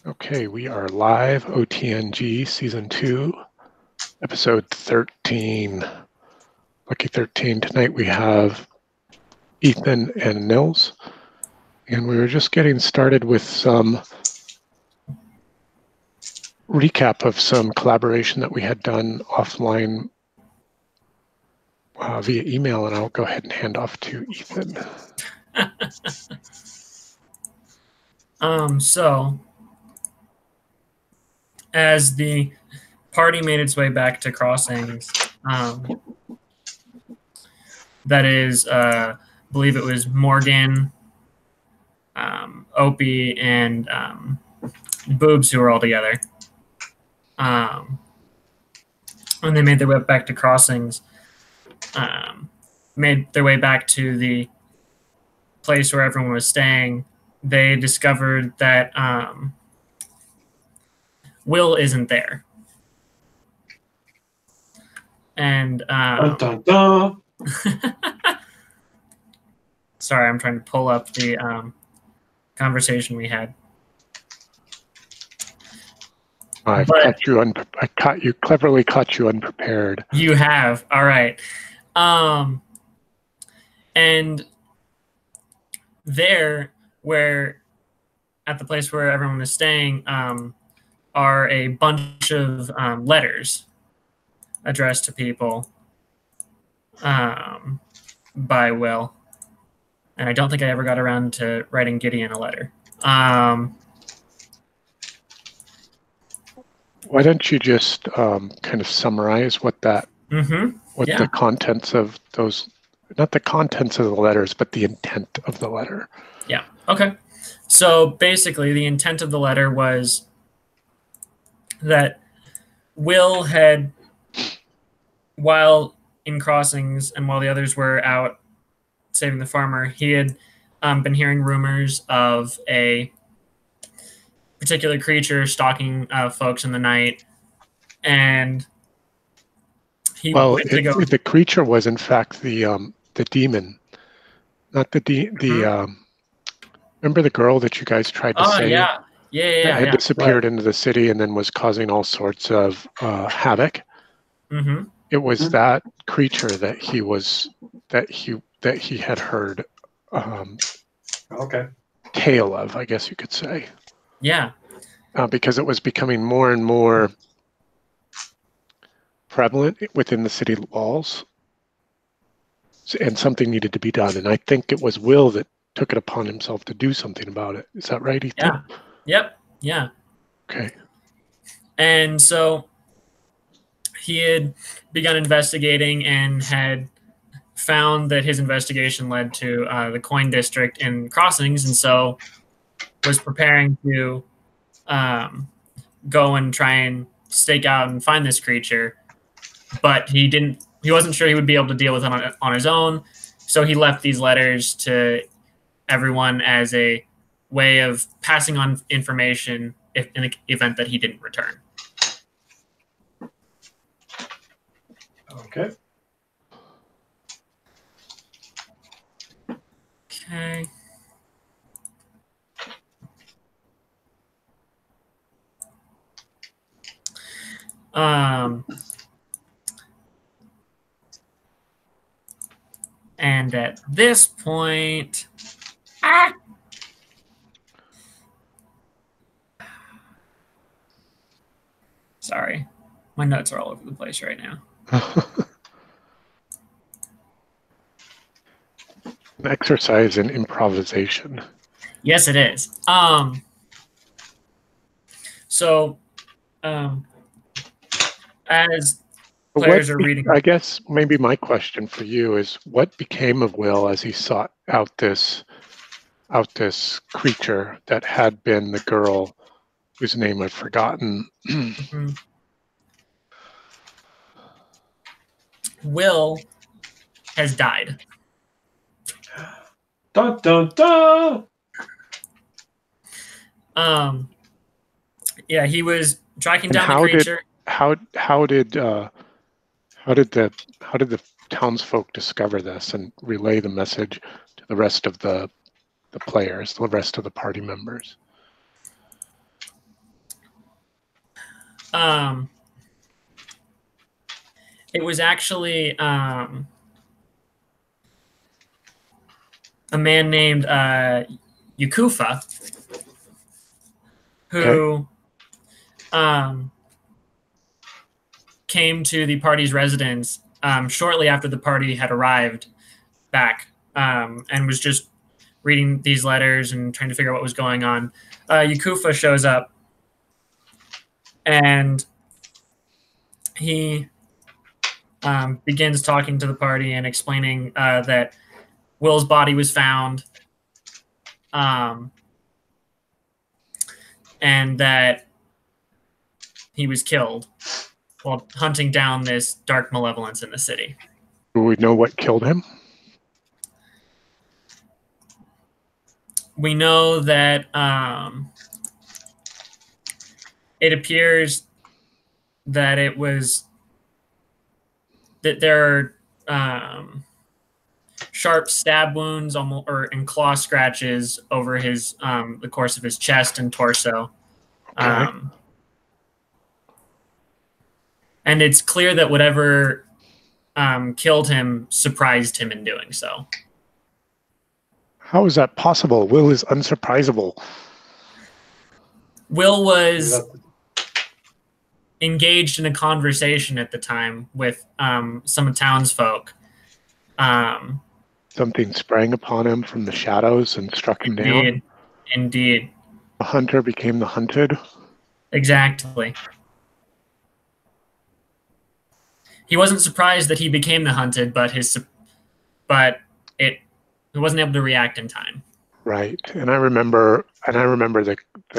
Okay, we are live, OTNG Season 2, Episode 13. Lucky 13. Tonight we have Ethan and Nils, and we were just getting started with some recap of some collaboration that we had done offline via email, and I'll go ahead and hand off to Ethan. So as the party made its way back to Crossings, that is, I believe it was Morgan, Opie, and Boobs who were all together. When they made their way back to Crossings, made their way back to the place where everyone was staying, they discovered that Will isn't there. And dun, dun, dun. Sorry, I'm trying to pull up the conversation we had. I cleverly caught you unprepared. You have. All right. And there, where at the place where everyone is staying, are a bunch of letters addressed to people by Will. And I don't think I ever got around to writing Gideon a letter. Why don't you just kind of summarize what that, the contents of those, not the contents of the letters, but the intent of the letter. Yeah. Okay. So basically, the intent of the letter was that Will had, while in Crossings and while the others were out saving the farmer, he had been hearing rumors of a particular creature stalking folks in the night, and he went to go. The creature was in fact the demon, not the remember the girl that you guys tried to save? Yeah. Had disappeared into the city and then was causing all sorts of havoc. It was that creature that he had heard tale of, I guess you could say. Yeah. Because it was becoming more and more prevalent within the city walls, and something needed to be done. And I think it was Will that took it upon himself to do something about it. Is that right, Ethan? Yeah. Yep. Yeah. Okay. And so he had begun investigating and had found that his investigation led to the coin district in Crossings, and so was preparing to go and try and stake out and find this creature, but he wasn't sure he would be able to deal with it on his own, so he left these letters to everyone as a way of passing on information in the event that he didn't return. Okay. Okay. And at this point, sorry, my notes are all over the place right now. An exercise in improvisation. Yes, it is. As players are reading, I guess maybe my question for you is, what became of Will as he sought out this creature that had been the girl whose name I've forgotten? Will has died. Dun, dun, dun. Yeah, he was tracking down the creature. How did the townsfolk discover this and relay the message to the rest of the players, the rest of the party members? It was actually a man named Yakufa who came to the party's residence shortly after the party had arrived back, and was just reading these letters and trying to figure out what was going on. Yakufa shows up, and he begins talking to the party and explaining that Will's body was found, and that he was killed while hunting down this dark malevolence in the city. Do we know what killed him? We know that it appears that it was that there are sharp stab wounds and claw scratches over his the course of his chest and torso. Okay. And it's clear that whatever killed him surprised him in doing so. How is that possible? Will is unsurprisable. Will was engaged in a conversation at the time with some townsfolk. Something sprang upon him from the shadows and struck him down. Indeed. The hunter became the hunted. Exactly. He wasn't surprised that he became the hunted, but he wasn't able to react in time. Right, and I remember the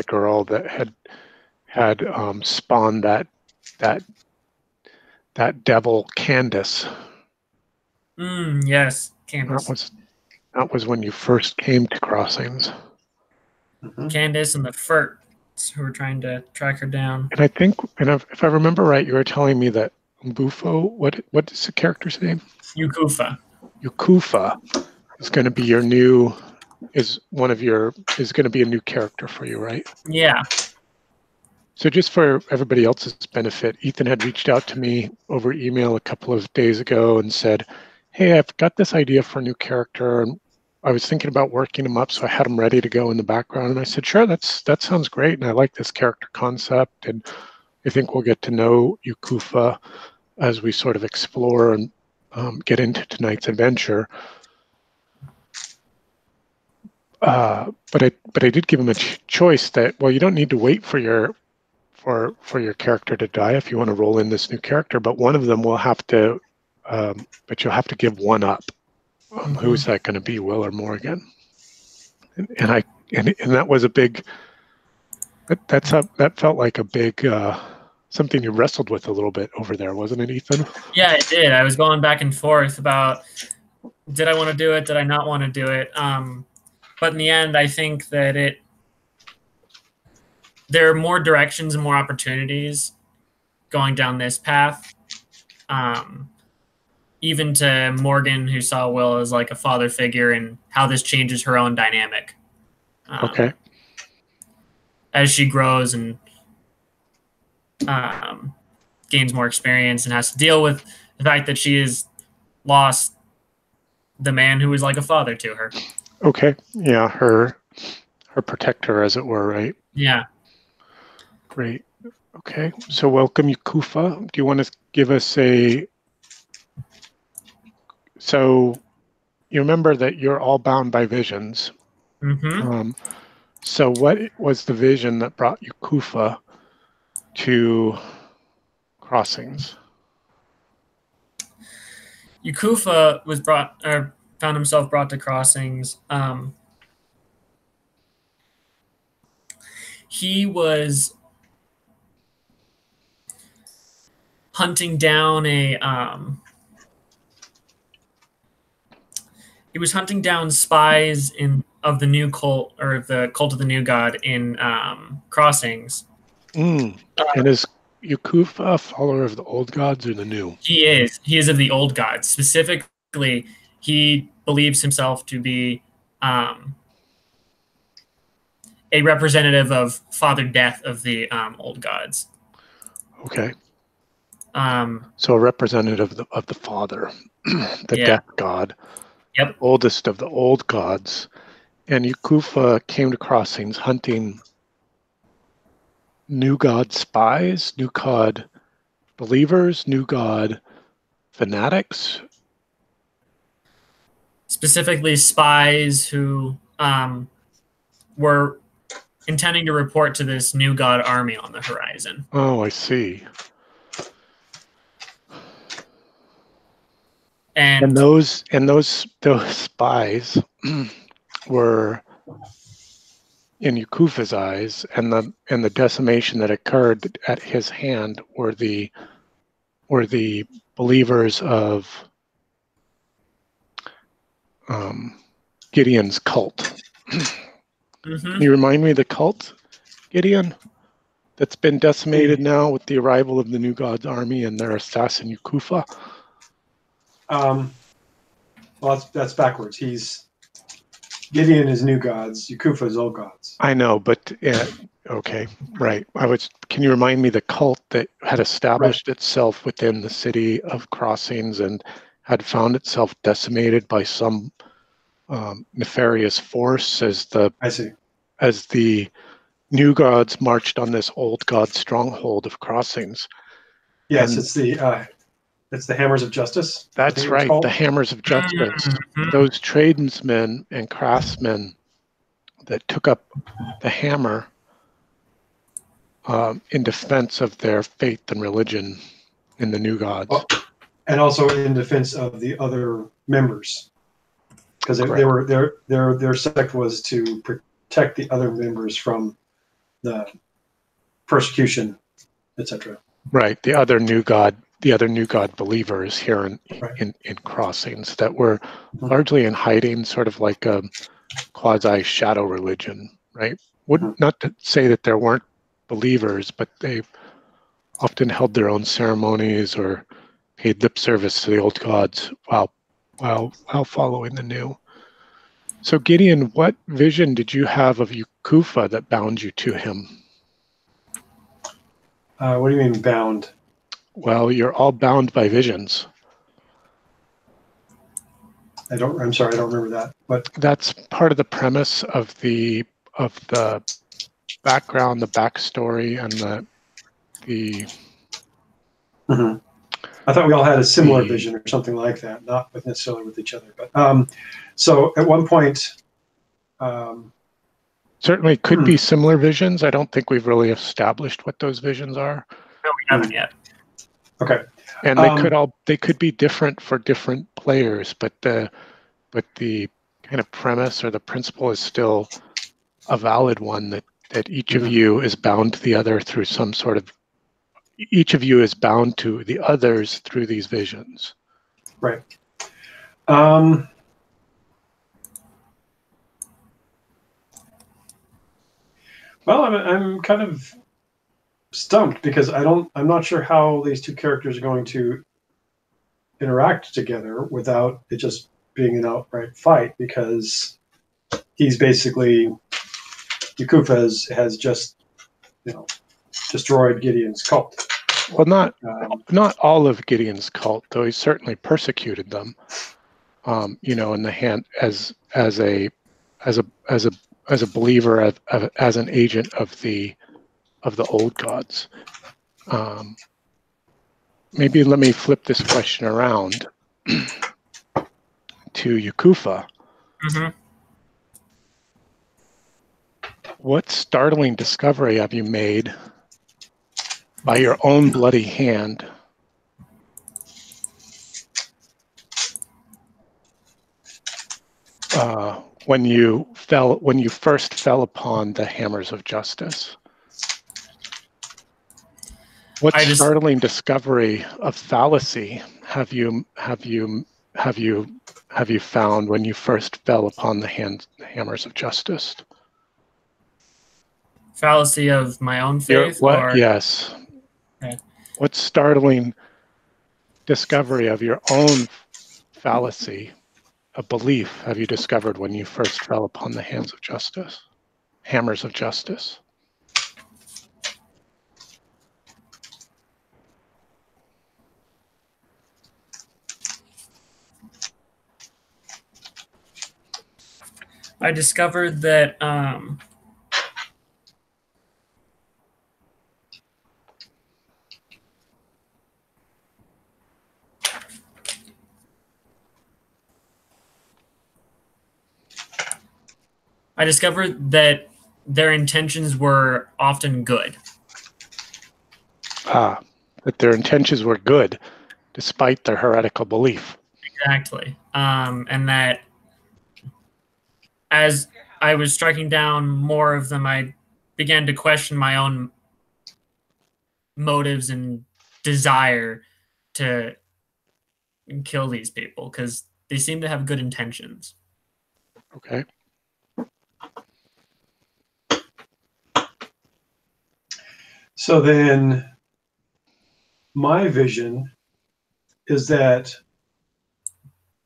girl that had spawned that devil Candace. Yes, Candace. That was when you first came to Crossings. Mm-hmm. Candace and the Furts who were trying to track her down. And I think, if I remember right, you were telling me that Bufo, what is the character's name? Yakufa is going to be going to be a new character for you, right? Yeah. So just for everybody else's benefit, Ethan had reached out to me over email a couple of days ago and said, hey, I've got this idea for a new character, and I was thinking about working him up, so I had him ready to go in the background. And I said, sure, that sounds great, and I like this character concept, and I think we'll get to know Yakufa as we sort of explore and get into tonight's adventure. But I did give him a choice that, well, you don't need to wait for your character to die if you want to roll in this new character, but one of them will have to, but you'll have to give one up. Who's that going to be, Will or Morgan? And that was a big. That felt like a big something you wrestled with a little bit over there, wasn't it, Ethan? Yeah, it did. I was going back and forth about did I want to do it, did I not want to do it? But in the end, I think that there are more directions and more opportunities going down this path. Even to Morgan, who saw Will as like a father figure, and how this changes her own dynamic. Okay. As she grows and gains more experience and has to deal with the fact that she has lost the man who was like a father to her. Okay. Yeah, her protector, as it were, right? Yeah. Great. Okay. So welcome, Yakufa. Do you want to give us so you remember that you're all bound by visions. Mm-hmm. So what was the vision that brought Yakufa to Crossings? Yakufa was found himself brought to Crossings. He was hunting down he was hunting down spies of the new cult, or the cult of the new god in Crossings. And is Yakufa a follower of the old gods or the new? He is of the old gods. Specifically, he believes himself to be a representative of Father Death of the old gods. Okay. Um, So a representative of the Father, the Yeah. death god, Yep. oldest of the old gods. And Yakufa came to Crossings hunting new god spies, new god believers, new god fanatics. Specifically, spies who were intending to report to this new god army on the horizon. Oh, I see. And those spies were in Yakufa's eyes, and the decimation that occurred at his hand were the believers of Gideon's cult. Can you remind me of the cult, Gideon, that's been decimated now with the arrival of the New God's army and their assassin Yakufa? Well, that's backwards. Gideon is new gods, Yakufa is old gods. I know, but okay, right. Can you remind me the cult that had established itself within the city of Crossings and had found itself decimated by some nefarious force as the new gods marched on this old god stronghold of Crossings? Yes, and it's the Hammers of Justice. That's right, the Hammers of Justice. Those tradesmen and craftsmen that took up the hammer in defense of their faith and religion in the new gods. And also in defense of the other members. Because their sect was to protect the other members from the persecution, etc. Right. The other new god believers here in Crossings that were largely in hiding, sort of like a quasi shadow religion, right? Not to say that there weren't believers, but they often held their own ceremonies or paid lip service to the old gods while following the new. So Gideon, what vision did you have of Yakufa that bound you to him? What do you mean bound? Well, you're all bound by visions. I'm sorry, I don't remember that. But that's part of the premise of the background, the backstory, and the. Mm-hmm. I thought we all had a similar vision or something like that, not necessarily with each other. But so at one point, certainly could be similar visions. I don't think we've really established what those visions are. No, we haven't yet. Okay. And they could be different for different players, but the kind of premise or the principle is still a valid one that each of you is bound to the other through some sort of. Each of you is bound to the others through these visions. Right. Well, I'm kind of stumped because I'm not sure how these two characters are going to interact together without it just being an outright fight, because he's basically Yakufa has just destroyed Gideon's cult. Well, not all of Gideon's cult, though he certainly persecuted them. In the hand as a believer, as an agent of the old gods. Maybe let me flip this question around to Yakufa. Mm-hmm. What startling discovery have you made by your own bloody hand when you first fell upon the hammers of justice? What startling discovery of fallacy have you found when you first fell upon the hammers of justice? Fallacy of my own faith? Yes. Okay. What startling discovery of your own fallacy, a belief, have you discovered when you first fell upon the hammers of justice? I discovered that their intentions were often good. That their intentions were good, despite their heretical belief. Exactly. And that as I was striking down more of them, I began to question my own motives and desire to kill these people because they seem to have good intentions. Okay. So then my vision is that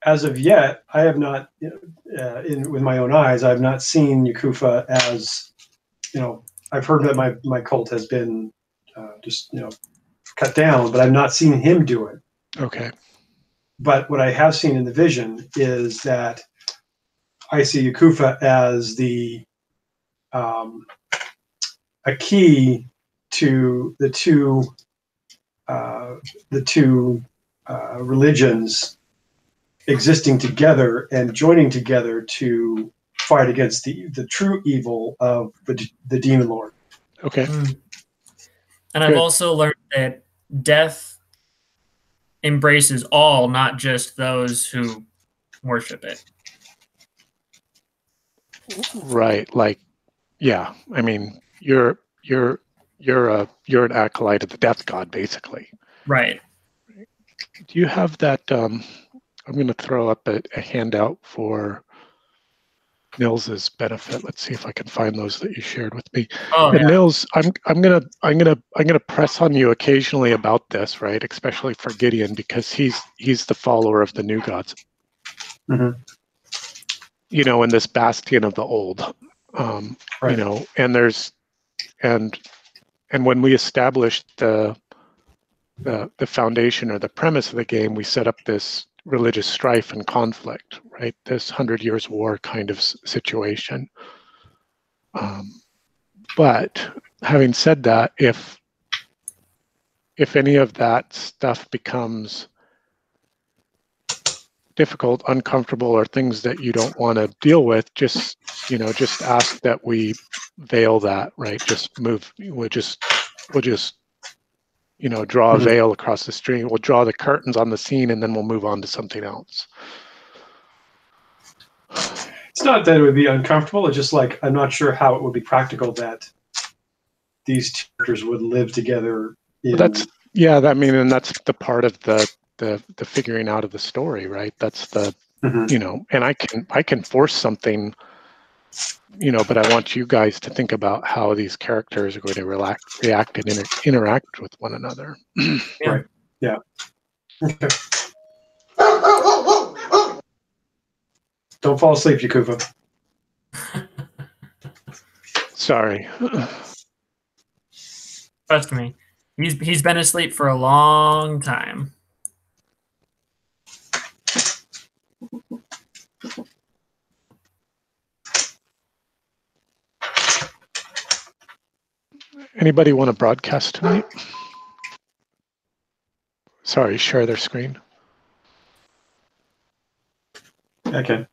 as of yet, I have not, with my own eyes, I've not seen Yakufa as, I've heard that my cult has been just, cut down, but I've not seen him do it. Okay. But what I have seen in the vision is that I see Yakufa as a key to the two religions existing together and joining together to fight against the true evil of the demon lord. Okay. And I've also learned that death embraces all, not just those who worship it. Right. Like, yeah. I mean, you're an acolyte of the death god, basically. Right. Do you have that? I'm going to throw up a handout for Nils's benefit. Let's see if I can find those that you shared with me. Oh, and yeah. Nils, I'm gonna press on you occasionally about this, right? Especially for Gideon, because he's the follower of the new gods. Mm-hmm. In this bastion of the old. Right. And there's and when we established the foundation or the premise of the game, we set up this religious strife and conflict, right? This 100 Years' War kind of situation. But having said that, if any of that stuff becomes difficult, uncomfortable, or things that you don't want to deal with, just ask that we veil that, right? Just move. We'll just draw a veil across the screen. We'll draw the curtains on the scene, and then we'll move on to something else. It's not that it would be uncomfortable. It's just like I'm not sure how it would be practical that these two characters would live together. And that's the part of the figuring out of the story, right? That's the and I can force something, but I want you guys to think about how these characters are going to react and interact with one another. Right. Yeah. Okay. Don't fall asleep, Yakufa. Sorry. Trust me. He's been asleep for a long time. Anybody want to broadcast tonight? Sorry, share their screen. Okay.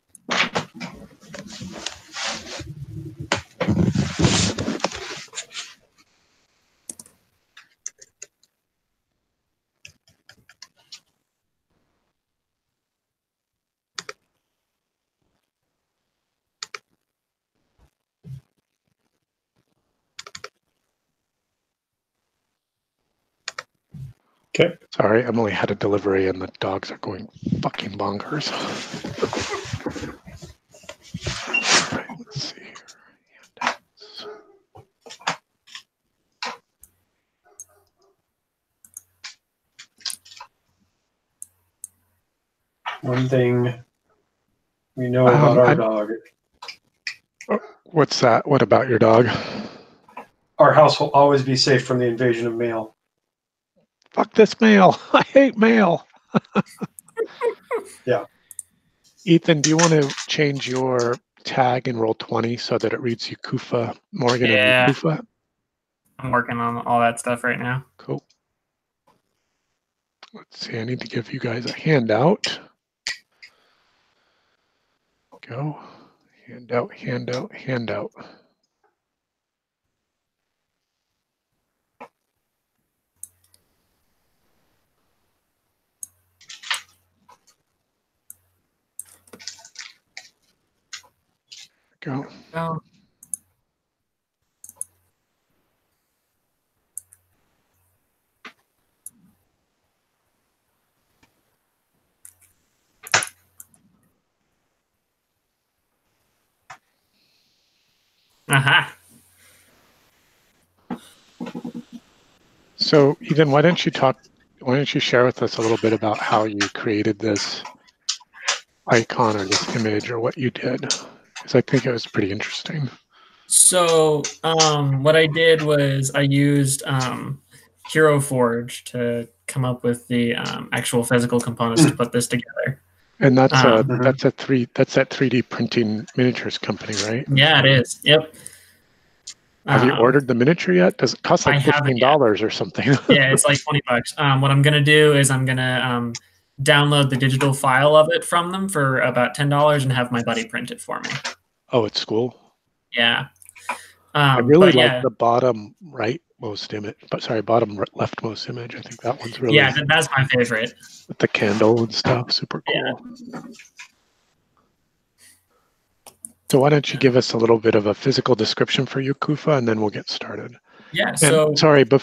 Okay. Sorry, Emily had a delivery and the dogs are going fucking bonkers. All right, let's see here. Handouts. One thing we know about our dog. What's that? What about your dog? Our house will always be safe from the invasion of mail. Fuck this mail. I hate mail. Yeah. Ethan, do you want to change your tag in Roll20 so that it reads Yakufa, Morgan, Yeah. and Yakufa? I'm working on all that stuff right now. Cool. Let's see, I need to give you guys a handout. Go. Handout, handout, handout. Go. Oh. Aha. So, Ethan, why don't you share with us a little bit about how you created this icon or this image or what you did? Because I think it was pretty interesting. So what I did was I used Hero Forge to come up with the actual physical components to put this together. And that's Mhm. that 3D printing miniatures company, right? Yeah, it is. Yep. Have you ordered the miniature yet? Does it cost I like haven't $15 or something? Yeah, it's like $20. What I'm gonna do is I'm gonna download the digital file of it from them for about $10 and have my buddy print it for me. Oh, it's cool. Yeah. I really but like yeah, the bottom rightmost image, but sorry, bottom leftmost image. I think that one's really yeah, that's my favorite. with the candle and stuff. Super cool. Yeah. So why don't you give us a little bit of a physical description for Yakufa, and then we'll get started. Yeah. And So sorry, go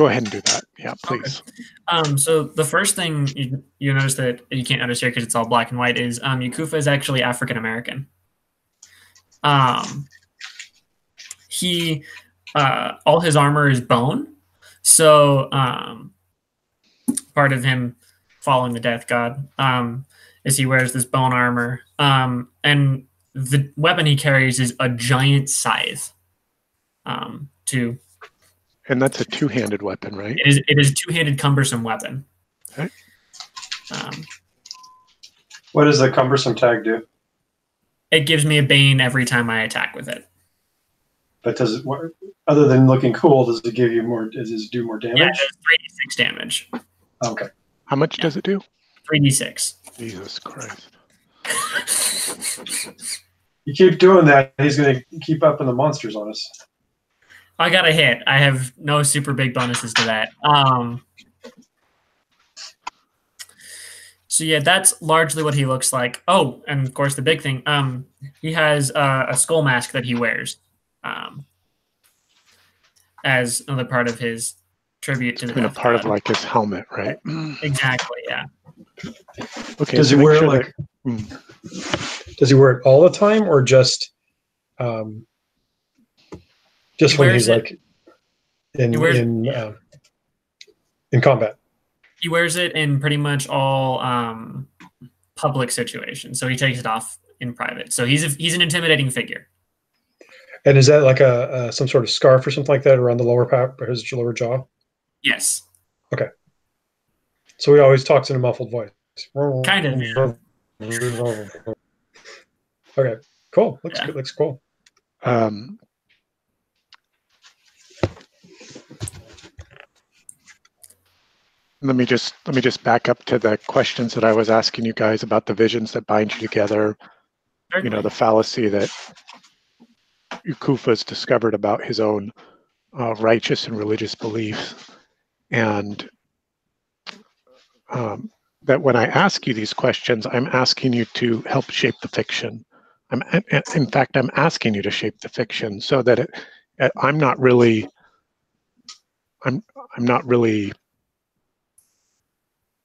ahead and do that. Yeah, please. Okay. So the first thing you notice that you can't notice here because it's all black and white is Yakufa is actually African American. He all his armor is bone, so part of him following the death god is he wears this bone armor, and the weapon he carries is a giant scythe. And that's a two-handed weapon, right? It is a two-handed cumbersome weapon. Okay. What does the cumbersome tag do? It gives me a bane every time I attack with it. But does it, other than looking cool, does it give you more? Does it do more damage? Yeah, it does 3d6 damage. Okay. How much does it do? 3d6. Jesus Christ. You keep doing that, he's going to keep upping the monsters on us. I got a hit. I have no super big bonuses to that. So yeah, that's largely what he looks like. Oh, and of course the big thing, he has a skull mask that he wears as another part of his tribute to the And a death part of god. like his helmet, right? Exactly, yeah. Okay. Does so he make wear it sure like? that- Does he wear it all the time, or just when wears he's it- like in he wears- in combat? He wears it in pretty much all public situations. So he takes it off in private. So he's an intimidating figure. And is that like a some sort of scarf or something like that around the lower part, his lower jaw? Yes. Okay. So he always talks in a muffled voice. Kind of, yeah. Okay. Cool. Looks Yeah. good. Looks cool. Let me just back up to the questions that I was asking you guys about the visions that bind you together. You know, the fallacy that Yakufa's discovered about his own righteous and religious beliefs, and that when I ask you these questions, I'm asking you to help shape the fiction. In fact, I'm asking you to shape the fiction so that I'm not really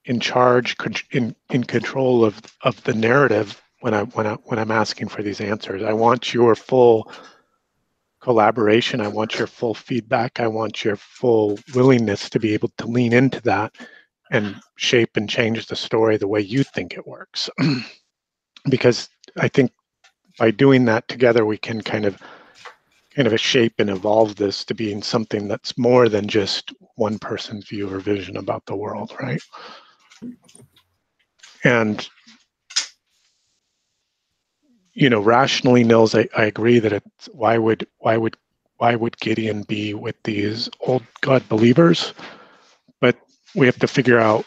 in charge, in control of the narrative when I'm asking for these answers. I want your full collaboration. I want your full feedback. I want your full willingness to be able to lean into that and shape and change the story the way you think it works. Because I think by doing that together, we can kind of shape and evolve this to being something that's more than just one person's view or vision about the world, right? And rationally, Nils, I agree that it's why would Gideon be with these old God believers? But we have to figure out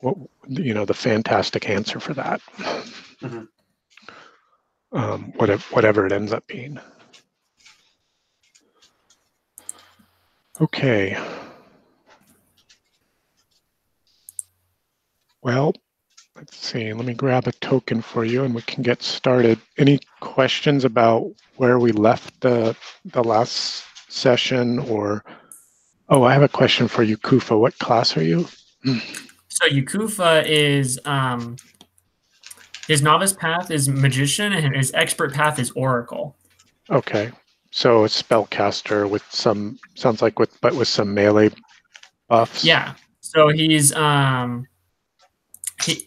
what the fantastic answer for that. Mhm. Whatever it ends up being. Okay. Well, let's see. Let me grab a token for you, and we can get started. Any questions about where we left the last session, or? Oh, I have a question for you, Kufa. What class are you? So Yakufa is his novice path is magician, and his expert path is oracle. Okay, so a spellcaster with with some melee buffs. Yeah. So he's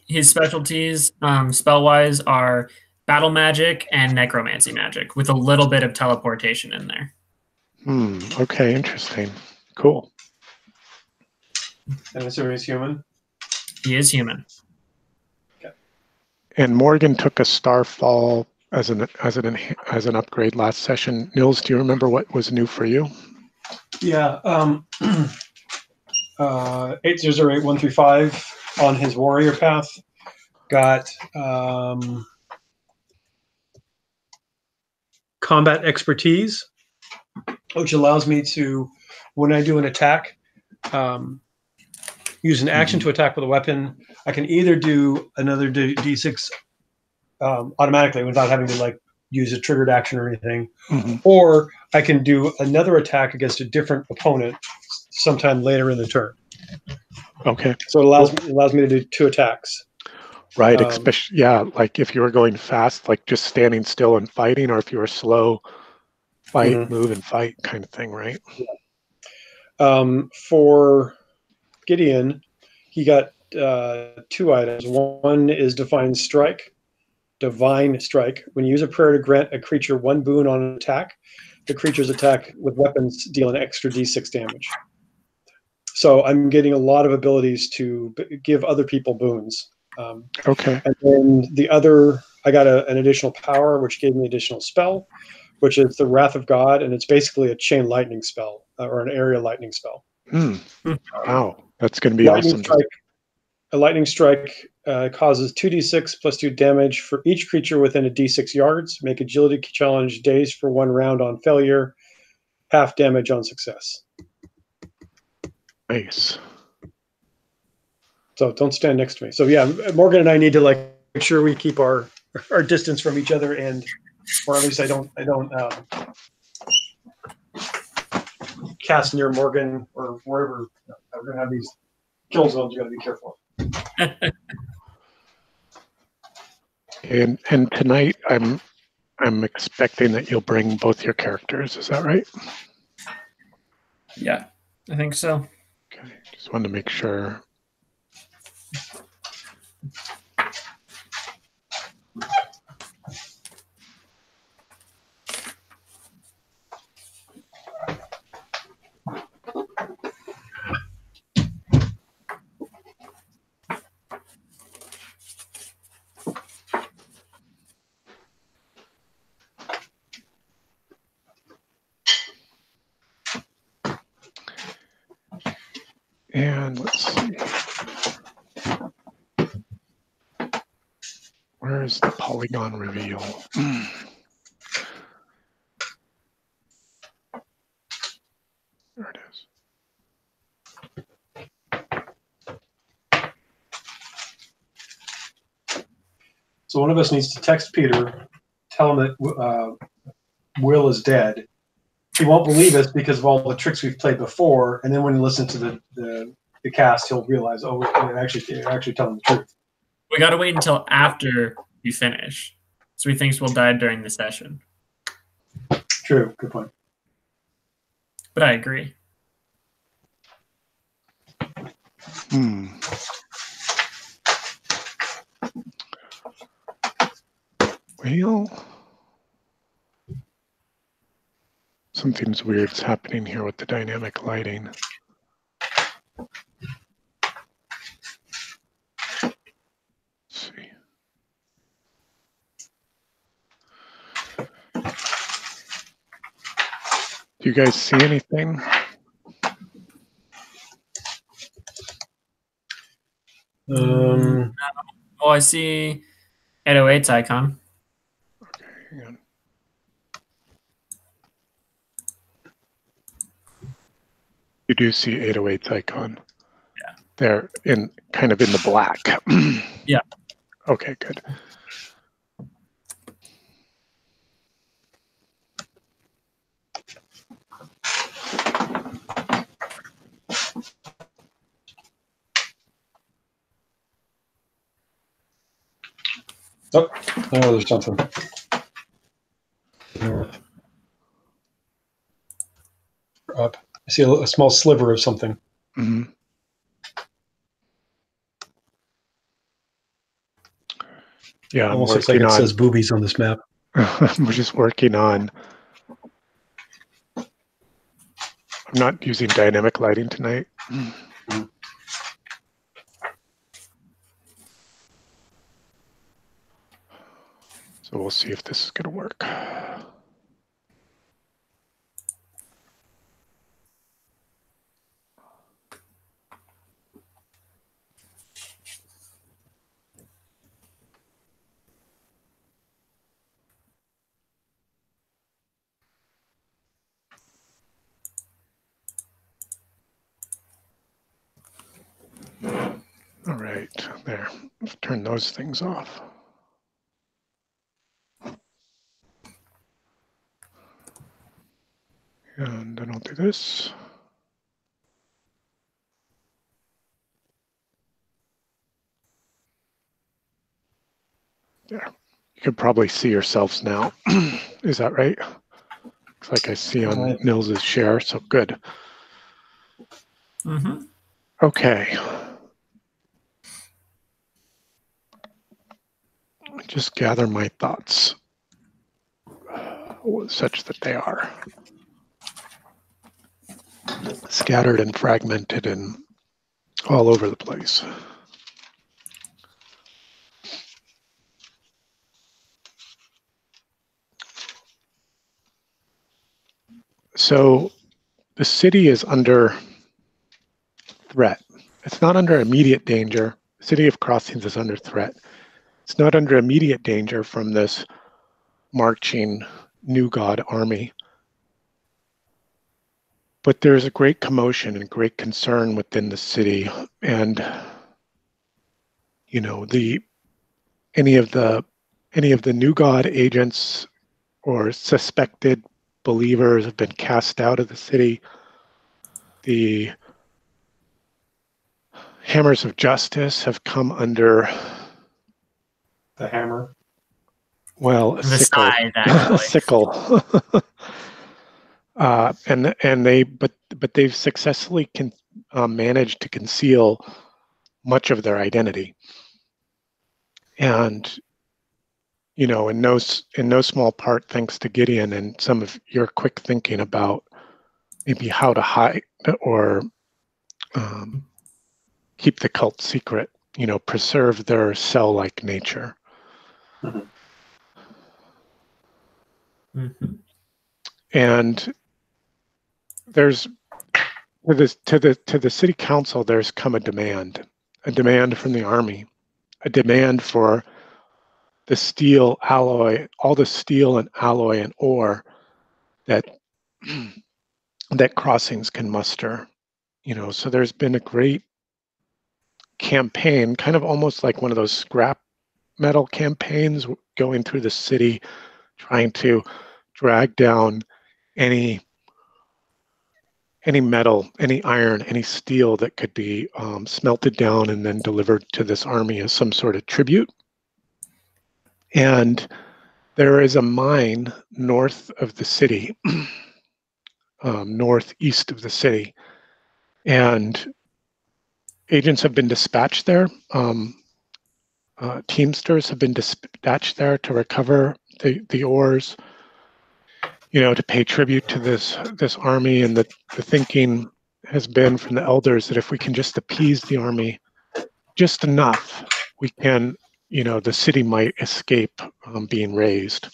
his specialties spell wise are battle magic and necromancy magic with a little bit of teleportation in there. Okay, interesting. Cool. And assuming he's human. He is human. And Morgan took a Starfall as an upgrade last session. Nils, do you remember what was new for you? Yeah. 8008135 on his warrior path got combat expertise, which allows me to, when I do an attack, use an action to attack with a weapon. I can either do another D6 automatically without having to use a triggered action or anything, or I can do another attack against a different opponent sometime later in the turn. Okay. So it allows me to do 2 attacks. Right. Especially, like if you were going fast, like just standing still and fighting, or if you were slow, fight, move, and fight kind of thing, right? For Gideon, he got 2 items. One is Divine Strike. When you use a prayer to grant a creature 1 boon on an attack, the creature's attack with weapons deal an extra D6 damage. So I'm getting a lot of abilities to give other people boons. Okay. And then the other, I got an additional power, which gave me additional spell, which is the Wrath of God, and it's basically a chain lightning spell or an area lightning spell. Wow, that's going to be awesome. A lightning strike causes 2d6 plus 2 damage for each creature within a d6 yards. Make agility challenge days for 1 round on failure, half damage on success. Nice. So don't stand next to me. So yeah, Morgan and I need to make sure we keep our distance from each other, or at least I don't cast near Morgan or wherever. We're gonna have these kill zones. You gotta be careful. And tonight, I'm expecting that you'll bring both your characters. Is that right? Yeah, I think so. Okay, just wanted to make sure. And let's see. Where's the polygon reveal? There it is. So one of us needs to text Peter, tell him that Will is dead. He won't believe us because of all the tricks we've played before, and then when he listens to the cast, he'll realize, oh, we're actually telling the truth. We got to wait until after we finish, so he thinks we'll die during the session. True. Good point. But I agree. Well, something's weird's happening here with the dynamic lighting. Let's see. Do you guys see anything? Oh, I see 808's icon. Okay, hang on. You do see 808's icon. Yeah. They're in kind of in the black. Yeah. Okay, good. Oh, there's something. Up. I see a small sliver of something. Mm-hmm. Yeah, I'm Almost looks like working it on. says boobies on this map. I'm just working on. I'm not using dynamic lighting tonight. So we'll see if this is going to work. All right, there. Let's turn those things off. And then I'll do this. There. You can probably see yourselves now. Is that right? Looks like I see on Nils's share, so good. Mm-hmm. Okay. Just gather my thoughts such that they are scattered and fragmented and all over the place. So the city is under threat. It's not under immediate danger. The city of Crossings is under threat. It's not under immediate danger from this marching New God army. But there's a great commotion and great concern within the city, and you know, any of the New God agents or suspected believers have been cast out of the city. The hammers of justice have come under The hammer. well, a The sickle. side, actually. A sickle. But they've successfully managed to conceal much of their identity, and you know, in no small part thanks to Gideon and some of your quick thinking about maybe how to hide or keep the cult secret, you know, preserve their cell-like nature. Mm-hmm. And there's to the city council, there's come a demand from the army, a demand for the steel alloy, all the steel and alloy and ore that that Crossings can muster. You know, so there's been a great campaign, kind of almost like one of those scrap metal campaigns going through the city, trying to drag down any metal, any iron, any steel that could be smelted down and then delivered to this army as some sort of tribute. And there is a mine north of the city, northeast of the city, and agents have been dispatched there. Teamsters have been dispatched there to recover the ores, you know, to pay tribute to this army. And the thinking has been from the elders that if we can just appease the army just enough, we can, you know, the city might escape being razed.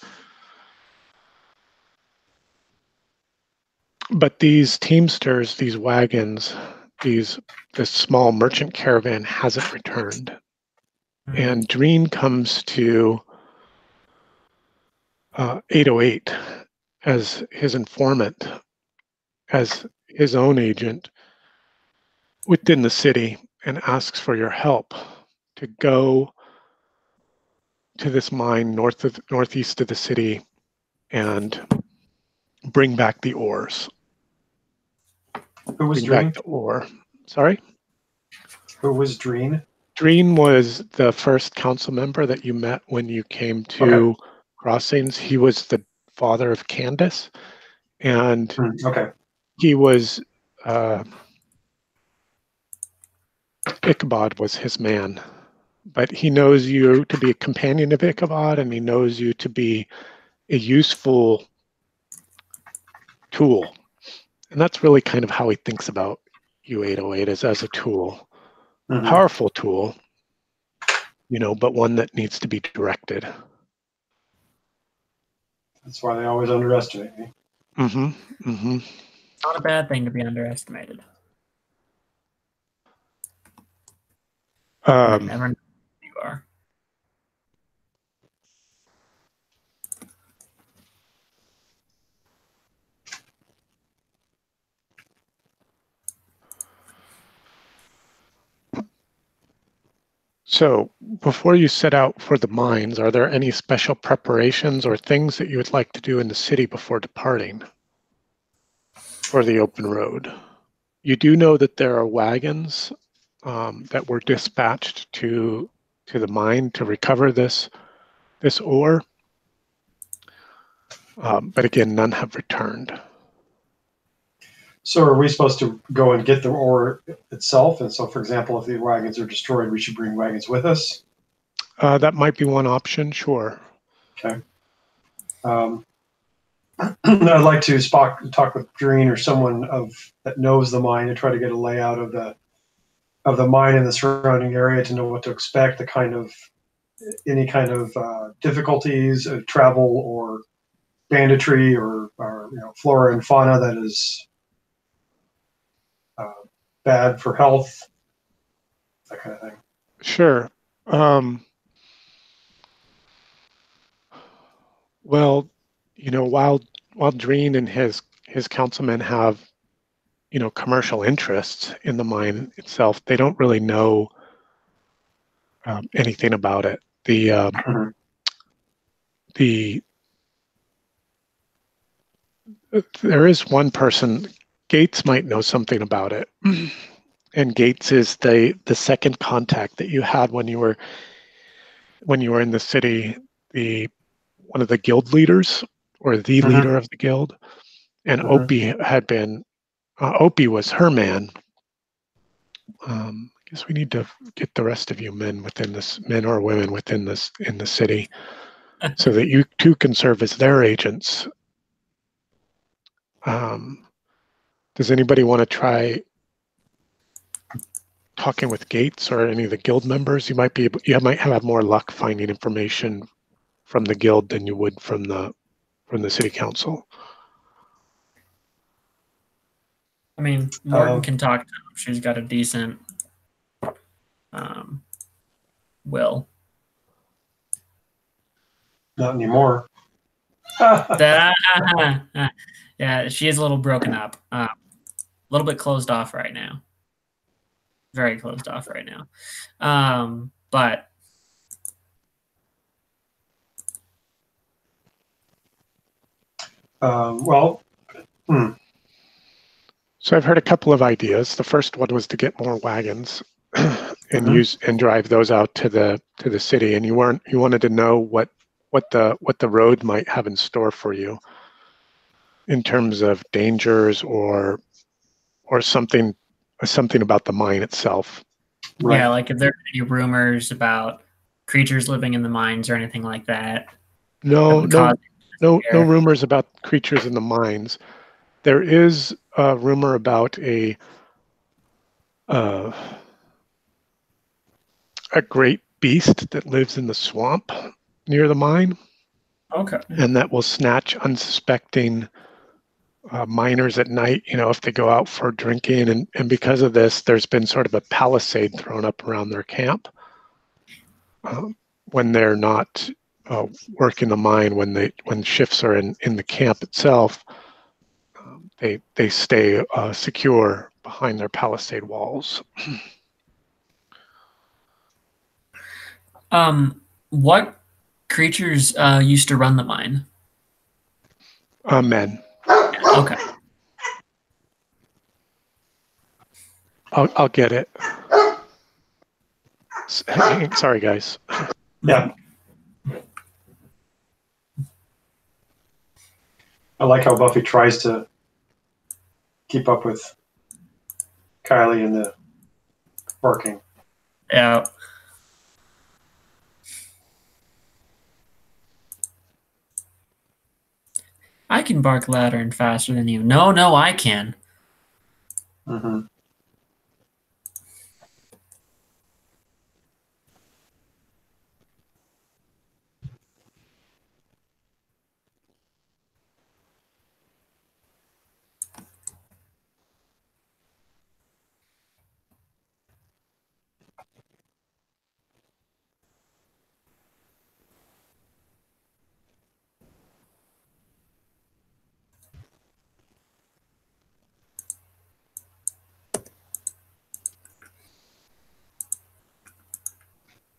But these teamsters, these wagons, this small merchant caravan hasn't returned. And Dreen comes to 808 as his informant, as his own agent within the city, and asks for your help to go to this mine northeast of the city and bring back the ores. Who was Bring Dreen? back the ore. Sorry? Who was Dreen? Dreen was the first council member that you met when you came to Crossings. He was the father of Candace, and Okay. he was Ichabod was his man. But he knows you to be a companion of Ichabod, and he knows you to be a useful tool. And that's really kind of how he thinks about U808 as a tool. Mhm. Powerful tool, but one that needs to be directed. That's why they always underestimate me. Mm-hmm. Mm-hmm. It's not a bad thing to be underestimated. You never know who you are. So, before you set out for the mines, are there any special preparations or things that you would like to do in the city before departing for the open road? You do know that there are wagons that were dispatched to the mine to recover this ore, but again, none have returned. So are we supposed to go and get the ore itself? And so, for example, if the wagons are destroyed, we should bring wagons with us? That might be one option, sure. Okay. I'd like to talk with Dreen or someone that knows the mine and try to get a layout of the mine in the surrounding area to know what to expect, any kind of difficulties of travel or banditry or flora and fauna that is bad for health, that kind of thing. Sure. Well, while Dreen and his councilmen have commercial interests in the mine itself, they don't really know anything about it. There is one person, Gates might know something about it, and Gates is the second contact that you had when you were in the city, one of the guild leaders or the leader of the guild, and Opie had been. Opie was her man. I guess we need to get the rest of you men or women within this in the city, so that you too can serve as their agents. Does anybody want to try talking with Gates or any of the guild members? You might have more luck finding information from the guild than you would from the city council. I mean, Morton can talk to him. She's got a decent will. Not anymore. Yeah, she is a little broken up. A little bit closed off right now. Very closed off right now. But So I've heard a couple of ideas. The first one was to get more wagons and drive those out to the city. And you wanted to know what the road might have in store for you in terms of dangers or something about the mine itself. Right. Yeah, like if there are any rumors about creatures living in the mines or anything like that. No rumors about creatures in the mines. There is a rumor about a great beast that lives in the swamp near the mine. Okay. And that will snatch unsuspecting miners at night, if they go out for drinking. And because of this, there's been sort of a palisade thrown up around their camp when they're not working the mine. When shifts are in the camp itself, they stay secure behind their palisade walls. What creatures used to run the mine? Men. Okay. I'll get it. Sorry, guys. Yeah. I like how Buffy tries to keep up with Kylie in the barking. Yeah. I can bark louder and faster than you. No, I can. Mm-hmm.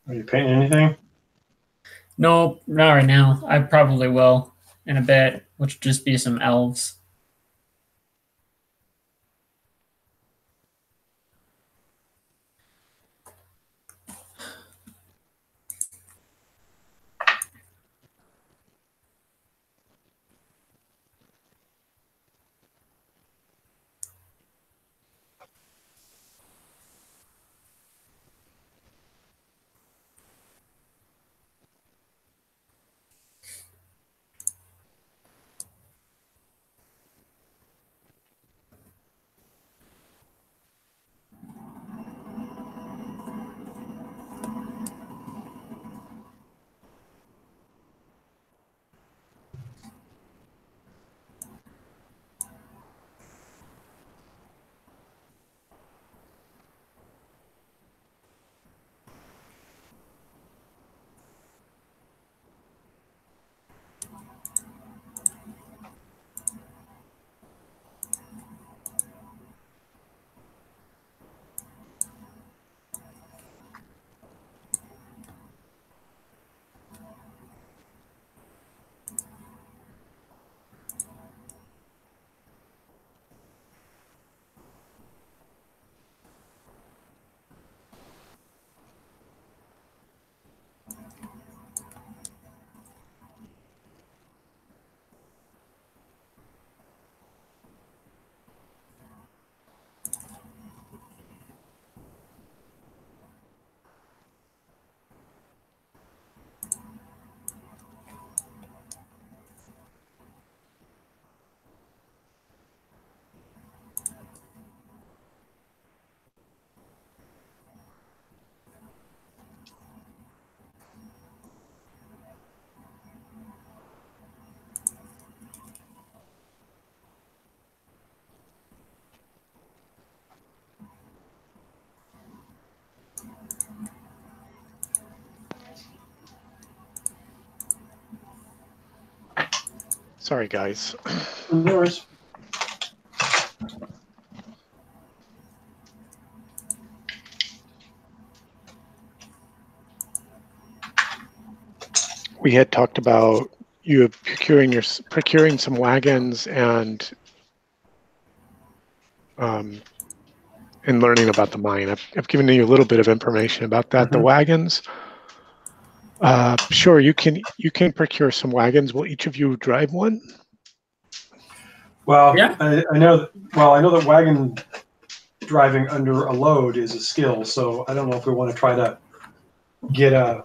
Are you painting anything? No, not right now. I probably will in a bit, which will just be some elves. Sorry, guys. No worries. We had talked about you procuring some wagons and learning about the mine. I've given you a little bit of information about that. Mm-hmm. The wagons. Sure, you can procure some wagons. Will each of you drive one? Well, Yeah. I know. I know that wagon driving under a load is a skill. So I don't know if we want to try to get a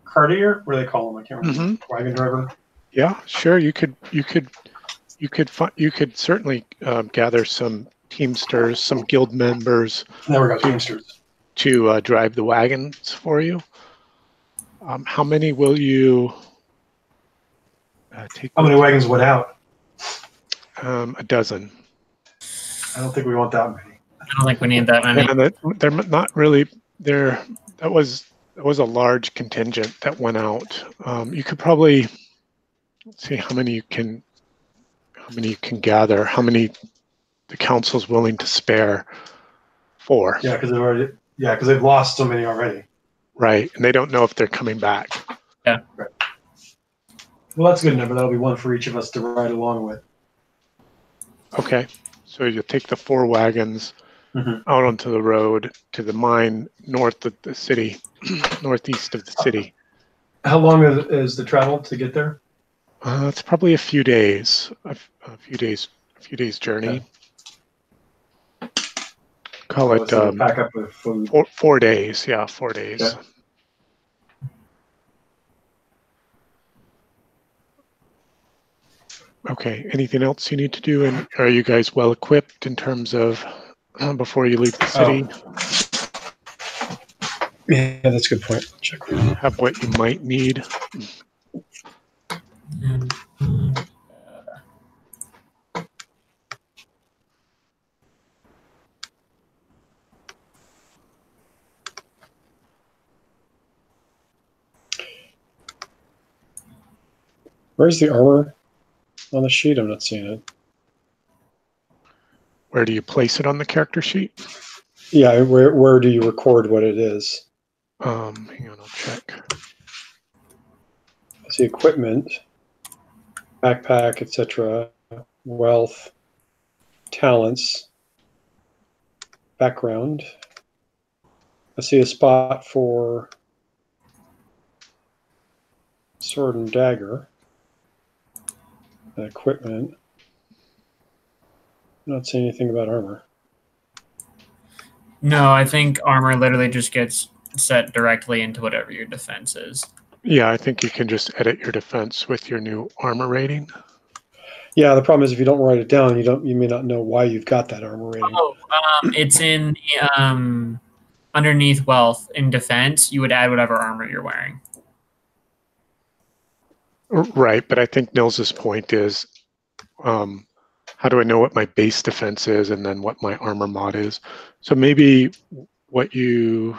cartier. What do they call them? I can't remember. Mm-hmm. Wagon driver. Yeah, sure. You could certainly gather some teamsters, some guild members. There we go. Teamsters. To drive the wagons for you. How many will you take? How many wagons went out? A dozen. I don't think we want that many. I don't think we need that many. And they're not really there. That was a large contingent that went out. You could probably see how many you can gather, how many the council's willing to spare for. Yeah, because they've lost so many already. Right, and they don't know if they're coming back. Yeah. Right. Well, that's a good number. That'll be one for each of us to ride along with. Okay, so you'll take the 4 wagons out onto the road to the mine north of the city, northeast of the city. How long is the travel to get there? It's probably a few days, a few days journey. Okay. Call it pack up with food. 4 days. Yeah, 4 days. Yeah. Okay. Anything else you need to do? And are you guys well equipped in terms of before you leave the city? Yeah, that's a good point. Check. Have what you might need. Where's the armor on the sheet? I'm not seeing it. Where do you place it on the character sheet? Yeah, where do you record what it is? Hang on, I'll check. I see equipment, backpack, etc., wealth, talents, background. I see a spot for sword and dagger, and equipment. I'm not seeing anything about armor. No, I think armor literally just gets set directly into whatever your defense is. Yeah, I think you can just edit your defense with your new armor rating. Yeah, the problem is if you don't write it down, you may not know why you've got that armor rating. Oh, it's in underneath wealth in defense. You would add whatever armor you're wearing. Right, but I think Nils's point is, how do I know what my base defense is and then what my armor mod is? So maybe are you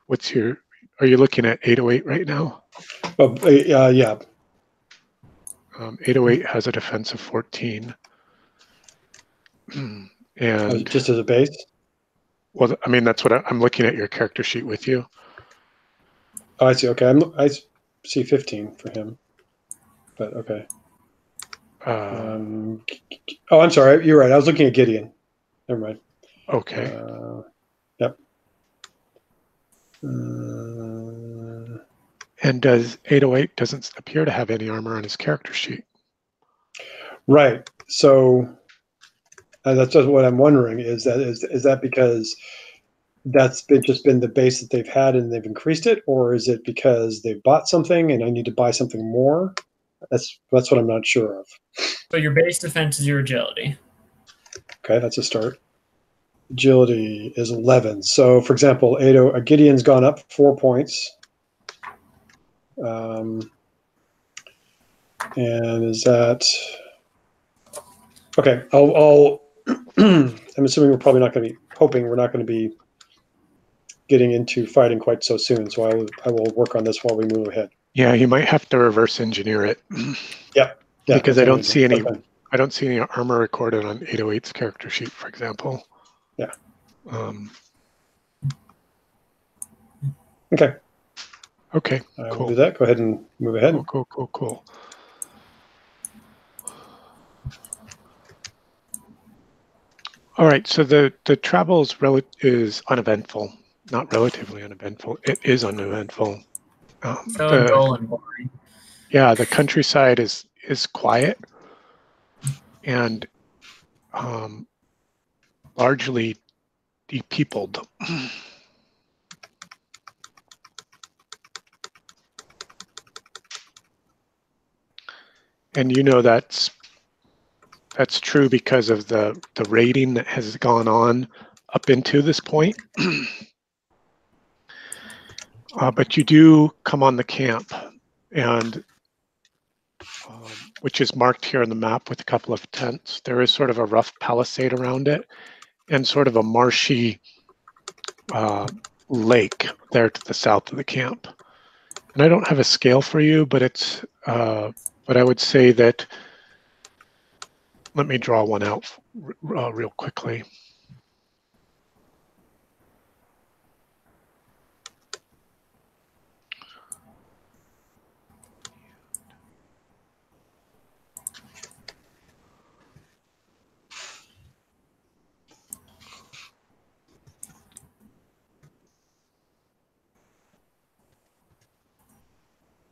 looking at 808 right now? Yeah. 808 has a defense of 14. And Just as a base? well, I mean, that's what I'm looking at your character sheet with you. Oh, I see. Okay, I see 15 for him. But okay. Oh, I'm sorry. You're right. I was looking at Gideon. Never mind. Okay. Yep. And does 808 doesn't appear to have any armor on his character sheet? Right. So that's just what I'm wondering. Is that because that's just been the base that they've had and they've increased it, or is it because they've bought something and I need to buy something more? That's what I'm not sure of. So your base defense is your agility. Okay, that's a start. Agility is 11. So, for example, Gideon's gone up 4 points. And is that okay? I'll I'm assuming we're probably not going to be we're not going to be getting into fighting quite so soon. So I will work on this while we move ahead. Yeah, you might have to reverse engineer it. Yep. Yeah, because I don't see any. Okay. I don't see any armor recorded on 808's character sheet, for example. Yeah. Okay. Okay. We'll Cool. do that. Go ahead and move ahead. Cool. All right. So the travel is uneventful. Not relatively uneventful. It is uneventful. So dull and boring. Yeah, the countryside is quiet and largely depeopled. And you know that's true because of the raiding that has gone on up into this point. But you do come on the camp, and which is marked here on the map with a couple of tents. There is sort of a rough palisade around it and sort of a marshy lake there to the south of the camp. And I don't have a scale for you, but it's but I would say that, let me draw one out real quickly.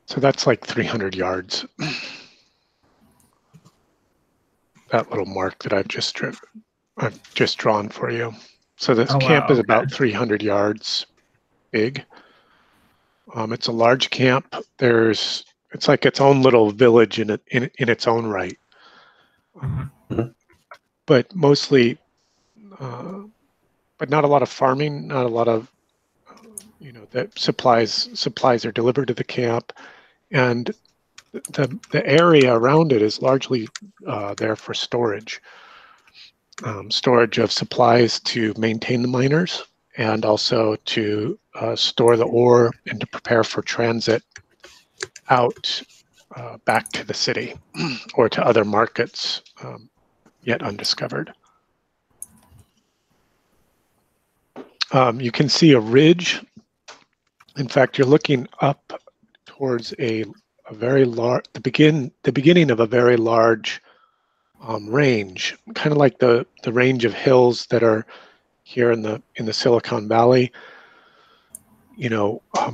So that's like 300 yards. That little mark that I've just drawn for you. So this camp is about 300 yards big. It's a large camp. It's like its own little village in its own right. But mostly, but not a lot of farming, not a lot of, that supplies are delivered to the camp, and the area around it is largely there for storage. Storage of supplies to maintain the miners, and also to store the ore and to prepare for transit out back to the city or to other markets yet undiscovered. You can see a ridge. In fact, you're looking up towards a very large, the beginning of a very large range, kind of like the range of hills that are here in the Silicon Valley.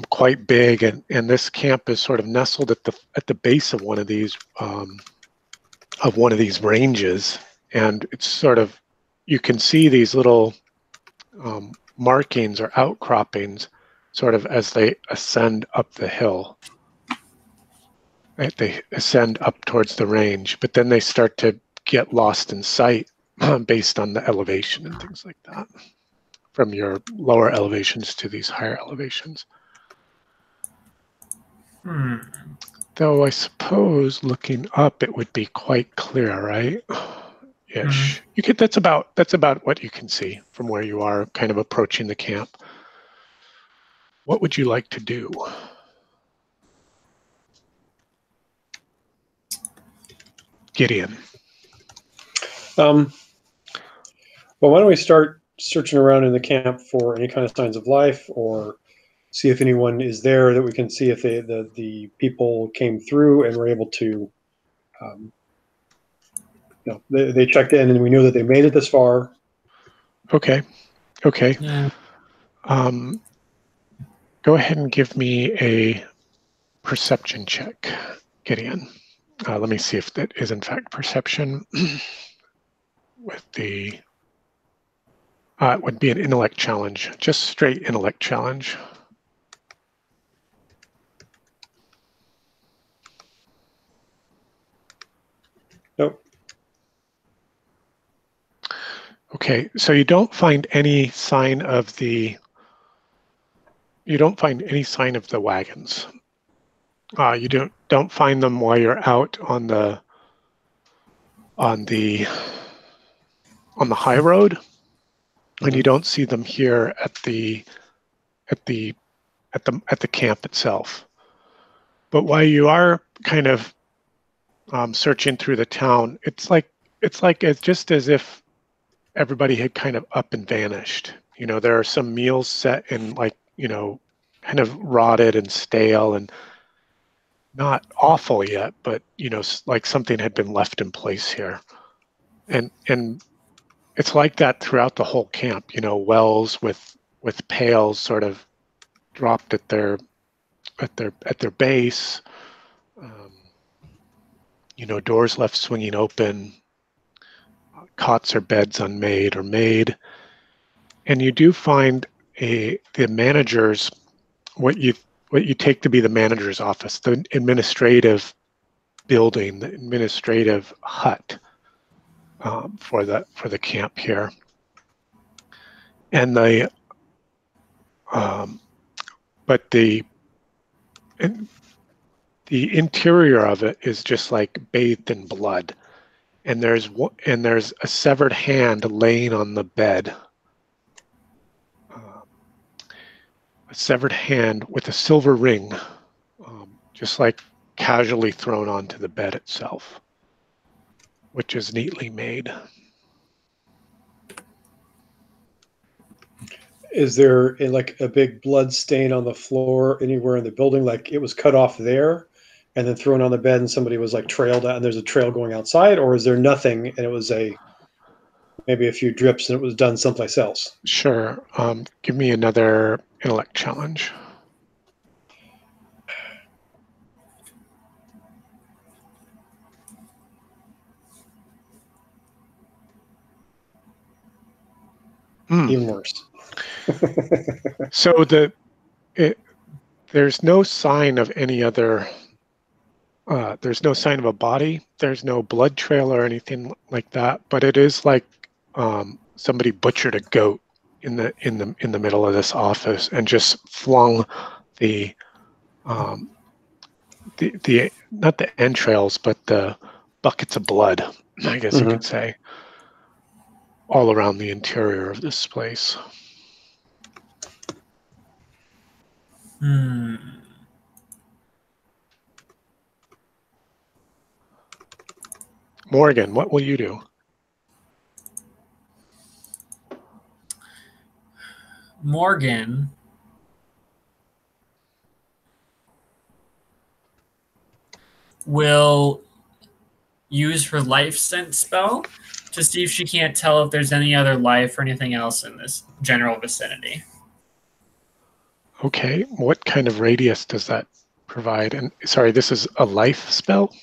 Quite big, and this camp is sort of nestled at the base of one of these ranges, and it's sort of, you can see these little markings or outcroppings sort of as they ascend up the hill. Right? They ascend up towards the range, but then they start to get lost in sight based on the elevation and things like that, from your lower elevations to these higher elevations. Though I suppose looking up it would be quite clear, right? Ish. That's about what you can see from where you are, kind of approaching the camp. What would you like to do? Gideon. Well, why don't we start searching around in the camp for any kind of signs of life, or see if anyone is there that we can see if the people came through and were able to, they checked in and we knew that they made it this far. Okay. Yeah. Go ahead and give me a perception check, Gideon. Let me see if that is in fact perception. With the, it would be an intellect challenge, just straight intellect challenge. Nope. Okay, so you don't find any sign of the wagons. You don't find them while you're out on the high road, and you don't see them here at the camp itself. But while you are kind of searching through the town, it's just as if everybody had kind of up and vanished. There are some meals set in kind of rotted and stale and not awful yet, but like something had been left in place here, and it's like that throughout the whole camp. Wells with pails sort of dropped at their base. Doors left swinging open. Cots or beds unmade or made, and you do find the manager's, what you take to be the manager's office, the administrative building, the administrative hut for the camp here, and the interior of it is just like bathed in blood, and there's a severed hand laying on the bed. A severed hand with a silver ring, just like casually thrown onto the bed itself, which is neatly made. Is there like a big blood stain on the floor anywhere in the building? Like it was cut off there and then thrown on the bed and somebody was like trailed out and there's a trail going outside? Or is there nothing and it was maybe a few drips and it was done someplace else? Sure. Give me another intellect challenge. Even worse. So there's no sign of any other. There's no sign of a body. There's no blood trail or anything like that. But it is like somebody butchered a goat in the middle of this office and just flung the not the entrails, but the buckets of blood, I guess you could say, all around the interior of this place. Morgan, what will you do? Morgan will use her life sense spell to see if she can't tell if there's any other life or anything else in this general vicinity. Okay, what kind of radius does that provide? And sorry, this is a life spell?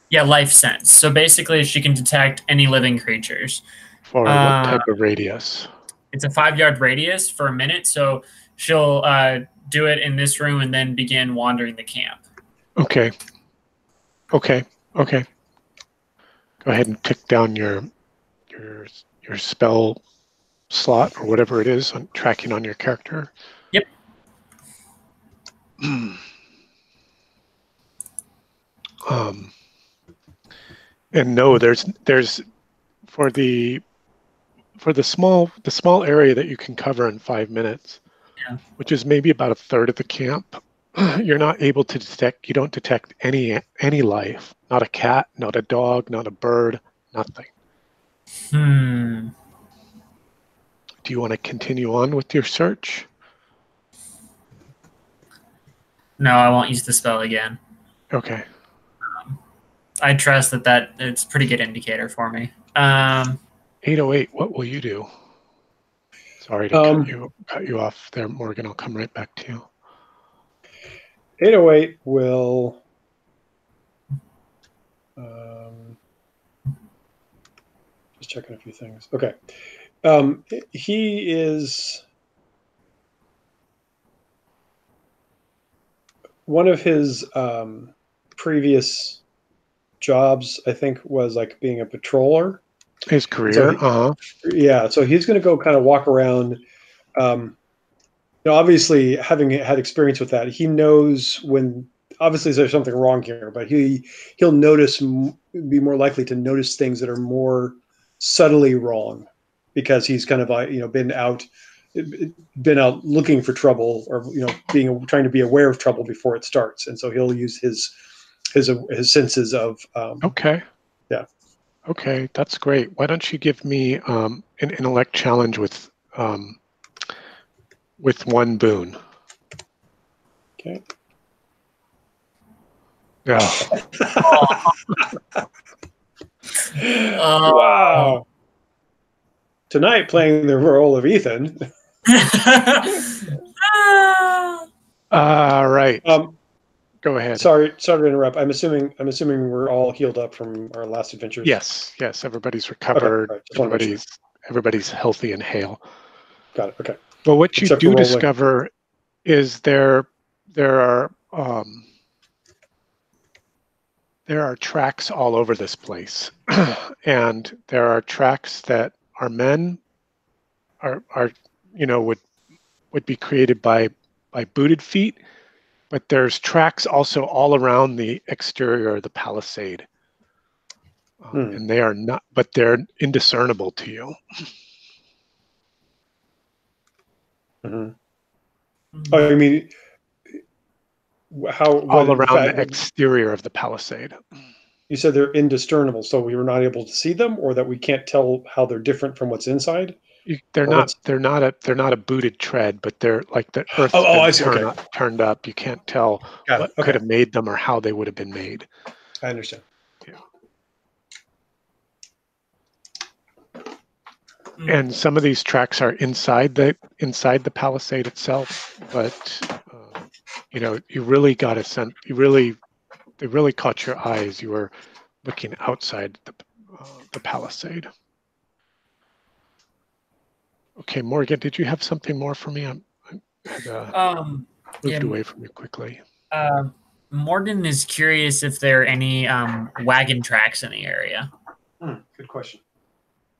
Yeah, life sense. So basically she can detect any living creatures. For what type of radius? It's a 5-yard radius for a minute, so she'll do it in this room and then begin wandering the camp. Okay. Okay. Okay. Go ahead and tick down your spell slot or whatever it is on tracking on your character. Yep. And no, there's for the small area that you can cover in 5 minutes, Yeah. which is maybe about a third of the camp. You're not able to detect. You don't detect any life. Not a cat, not a dog, not a bird, nothing. Do you want to continue on with your search? No, I won't use the spell again. Okay. I trust that it's a pretty good indicator for me. 808, what will you do? Sorry to cut you off there, Morgan. I'll come right back to you. 808 will just checking a few things. Okay. He is one of his previous jobs, I think, was like being a patroller. His career, Yeah, so he's going to go kind of walk around. Obviously, having had experience with that, he knows when obviously there's something wrong here, but he'll be more likely to notice things that are more subtly wrong because he's kind of been out looking for trouble or trying to be aware of trouble before it starts, and so he'll use his senses of okay. Yeah. Okay, that's great. Why don't you give me an intellect challenge with one boon? Okay. Oh. Wow. Tonight, playing the role of Ethan. All right. Go ahead. Sorry to interrupt. I'm assuming we're all healed up from our last adventures. Yes. Everybody's recovered. Okay. Right. Everybody's healthy and hale. Got it. Okay. But what you do discover is there are tracks all over this place, and there are tracks that our men would be created by booted feet, but there's tracks also all around the exterior of the palisade. And they are not, but they're indiscernible to you. Oh, I mean, how? All around the exterior of the palisade. You said they're indiscernible, so we were not able to see them, or that we can't tell how they're different from what's inside. They're not a booted tread, but they're like the earth's I see. turned up. You can't tell what could have made them or how they would have been made. I understand. Yeah. And some of these tracks are inside the palisade itself, but you know, you really got a sense. They really caught your eyes. You were looking outside the palisade. Okay, Morgan, did you have something more for me? I moved away from you quickly. Morgan is curious if there are any wagon tracks in the area. Good question.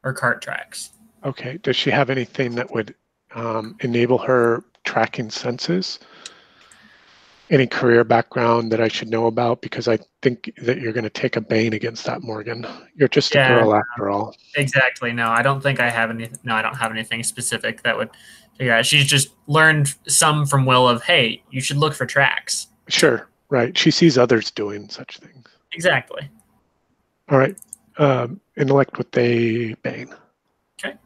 Or cart tracks. Okay, does she have anything that would enable her tracking senses? Any career background that I should know about? Because I think that you're going to take a bane against that, Morgan. You're just a girl after all. Exactly. No, I don't think I have anything. No, I don't have anything specific that would figure out. She's just learned some from Will of, hey, you should look for tracks. Sure. Right. She sees others doing such things. Exactly. All right. Intellect with a bane. Okay.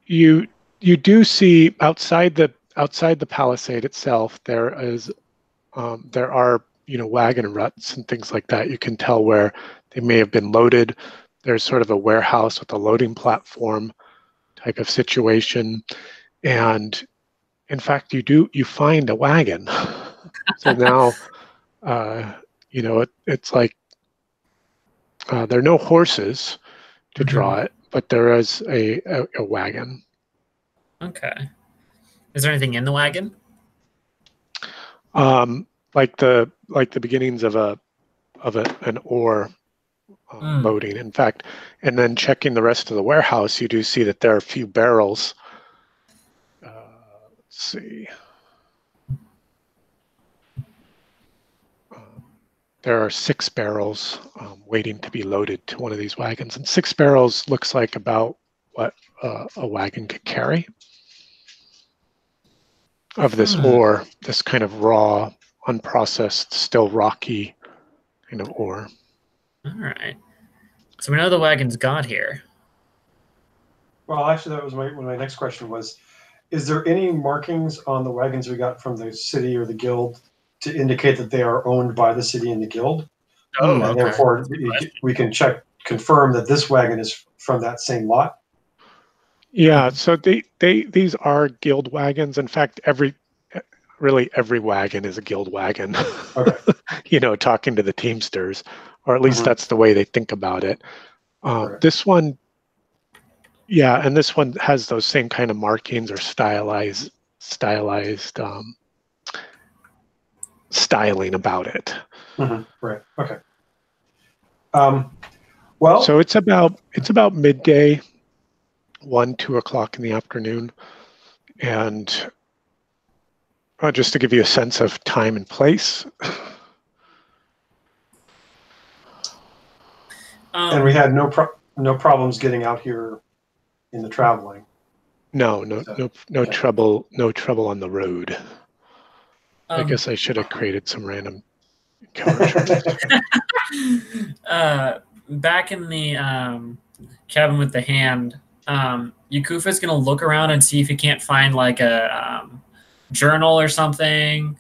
You do see outside the palisade itself there are wagon ruts and things like that. You can tell where they may have been loaded. There's sort of a warehouse with a loading platform type of situation, and in fact you find a wagon. So now it's like there are no horses to draw it, but there is a wagon. Okay. Is there anything in the wagon? Like the beginnings of an ore loading. In fact, and then checking the rest of the warehouse, you do see that there are a few barrels. Let's see. There are 6 barrels waiting to be loaded to one of these wagons, and 6 barrels looks like about what a wagon could carry of this ore, this kind of raw, unprocessed, still rocky kind of ore. All right. So we know the wagons got here. Well, actually, that was my next question was, is there any markings on the wagons we got from the city or the guild to indicate that they are owned by the city and the guild? Oh, and therefore we can confirm that this wagon is from that same lot? Yeah, so these are guild wagons. In fact, every wagon is a guild wagon. Okay. Talking to the Teamsters, or at least that's the way they think about it. This one, and this one has those same kind of markings or stylized styling about it. Right. Okay. Well, so it's about midday, 1-2 o'clock in the afternoon, and just to give you a sense of time and place. And we had no problems getting out here in the traveling. No trouble on the road. I guess I should have created some random encounter. Back in the cabin with the hand, Yakufa's gonna look around and see if he can't find like a journal or something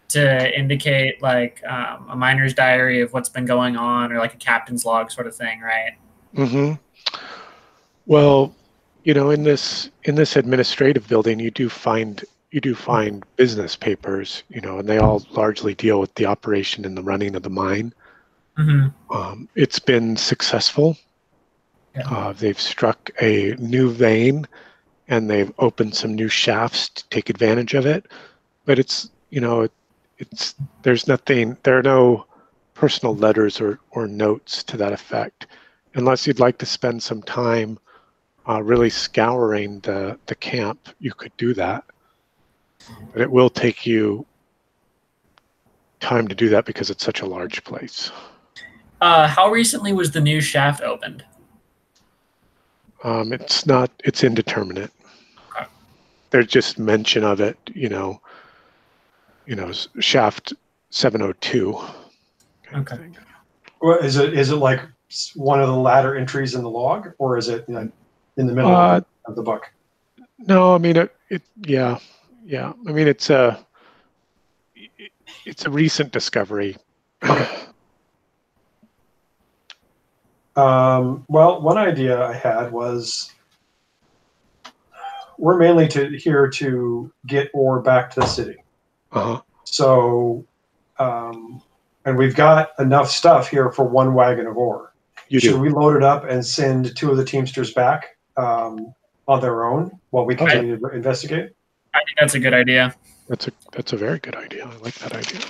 to indicate like a miner's diary of what's been going on, or like a captain's log sort of thing, right? Mm-hmm. Well, in this administrative building, you do find business papers, and they all largely deal with the operation and the running of the mine. It's been successful. They've struck a new vein, and they've opened some new shafts to take advantage of it. But there are no personal letters or notes to that effect, unless you'd like to spend some time really scouring the camp, you could do that. But it will take you time to do that because it's such a large place. How recently was the new shaft opened? It's indeterminate. Okay. There's just mention of it, shaft 702. Okay. Well, is it like one of the latter entries in the log, or is it in the middle of the book? No, I mean yeah. I mean it's a recent discovery. Okay. Well, one idea I had was we're mainly here to get ore back to the city. Uh-huh. So, and we've got enough stuff here for one wagon of ore. Should we load it up and send 2 of the Teamsters back on their own while we continue to investigate? I think that's a good idea. That's a very good idea. I like that idea.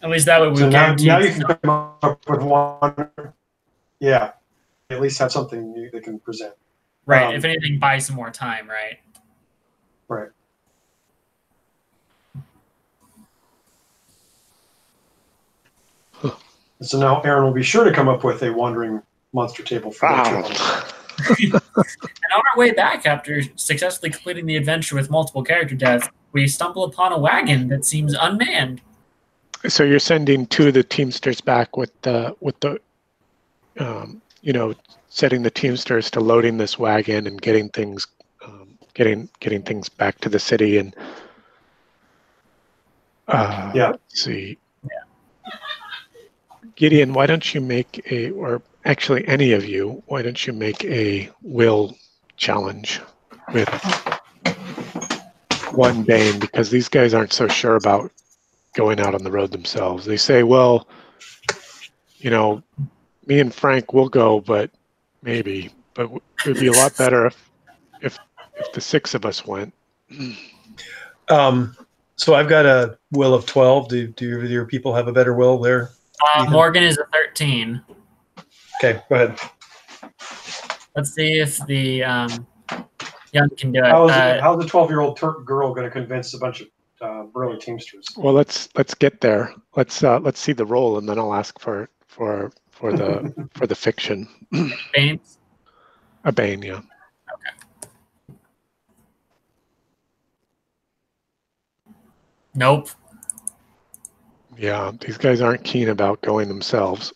At least that way we now you can come up with one. Yeah, at least have something they can present. Right. If anything, buy some more time. Right. Right. Huh. So now Aaron will be sure to come up with a wandering monster table for And on our way back, after successfully completing the adventure with multiple character deaths, we stumble upon a wagon that seems unmanned. So you're sending 2 of the Teamsters back with the setting the Teamsters to loading this wagon and getting things getting things back to the city and let's see. Yeah. Gideon, why don't you make or actually any of you, why don't you make a will challenge with 1 Bane, because these guys aren't so sure about going out on the road themselves. They say, well, me and Frank will go, but maybe. But it would be a lot better if the 6 of us went. So I've got a will of 12. Do your people have a better will there? Morgan is a 13. Okay, go ahead. Let's see if the young can do it. How's the 12-year-old Turk girl going to convince a bunch of burly Teamsters? Well, let's get there. Let's see the roll, and then I'll ask for the fiction. Banes? A Bane, yeah. Okay. Nope. Yeah, these guys aren't keen about going themselves.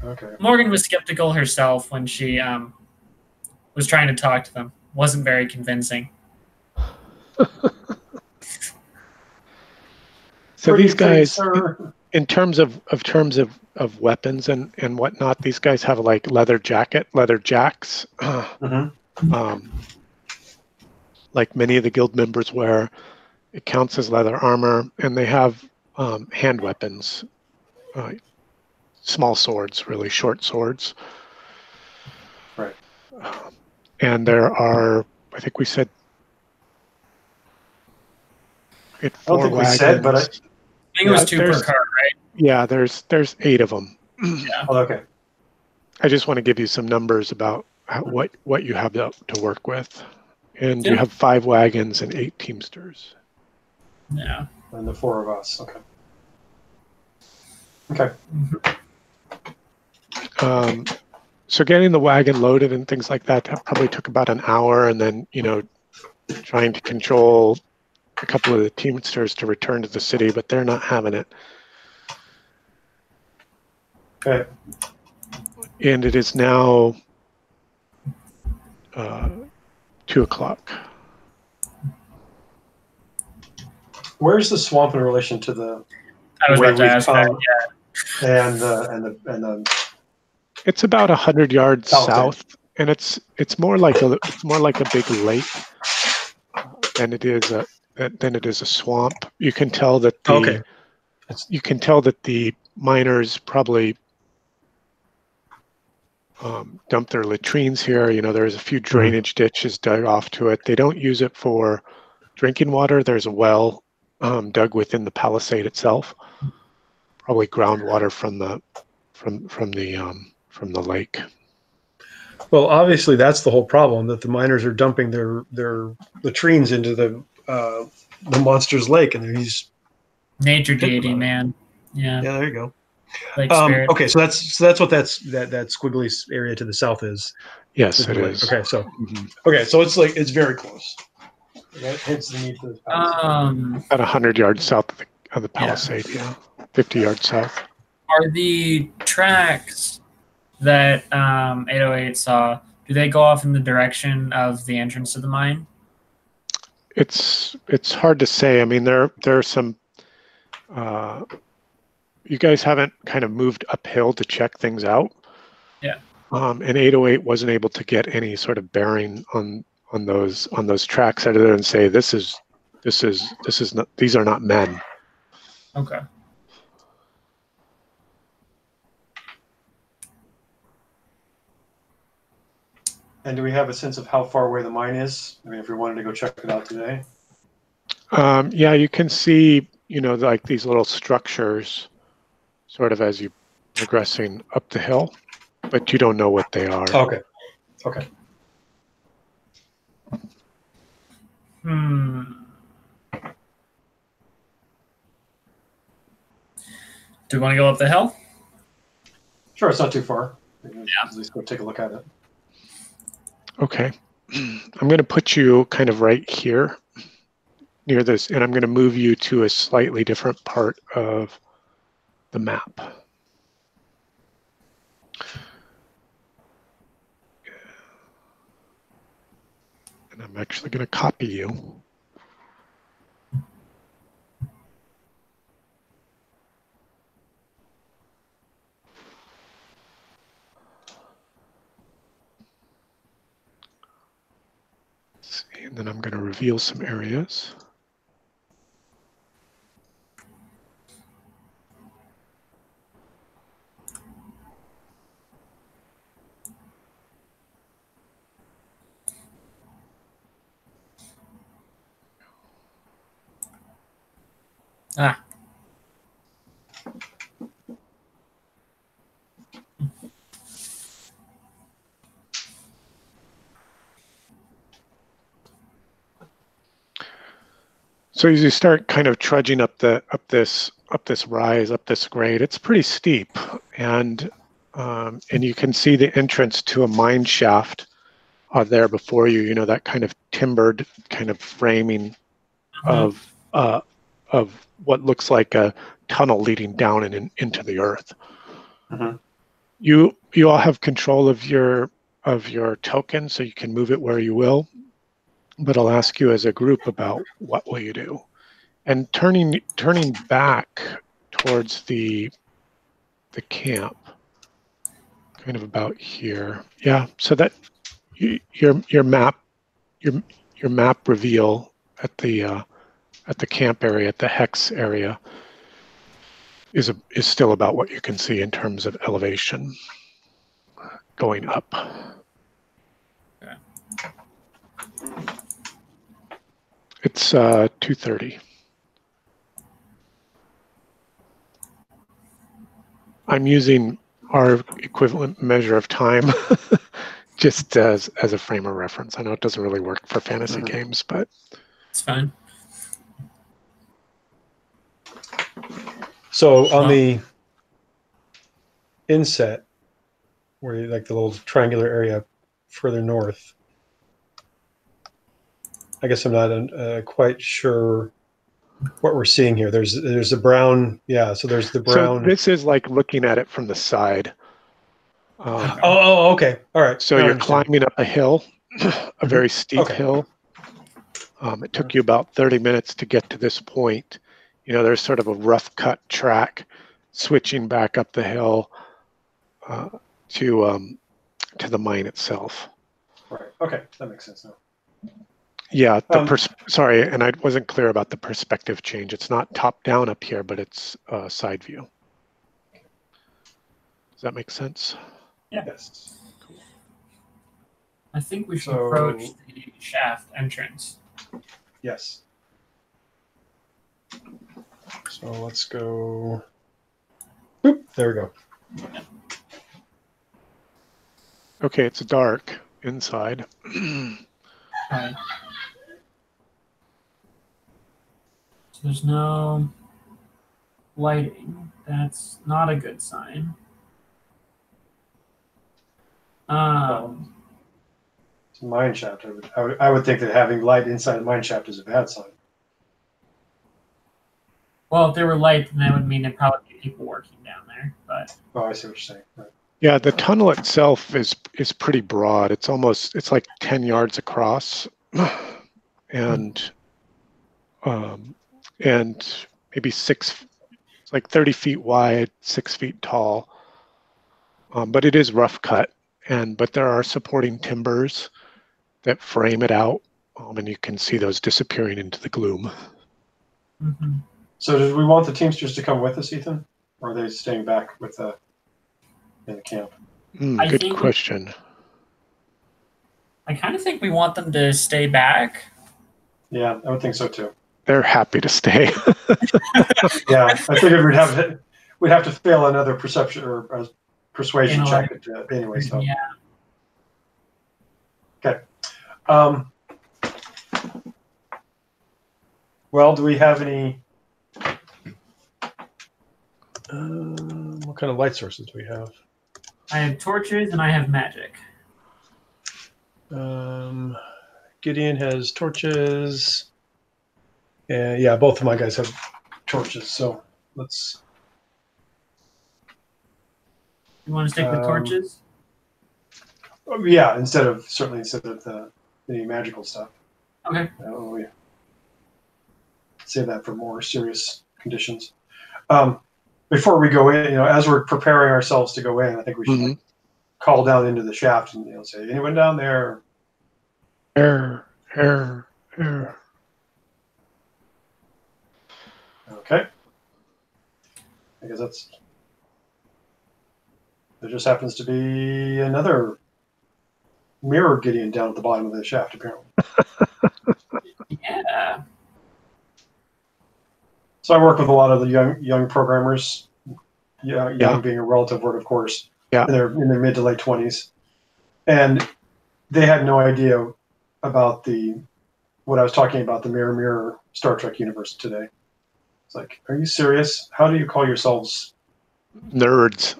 Okay. Morgan was skeptical herself when she was trying to talk to them. Wasn't very convincing. So these guys, in terms of weapons and whatnot, these guys have like leather jacks, like many of the guild members wear. It counts as leather armor, and they have hand weapons, small swords, really short swords. Right. And there are, I think we said, I don't think we said, but I think it was 2 per cart, right? Yeah, there's 8 of them. Yeah. Oh, okay. I just want to give you some numbers about what you have to work with. And you have 5 wagons and 8 Teamsters. Yeah. And the 4 of us. Okay. Okay. So getting the wagon loaded and things like that probably took about an hour, and then trying to control a couple of the Teamsters to return to the city, but they're not having it. Okay. And it is now 2 o'clock. Where's the swamp in relation to the? I was about to ask that. Yeah. And the. It's about 100 yards south, and it's more like a big lake than it is a swamp. You can tell that the miners probably dump their latrines here. There's a few drainage ditches dug off to it. They don't use it for drinking water. There's a well dug within the palisade itself, probably groundwater from from the lake. Well, obviously that's the whole problem, that the miners are dumping their latrines into the monster's lake, and he's Nature deity, man. Yeah. yeah. There you go. Lake spirit. Okay, so that's what that squiggly area to the south is. Yes, Is it the lake. is. Okay, so Mhm. it's very close. Hence the need for this palisade. About 100 yards south of the palisade. Yeah, 50 yards south. Are the tracks that 808 saw, do they go off in the direction of the entrance to the mine? It's hard to say. I mean, there are some. You guys haven't kind of moved uphill to check things out. Yeah. And 808 wasn't able to get any sort of bearing on those tracks other than say this is not, these are not men. Okay. And do we have a sense of how far away the mine is? I mean, if we wanted to go check it out today. Yeah, you can see, like these little structures sort of as you're progressing up the hill, but you don't know what they are. Okay. Okay. Do we want to go up the hill? Sure, it's not too far. At least go take a look at it. Okay. I'm going to put you kind of right here near this, and I'm going to move you to a slightly different part of the map. And I'm actually going to copy you. And then I'm going to reveal some areas. Ah. So as you start kind of trudging up this rise, up this grade, it's pretty steep, and you can see the entrance to a mine shaft there before you. You know, that kind of timbered kind of framing of what looks like a tunnel leading down and into the earth. Mhm. You all have control of your token, so you can move it where you will. But I'll ask you as a group about what will you do. And turning back towards the camp, kind of about here. Yeah, so that your map reveal at the camp area, at the hex area, is still about what you can see in terms of elevation going up. Okay. It's 2:30. I'm using our equivalent measure of time just as a frame of reference. I know it doesn't really work for fantasy games, but It's fine. So on the inset, where you like the little triangular area further north, I guess I'm not quite sure what we're seeing here. There's a brown, yeah. So there's the brown. So this is like looking at it from the side. Okay, all right. So now I you're understand. climbing up a hill, a very steep Okay. hill. It took you about 30 minutes to get to this point. You know, there's sort of a rough cut track, switching back up the hill to the mine itself. Right. Okay, that makes sense now. Yeah, sorry, and I wasn't clear about the perspective change. It's not top down up here, but it's side view. Does that make sense? Yeah. Yes. I think we should So- approach the shaft entrance. Yes. So let's go. Boop, there we go. Okay, it's dark inside. Right. So there's no lighting. That's not a good sign. It's a mine shaft. I would think that having light inside a mine shaft is a bad sign. Well, if there were light, then that would mean there'd probably be people working down there. But Oh, I see what you're saying. Right. Yeah, the tunnel itself is pretty broad. It's like 10 yards across, and maybe it's like 30 feet wide, 6 feet tall. But it is rough cut, but there are supporting timbers that frame it out, and you can see those disappearing into the gloom. mm-hmm. So, did we want the Teamsters to come with us, Ethan, or are they staying back with in the camp? Good question. I kind of think we want them to stay back. Yeah, I would think so too. They're happy to stay. Yeah, I figured we'd have to fail another perception or persuasion check anyway. So Yeah. okay. Well, do we have any? What kind of light sources do we have? I have torches and I have magic. Gideon has torches. And yeah, both of my guys have torches. So let's. You want to stick with torches? Yeah, instead of any magical stuff. Okay. We save that for more serious conditions. Before we go in, as we're preparing ourselves to go in, I think we should call down into the shaft and say, "Anyone down there?" Error. Okay. I guess there just happens to be another mirror Gideon down at the bottom of the shaft, apparently. Yeah. So I work with a lot of the young programmers, young being a relative word, of course. Yeah. And they're in their mid to late 20s. And they had no idea about what I was talking about, the mirror Star Trek universe today. It's like, are you serious? How do you call yourselves nerds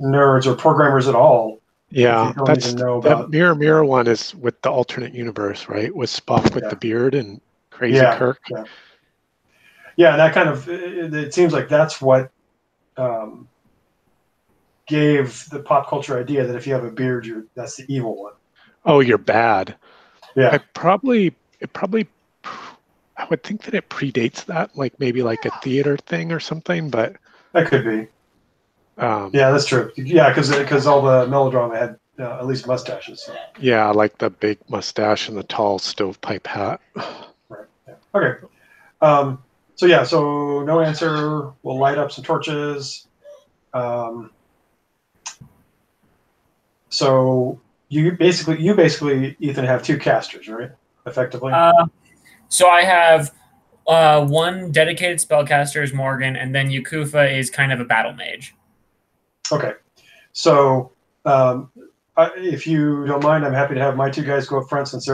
or programmers at all? Yeah, if you don't even know that about mirror one is with the alternate universe, right? With Spock with the beard and Crazy Kirk. Yeah, and that kind of, it seems like that's what gave the pop culture idea that if you have a beard, that's the evil one. Oh, you're bad. Yeah. I would think that it predates that, like maybe like a theater thing or something, but that could be. Yeah, that's true. Yeah, because all the melodrama had at least mustaches. So. Yeah, like the big mustache and the tall stovepipe hat. Right. Yeah. Okay. So no answer. We'll light up some torches. So you basically, Ethan, have two casters, right? Effectively. So I have one dedicated spellcaster is Morgan, and then Yakufa is kind of a battle mage. Okay. So if you don't mind, I'm happy to have my two guys go up front since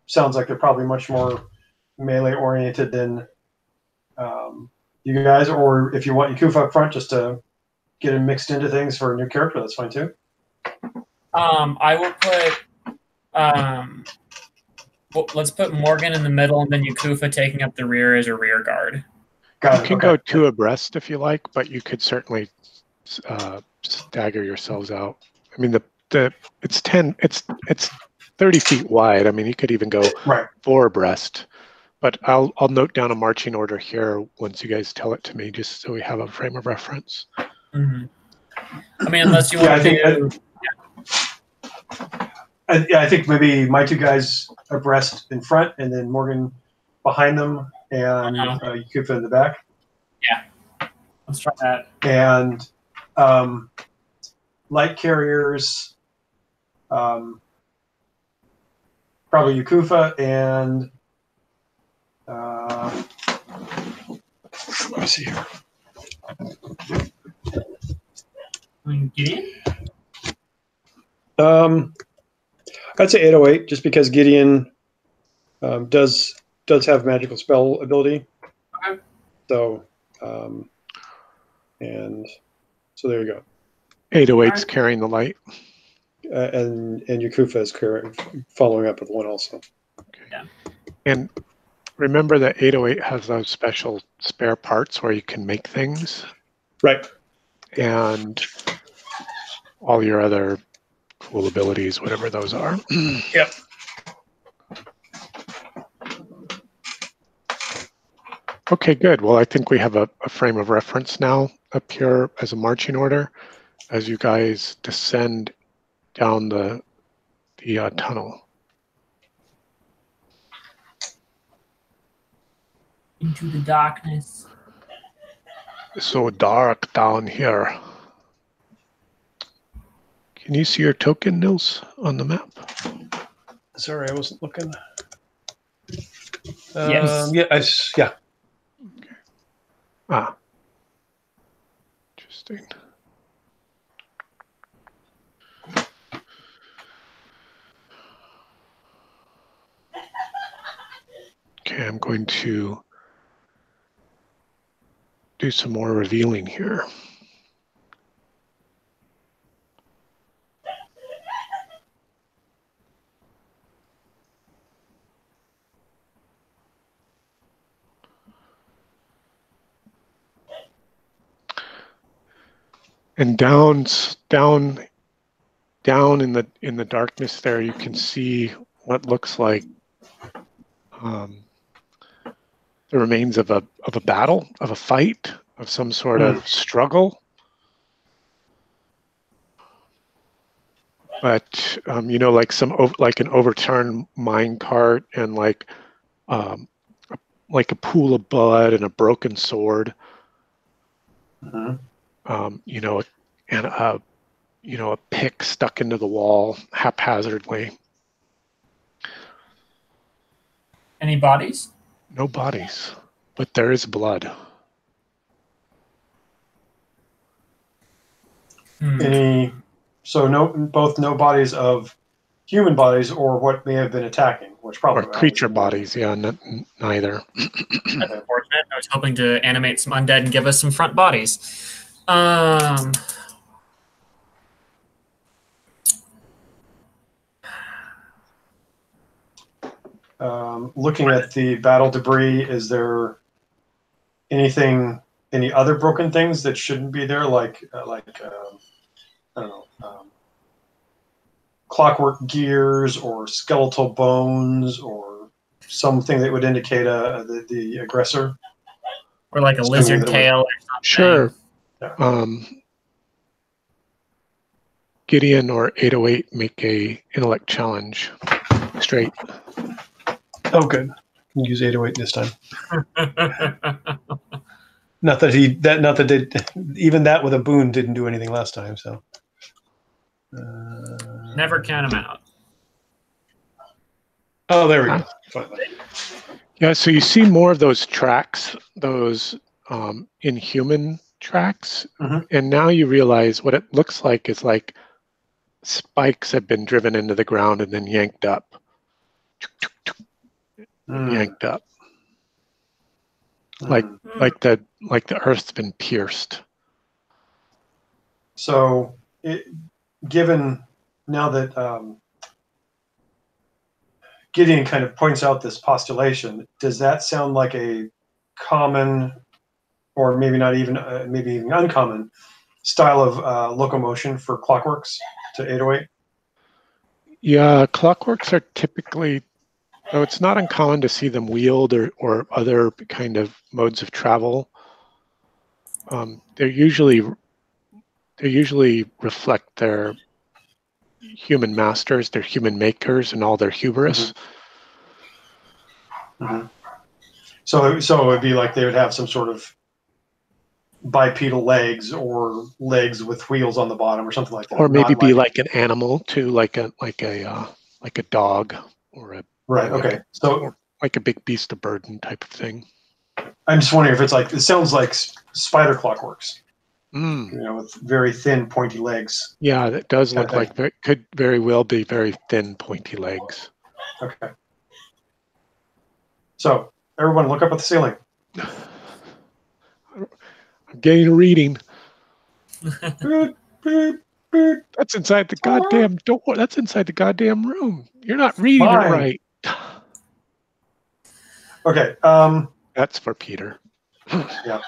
sounds like they're probably much more melee oriented than you guys. Or if you want Yakufa up front just to get him mixed into things for a new character, that's fine too. I will put let's put Morgan in the middle and then Yakufa taking up the rear as a rear guard. You can go two abreast if you like, but you could certainly stagger yourselves out. I mean, it's 30 feet wide. I mean, you could even go four abreast. But I'll note down a marching order here once you guys tell it to me, just so we have a frame of reference. Mm-hmm. I mean, unless you want to. I think maybe my two guys abreast in front, and then Morgan behind them, and Yakufa in the back. Yeah, let's try that. And light carriers, probably Yakufa and let me see here. Gideon? I'd say 808, just because Gideon does have magical spell ability. Okay. So, and so there you go. 808's Alright. carrying the light. And Yakufa is following up with one also. And remember that 808 has those special spare parts where you can make things, Right. and all your other cool abilities, whatever those are. Yep. Okay, good. Well, I think we have a frame of reference now up here as a marching order as you guys descend down the tunnel. Into the darkness. It's so dark down here. Can you see your token, Nils, on the map? Sorry, I wasn't looking. Yes. Yeah. Ah, interesting. Okay, I'm going to do some more revealing here. And down in the darkness there, you can see what looks like the remains of a battle, of a fight, of some sort of struggle. But like like an overturned mine cart, and like a pool of blood and a broken sword. And a pick stuck into the wall haphazardly. Any bodies? No bodies, but there is blood. So no bodies of human bodies or what may have been attacking, which probably Or creature bodies, yeah, neither. That's unfortunate. I was hoping to animate some undead and give us some front bodies. Looking at the battle debris, is there any other broken things that shouldn't be there, like I don't know, clockwork gears or skeletal bones or something that would indicate the aggressor? Or like a lizard tail or something. Sure. Yeah. Gideon or 808 make a intellect challenge. Straight. Oh, good. We'll use 808 this time. Not that even that with a boon didn't do anything last time. So Never count them out. Oh, there we go. Finally. Yeah, so you see more of those tracks, those inhuman tracks, and now you realize what it looks like is like spikes have been driven into the ground and then yanked up. Yanked up. Like the earth's been pierced. So, given now that Gideon kind of points out this postulation, does that sound like a common, or maybe not even, maybe even uncommon, style of locomotion for clockworks to 808? Yeah, clockworks are typically, though it's not uncommon to see them wheeled or other kind of modes of travel. They usually reflect their human masters, their human makers, and all their hubris. So it would be like they would have some sort of bipedal legs or legs with wheels on the bottom or something like that. Or maybe be like an animal too, like a dog or a right. Okay. So like a big beast of burden type of thing. I'm just wondering if it's like, it sounds like spider clockworks. Mm. with very thin, pointy legs. Yeah, that does look Okay. like could very well be very thin, pointy legs. Okay. So everyone, look up at the ceiling. I'm getting a reading. Beep, beep, beep. That's inside the goddamn door. That's inside the goddamn room. You're not reading it Mine. right. Okay. That's for Peter. Yeah,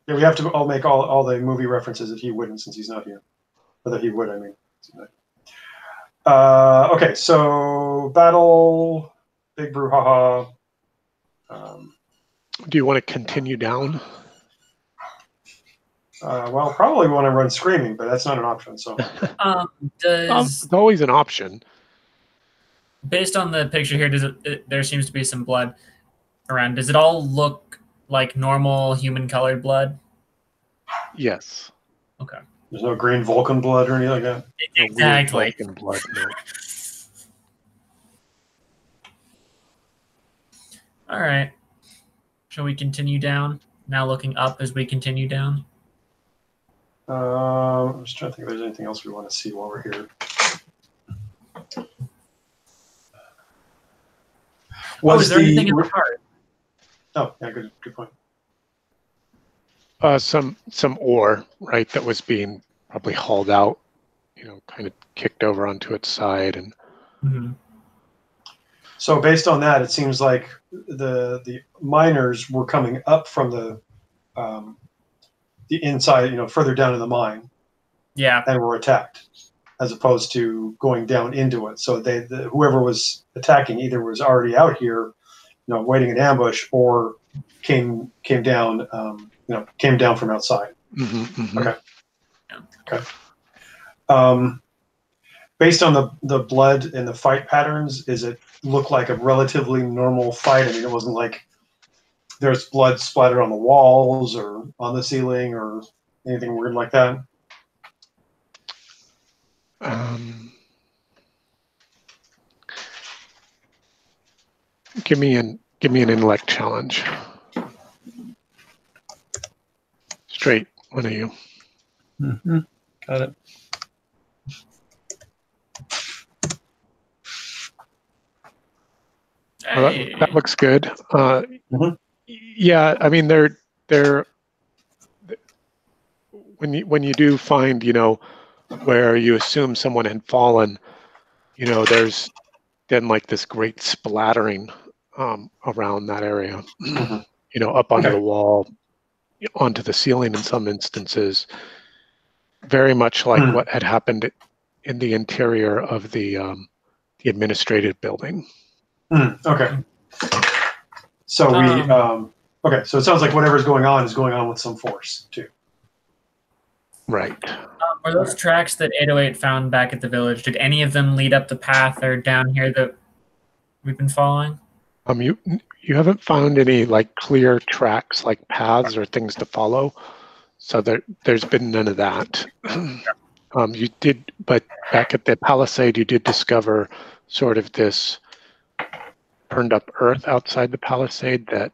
we have to all make all the movie references that he wouldn't, since he's not here. Or that he would, I mean. Okay, so battle, big brouhaha. Do you want to continue down? Well, probably want to run screaming, but that's not an option. So Does It's always an option. based on the picture here, there seems to be some blood around. Does it all look like normal human colored blood? Yes. Okay. there's no green Vulcan blood or anything like that. Exactly. Weird Vulcan blood, no. All right. Shall we continue down? Now looking up as we continue down. I'm just trying to think if there's anything else we want to see while we're here. Is there anything in the cart? Oh, yeah, good point. Some ore, right, that was being probably hauled out, kind of kicked over onto its side, and Mm-hmm. So based on that, it seems like the miners were coming up from the inside, further down in the mine, Yeah. and were attacked, as opposed to going down into it. So whoever was attacking either was already out here, waiting in ambush, or came down, came down from outside. mm-hmm, mm-hmm. Okay. Okay. Based on the blood and the fight patterns, does it look like a relatively normal fight? I mean, it wasn't like there's blood splattered on the walls or on the ceiling or anything weird like that. Give me an intellect challenge. Straight, one of you. Mm-hmm. Got it. Well, that looks good. Mm-hmm. Yeah, I mean, they're when you do find, where you assume someone had fallen, there's then like this great splattering around that area, Mm-hmm. Up onto Okay. the wall, onto the ceiling in some instances, very much like what had happened in the interior of the administrative building. Okay. So okay. So it sounds like whatever's going on is going on with some force too. Right. Are those tracks that 808 found back at the village, did any of them lead up the path or down here that we've been following? You haven't found any like clear tracks, like paths or things to follow, so there's been none of that. You did, but back at the palisade, you did discover sort of this burned up earth outside the palisade that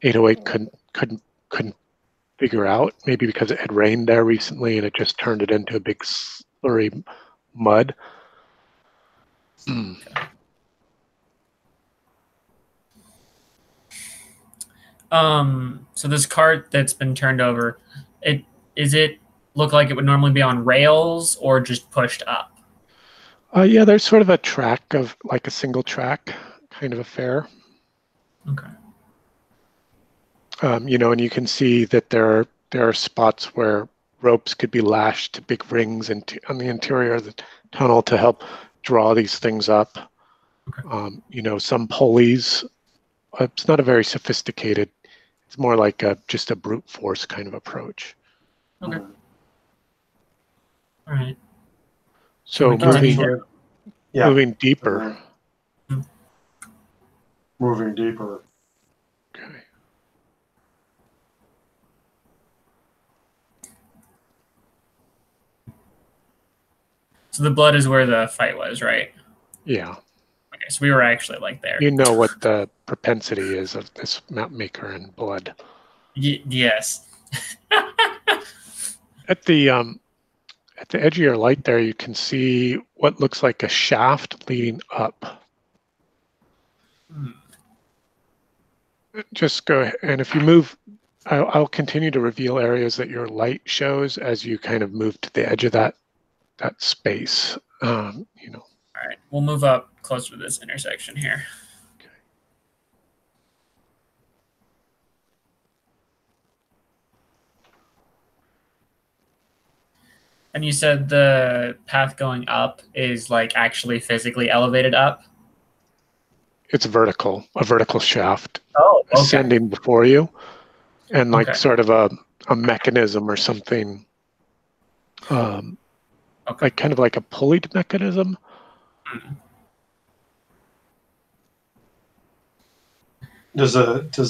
808 couldn't figure out, maybe because it had rained there recently and it just turned it into a big slurry mud. So this cart that's been turned over, does it look like it would normally be on rails or just pushed up? Yeah, there's sort of a track of like a single track kind of affair. Okay. And you can see that there are spots where ropes could be lashed to big rings on the interior of the tunnel to help draw these things up. Okay. Some pulleys. It's not a very sophisticated. It's more like just a brute force kind of approach. Okay. All right. So we continue moving deeper. Moving deeper. Okay. So the blood is where the fight was, right? Yeah. Okay, so we were actually like there. You know what the propensity is of this map maker and blood. Yes. At the edge of your light there, you can see what looks like a shaft leading up. Hmm. Just go ahead, and if you move, I'll continue to reveal areas that your light shows as you kind of move to the edge of that space. You know. All right, we'll move up closer to this intersection here. Okay. And you said the path going up is like actually physically elevated up? It's vertical, a vertical shaft Oh, okay. ascending before you, and like Okay. sort of a mechanism or something, Okay. like kind of like a pulleyed mechanism. Mhm. Does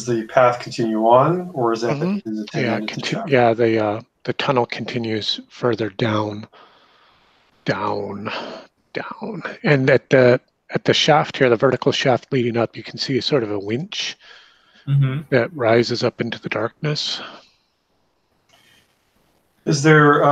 the path continue on, or is that Mhm. is it taken Yeah, into the shaft? yeah. The tunnel continues further down, down, down, and at the shaft here, the vertical shaft leading up, you can see sort of a winch Mm-hmm. that rises up into the darkness. Is there,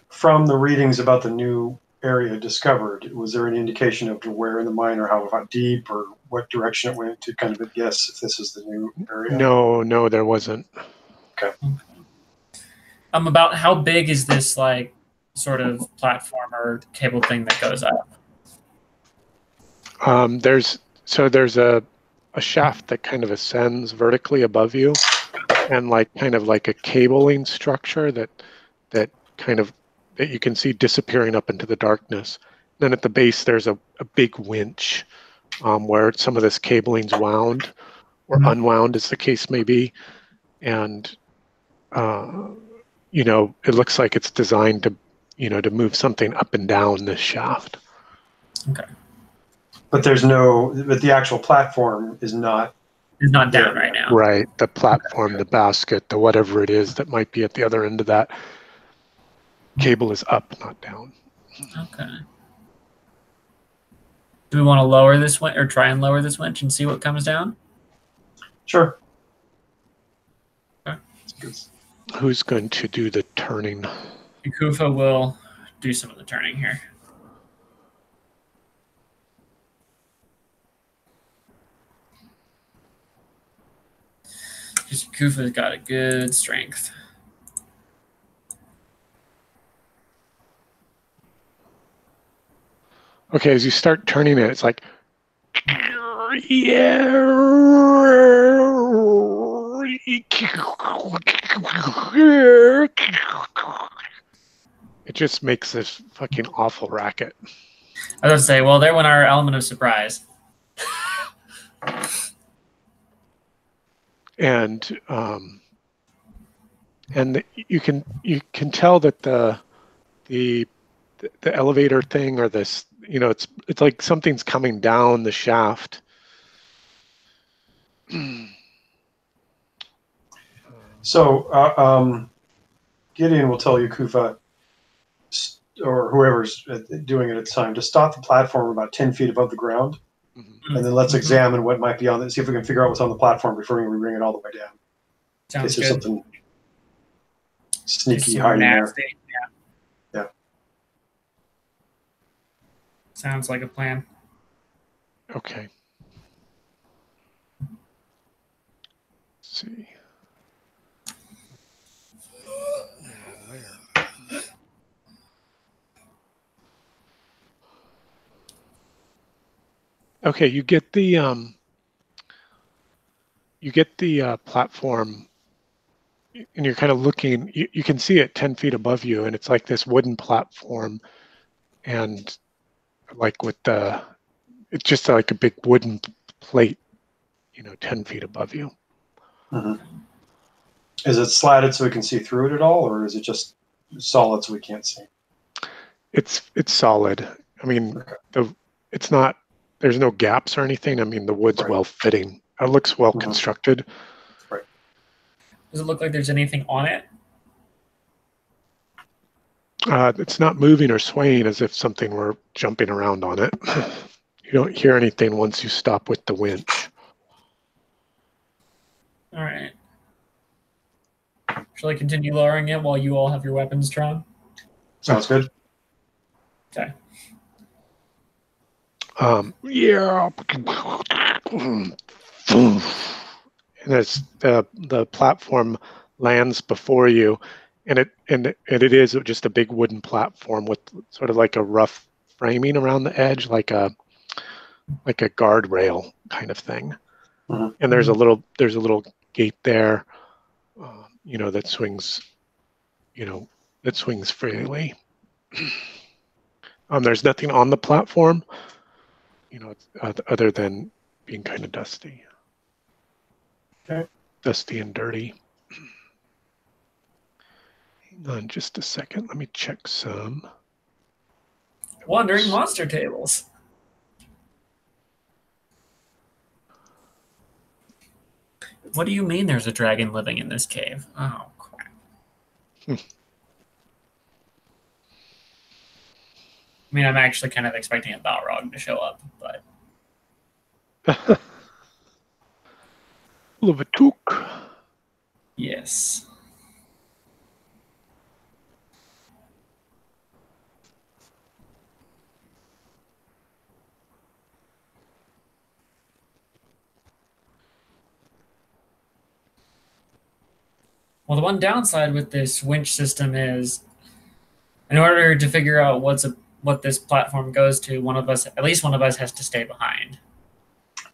from the readings about the new area discovered, was there an indication of to where in the mine or how deep or what direction it went to kind of guess if this is the new area? No, there wasn't. About how big is this like sort of platform or cable thing that goes up? There's a shaft that kind of ascends vertically above you, and like kind of like a cabling structure that kind of that you can see disappearing up into the darkness. Then at the base, there's a big winch where some of this cabling's wound or unwound, as the case may be, and you know, it looks like it's designed to, you know, to move something up and down this shaft. Okay. But but the actual platform is not. It's not down right now. Right, the platform, the basket, the whatever it is that might be at the other end of that cable is up, not down. Okay. Do we want to lower this winch or try and lower this winch and see what comes down? Sure. Okay. Who's going to do the turning? Kufa will do some of the turning here. Because Kufa's got a good strength. Okay, as you start turning it, it's like, it just makes this fucking awful racket. I was going to say, well, there went our element of surprise. And you can tell that the elevator thing or this, you know, it's like something's coming down the shaft. So Gideon will tell you, Kufa, or whoever's doing it at the time, to stop the platform about 10 feet above the ground. Mm-hmm. And then let's examine what might be on it, see if we can figure out what's on the platform before we bring it all the way down. Sounds there's good. Something sneaky Some hiding nasty. there. Yeah. Sounds like a plan. Okay. Let's see. Okay, you get the platform, and you're kind of looking. You can see it 10 feet above you, and it's like this wooden platform, and like with it's just like a big wooden plate, you know, 10 feet above you. Mm-hmm. Is it slatted so we can see through it at all, or is it just solid so we can't see? It's solid. I mean, it's not. There's no gaps or anything. I mean, the wood's well fitting. It looks well constructed. Right. Does it look like there's anything on it? It's not moving or swaying as if something were jumping around on it. You don't hear anything once you stop with the winch. All right. Shall I continue lowering it while you all have your weapons drawn? Sounds good. Okay. Yeah. And as the platform lands before you, and it is just a big wooden platform with sort of like a rough framing around the edge, like a guardrail kind of thing. Mhm. And there's a little gate there, that swings, freely. There's nothing on the platform, other than being kind of dusty. Okay. Dusty and dirty. Hang on just a second. Let me check some. Wandering monster tables. What do you mean there's a dragon living in this cave? Oh, crap. I mean, I'm actually kind of expecting a Balrog to show up, but... Levituk. Yes. Well, the one downside with this winch system is, in order to figure out what this platform goes to, at least one of us has to stay behind.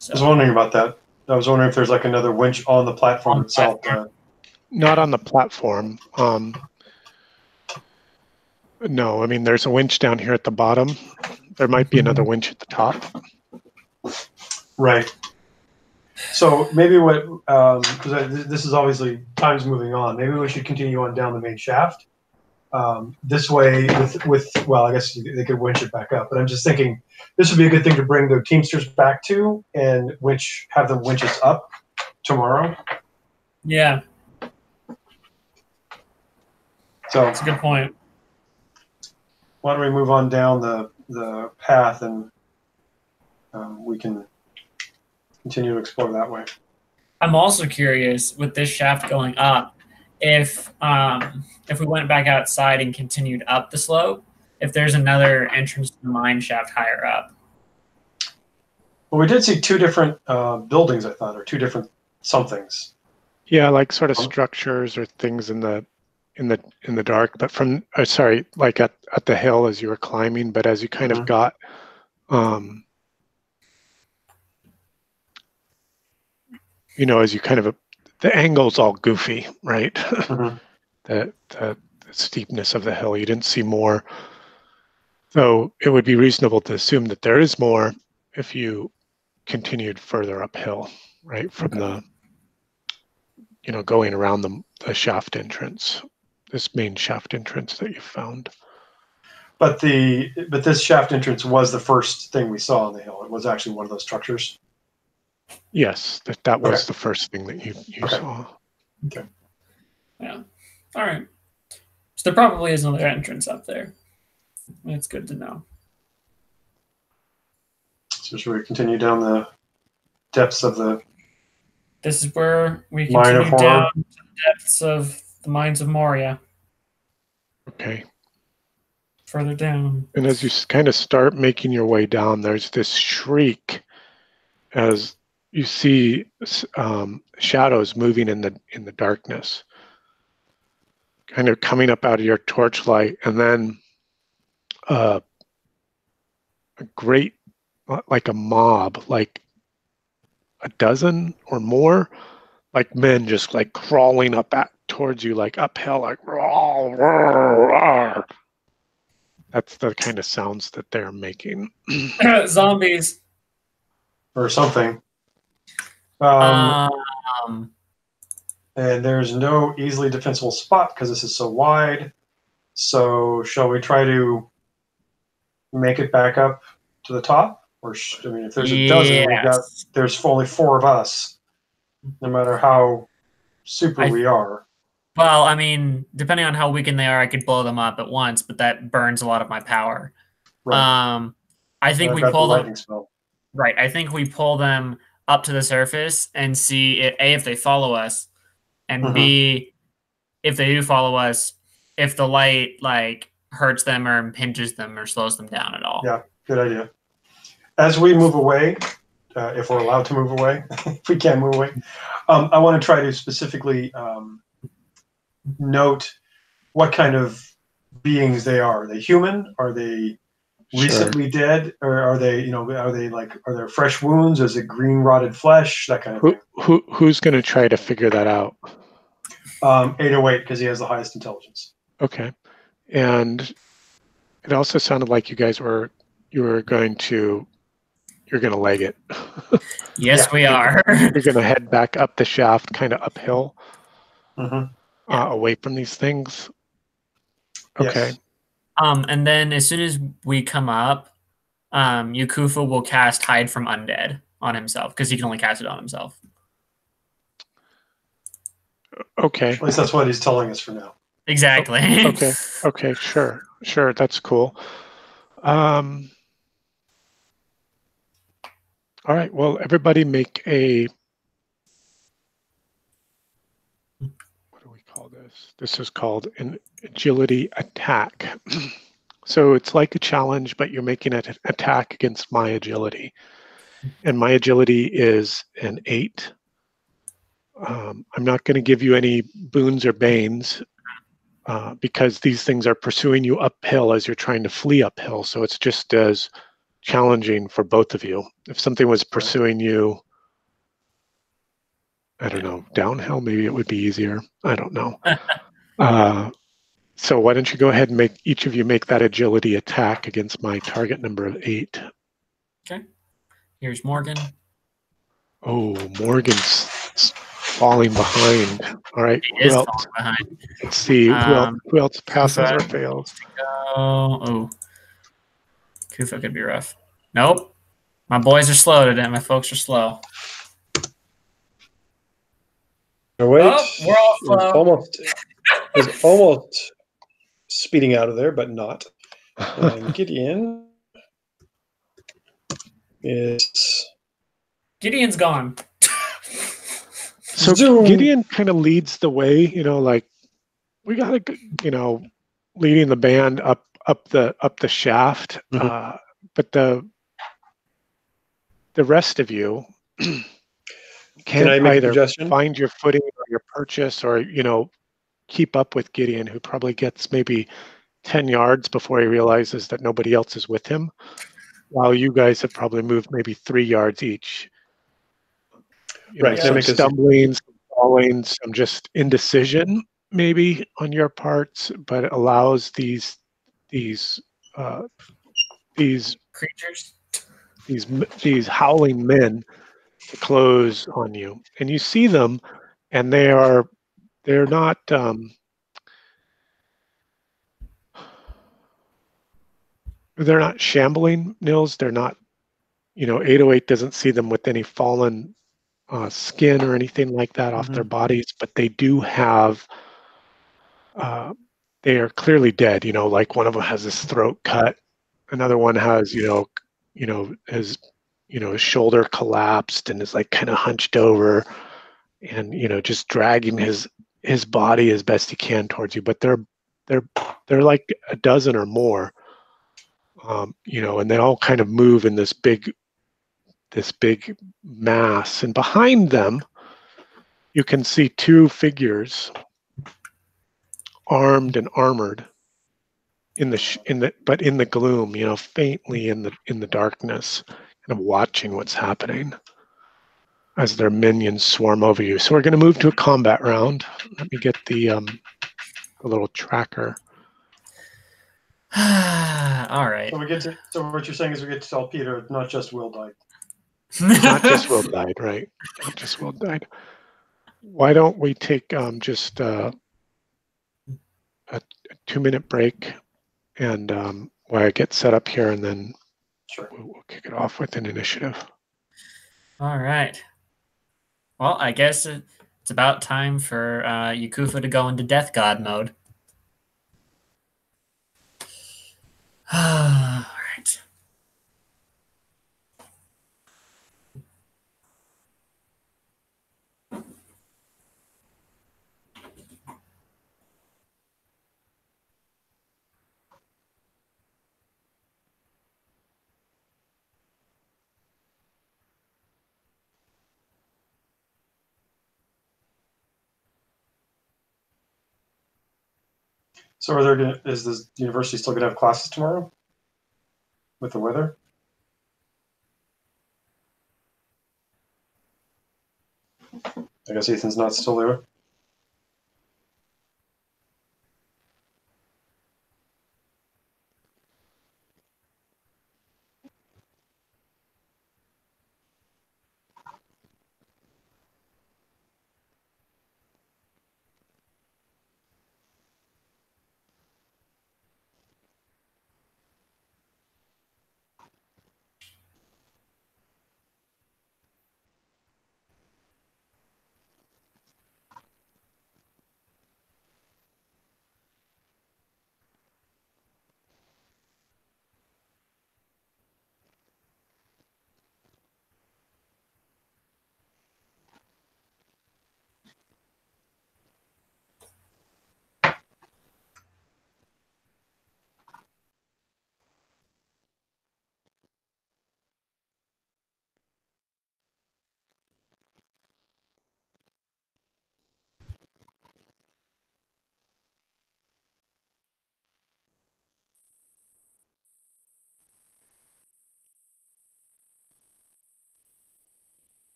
So, I was wondering about that. I was wondering if there's like another winch on the platform On the itself. platform. Not on the platform. No, I mean, there's a winch down here at the bottom. There might be another winch at the top. Right. So maybe because this is obviously time's moving on. Maybe we should continue on down the main shaft. This way, well, I guess they could winch it back up. But I'm just thinking this would be a good thing to bring the Teamsters back to and have them winch us up tomorrow. yeah, So that's a good point. why don't we move on down the path and we can continue to explore that way. I'm also curious with this shaft going up, if we went back outside and continued up the slope, if there's another entrance to the mine shaft higher up. Well, we did see two different buildings, I thought, or two different somethings. Yeah, like sort of structures or things in the dark. But like at the hill as you were climbing. But as you kind of got, as you kind of the angle's all goofy, right? The steepness of the hill, you didn't see more. So it would be reasonable to assume that there is more if you continued further uphill, right? From the, going around the shaft entrance, this main shaft entrance that you found. But this shaft entrance was the first thing we saw on the hill. It was actually one of those structures. Yes, that was the first thing that you saw. Okay. Yeah. All right. So there probably is another entrance up there. It's good to know. So should we continue down the depths of the... This is where we Mine of continue horror. down to the depths of the mines of Moria. Okay. Further down. And as you kind of start making your way down, there's this shriek as you see shadows moving in the darkness, kind of coming up out of your torchlight, and then a great, like a mob, like a dozen or more, like men just like crawling up towards you, like uphill, like roar, roar, roar. That's the kind of sounds that they're making. Zombies. Or something. And there's no easily defensible spot because this is so wide. So shall we try to make it back up to the top? Or if there's a dozen, there's only four of us. No matter how super we are. Well, I mean, depending on how weakened they are, I could blow them up at once, but that burns a lot of my power. Right. I think we pull them. Spell. Right. I think we pull them up to the surface and see if they follow us, and B, if they do follow us, if the light like hurts them or impinges them or slows them down at all. Yeah, good idea. As we move away, if we're allowed to move away, if we can move away, I want to try to specifically note what kind of beings they are. Are they human? Are they recently dead? Or are they, are there fresh wounds? Is it green rotted flesh? That kind of thing. Who's going to try to figure that out? 808, because he has the highest intelligence. Okay. And it also sounded like you were going to leg it. Yes, Yeah. we are. You're going to head back up the shaft, kind of uphill, away from these things. Okay. Yes. And then as soon as we come up, Yakufa will cast Hide from Undead on himself because he can only cast it on himself. Okay. At least that's what he's telling us for now. Exactly. Okay. Okay. Sure. That's cool. All right. Well, everybody make a, what do we call this? This is called an agility attack. So it's like a challenge, but you're making an attack against my agility. And my agility is an 8. I'm not going to give you any boons or banes because these things are pursuing you uphill as you're trying to flee uphill. So it's just as challenging for both of you. If something was pursuing you, I don't know, downhill, maybe it would be easier. I don't know. So why don't you go ahead and each of you make that agility attack against my target number of 8. Okay. Here's Morgan. Oh, Morgan's falling behind. All right. He is falling behind. Let's see who else passes or fails. Oh, Kufa could be rough. Nope. My boys are slow today. My folks are slow. Oh, wait. Oh, we're all slow. Is almost speeding out of there, but not. And Gideon is... Gideon's gone. So Zoom. Gideon kind of leads the way, like we got to, leading the band up the shaft. But the rest of you can I make a either suggestion? find your footing or your purchase or, keep up with Gideon, who probably gets maybe 10 yards before he realizes that nobody else is with him, while you guys have probably moved maybe 3 yards each. Right. Some stumbling, some falling, some just indecision maybe on your parts, but it allows these Creatures. these howling men to close on you, and you see them, and they're not shambling, Nils. They're not, 808 doesn't see them with any fallen skin or anything like that off their bodies, but they do have, they are clearly dead. Like one of them has his throat cut, another one has, his shoulder collapsed and is like kind of hunched over, and just dragging his body as best he can towards you. But they're like a dozen or more, and they all kind of move in this big mass, and behind them you can see 2 figures, armed and armored, in the gloom, faintly in the darkness, kind of watching what's happening as their minions swarm over you. So we're going to move to a combat round. Let me get the little tracker. All right. So what you're saying is we get to tell Peter not just Will died. Not just Will died, right? Not just Will died. Why don't we take just a 2-minute break, and while I get set up here, and then we'll kick it off with an initiative. All right. Well, I guess it's about time for Yakufa to go into Death God mode. All right. So is the university still going to have classes tomorrow with the weather? I guess Ethan's not still there.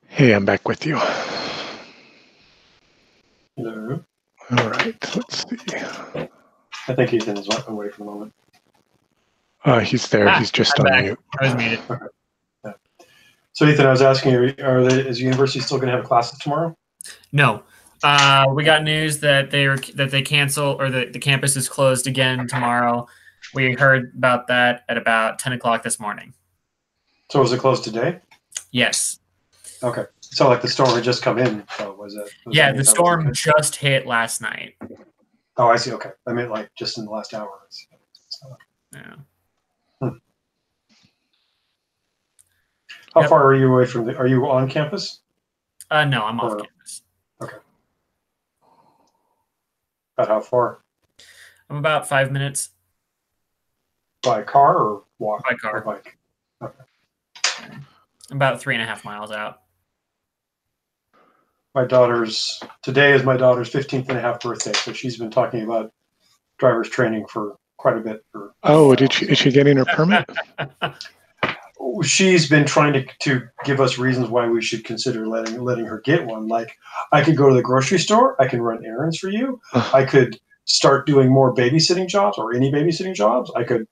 Hey, I'm back with you. No. All right, let's see. I think Ethan is away for the moment. He's there. He's just I'm on back. mute. I was muted. So Ethan, I was asking you, is the university still going to have classes tomorrow? No. We got news that they cancel, or the campus is closed again tomorrow. We heard about that at about 10 o'clock this morning. So was it closed today? Yes. Okay. So like the storm had just come in. So was it? Yeah, the storm just hit last night. Oh, I see. Okay. I meant like just in the last hour. So, Yeah. how far are you away from are you on campus? No, I'm off campus. Okay. About how far? I'm about 5 minutes. By car or walk? By car. Or bike? Okay. I'm about 3.5 miles out. Today is my daughter's 15th and a half birthday, so she's been talking about driver's training for quite a bit. Oh, is she getting her permit? She's been trying to give us reasons why we should consider letting her get one. Like, I could go to the grocery store, I can run errands for you, I could start doing more babysitting jobs or any babysitting jobs, I could.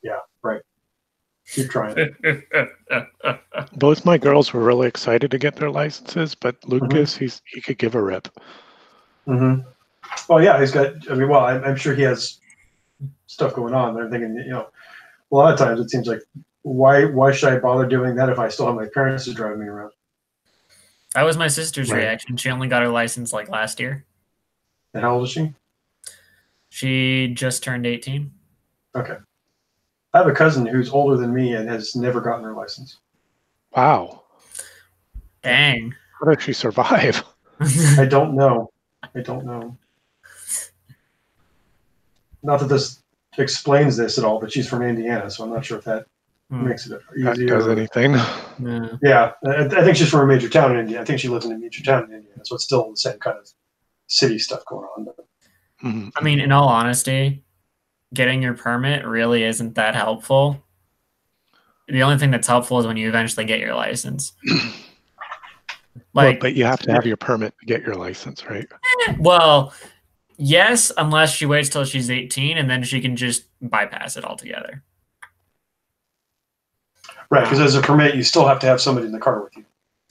Yeah, right. Keep trying. Both my girls were really excited to get their licenses, but Lucas, he could give a rip. Mm-hmm. Well, yeah, he's got. I mean, well, I'm sure he has stuff going on. But I'm thinking, a lot of times it seems like, why should I bother doing that if I still have my parents to drive me around? That was my sister's Right. reaction. She only got her license like last year. And how old is she? She just turned 18. Okay. I have a cousin who's older than me and has never gotten her license. Wow. Dang. How did she survive? I don't know. I don't know. Not that this explains this at all, but she's from Indiana, so I'm not sure if that makes it That easier. does anything. Yeah. Yeah, I think she's from a major town in India. I think she lives in a major town in Indiana, so it's still the same kind of city stuff going on. But Mhm. I mean, in all honesty, getting your permit really isn't that helpful. The only thing that's helpful is when you eventually get your license. But you have to have your permit to get your license, right? Well, yes, unless she waits till she's 18 and then she can just bypass it altogether. right, because as a permit, you still have to have somebody in the car with you.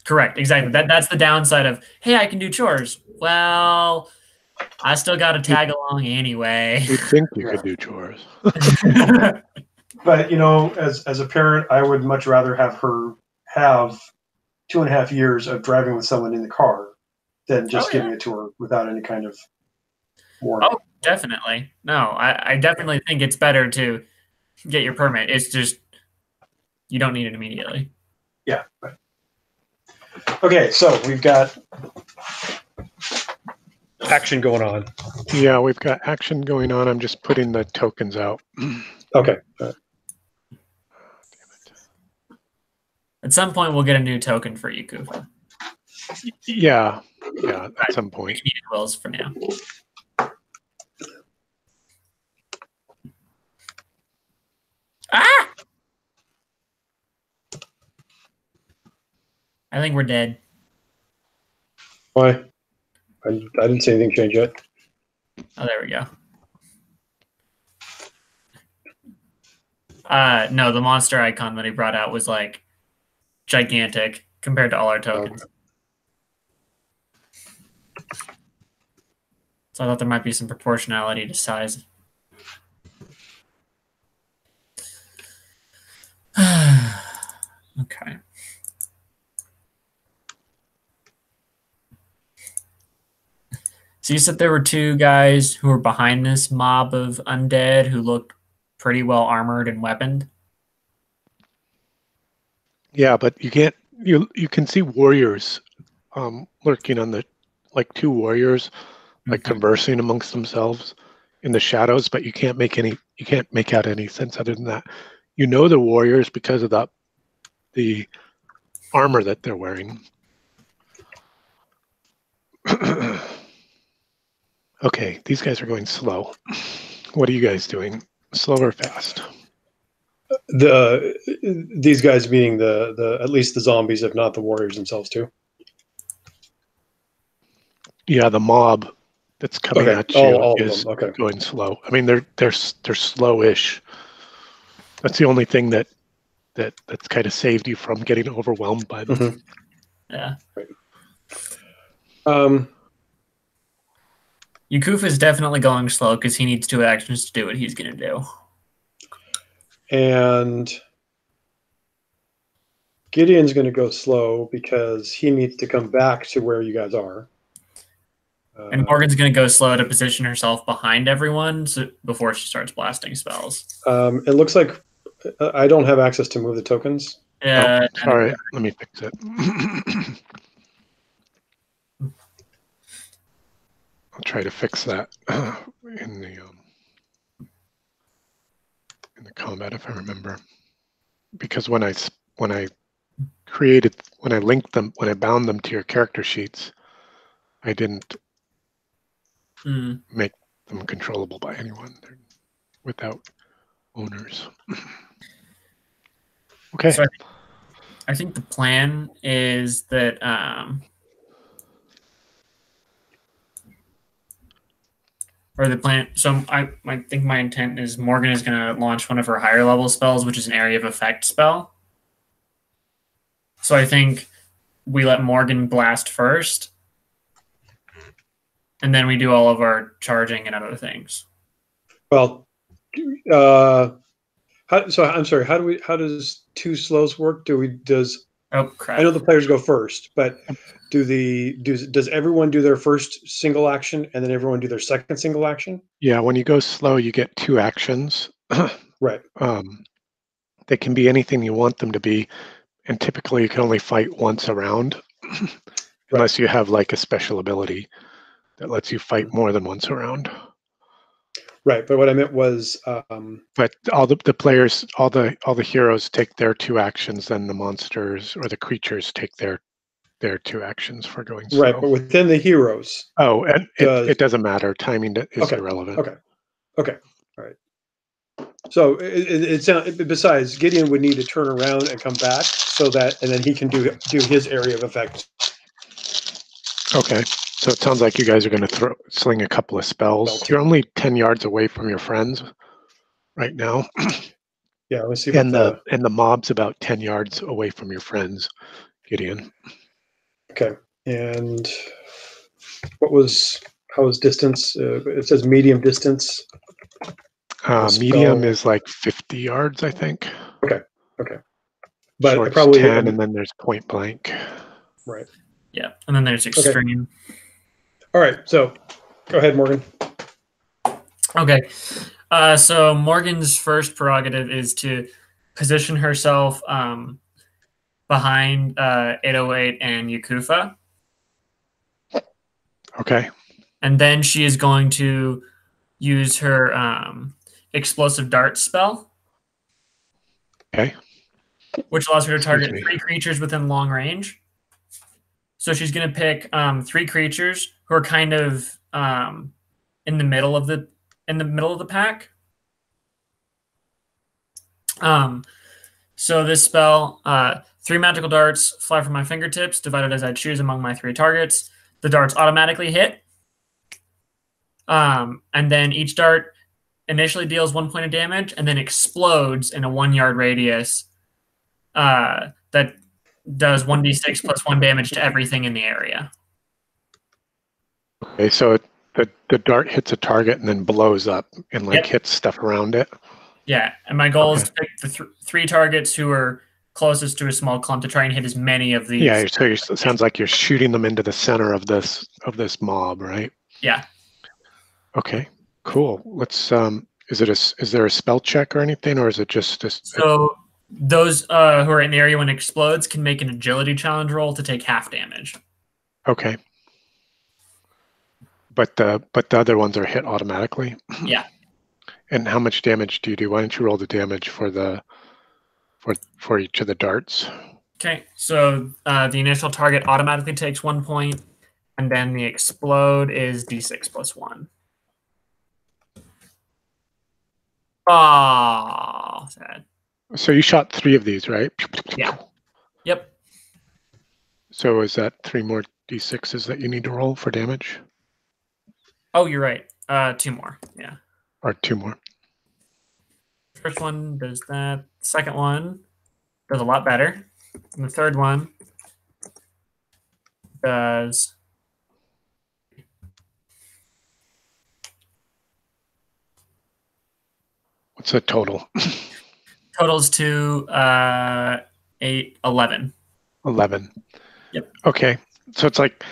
Correct, exactly. That's the downside of, hey, I can do chores. Well, I still got to tag along anyway. You'd think you could do chores. But as a parent, I would much rather have her have 2.5 years of driving with someone in the car than just giving it to her without any kind of warning. Oh, definitely. No, I definitely think it's better to get your permit. It's just you don't need it immediately. Yeah. Right. Okay, so we've got Action going on. Yeah, we've got action going on. I'm just putting the tokens out. Okay. At some point, we'll get a new token for you, Kufa. Yeah, at some point. We need quills for now. Ah! I think we're dead. Why? I didn't see anything change yet. Oh, there we go. No, the monster icon that he brought out was like gigantic compared to all our tokens. Okay. So I thought there might be some proportionality to size. Okay. So you said there were two guys who were behind this mob of undead who looked pretty well armored and weaponed. Yeah, but you can't. You can see warriors lurking on like two warriors, like conversing amongst themselves in the shadows, but you can't make out any sense other than that. You know the warriors because of the armor that they're wearing. Okay, these guys are going slow. What are you guys doing? Slow or fast? These guys being the at least the zombies, if not the warriors themselves too. Yeah, the mob that's coming Okay, at you all of is them. Okay. going slow. I mean, they're slowish. That's the only thing that's kind of saved you from getting overwhelmed by them. Mhm. Yeah. Yakuf is definitely going slow because he needs 2 actions to do what he's going to do. And Gideon's going to go slow because he needs to come back to where you guys are. And Morgan's going to go slow to position herself behind everyone before she starts blasting spells. It looks like I don't have access to move the tokens. Yeah. Oh, sorry, let me fix it. I'll try to fix that in the combat if I remember. Because when I linked them, when I bound them to your character sheets, I didn't make them controllable by anyone. They're without owners. Okay. So I think the plan is that or the plan. So I think my intent is Morgan is going to launch one of her higher level spells, which is an area of effect spell. So I think we let Morgan blast first, and then we do all of our charging and other things. Well, so I'm sorry. How does two slows work? Oh crap! I know the players go first, but does everyone do their first single action and then everyone do their second single action? Yeah, when you go slow, you get 2 actions. Right. They can be anything you want them to be, and typically you can only fight once a round, unless you have like a special ability that lets you fight more than once a round. Right, but what I meant was, but all the players, all the heroes take their 2 actions, then the monsters or the creatures take their 2 actions for going slow. Right, but within the heroes. Oh, and it doesn't matter. Timing is irrelevant. Okay, all right. So it sounds. Besides, Gideon would need to turn around and come back so that, and then he can do his area of effect. Okay, so it sounds like you guys are going to sling a couple of spells. You're only 10 yards away from your friends right now. Yeah, let's see. And the mob's about 10 yards away from your friends, Gideon. Okay, and how was distance? It says medium distance. Medium is like 50 yards, I think. Okay. But Short's probably 10, and then there's point blank. Right. Yeah, and then there's extreme. Okay. All right, so go ahead, Morgan. Okay, so Morgan's first prerogative is to position herself behind 808 and Yakufa. Okay. And then she is going to use her explosive dart spell. Okay. Which allows her to target 3 creatures within long range. So she's going to pick 3 creatures who are kind of in the middle of the pack. So this spell, 3 magical darts fly from my fingertips, divided as I choose among my 3 targets. The darts automatically hit. And then each dart initially deals 1 point of damage and then explodes in a 1-yard radius that does 1d6 plus 1 damage to everything in the area. Okay, so the dart hits a target and then blows up and hits stuff around it. Yeah, and my goal is to pick the 3 targets who are closest to a small clump to try and hit as many of these. Yeah, so it sounds like you're shooting them into the center of this mob, right? Yeah. Okay, cool. Let's is there a spell check or anything, or is it just so those who are in the area when it explodes can make an agility challenge roll to take half damage. Okay. But the other ones are hit automatically? Yeah. And how much damage do you do? Why don't you roll the damage for each of the darts? Okay, so the initial target automatically takes 1 point, and then the explode is d6 plus 1. Oh, sad. So you shot 3 of these, right? Yeah. Yep. So is that 3 more d6s that you need to roll for damage? Oh, you're right. 2 more. Yeah. Or 2 more? First one does that. Second one does a lot better. And the third one does... What's the total? Totals to 11. 11. Yep. Okay. So it's like,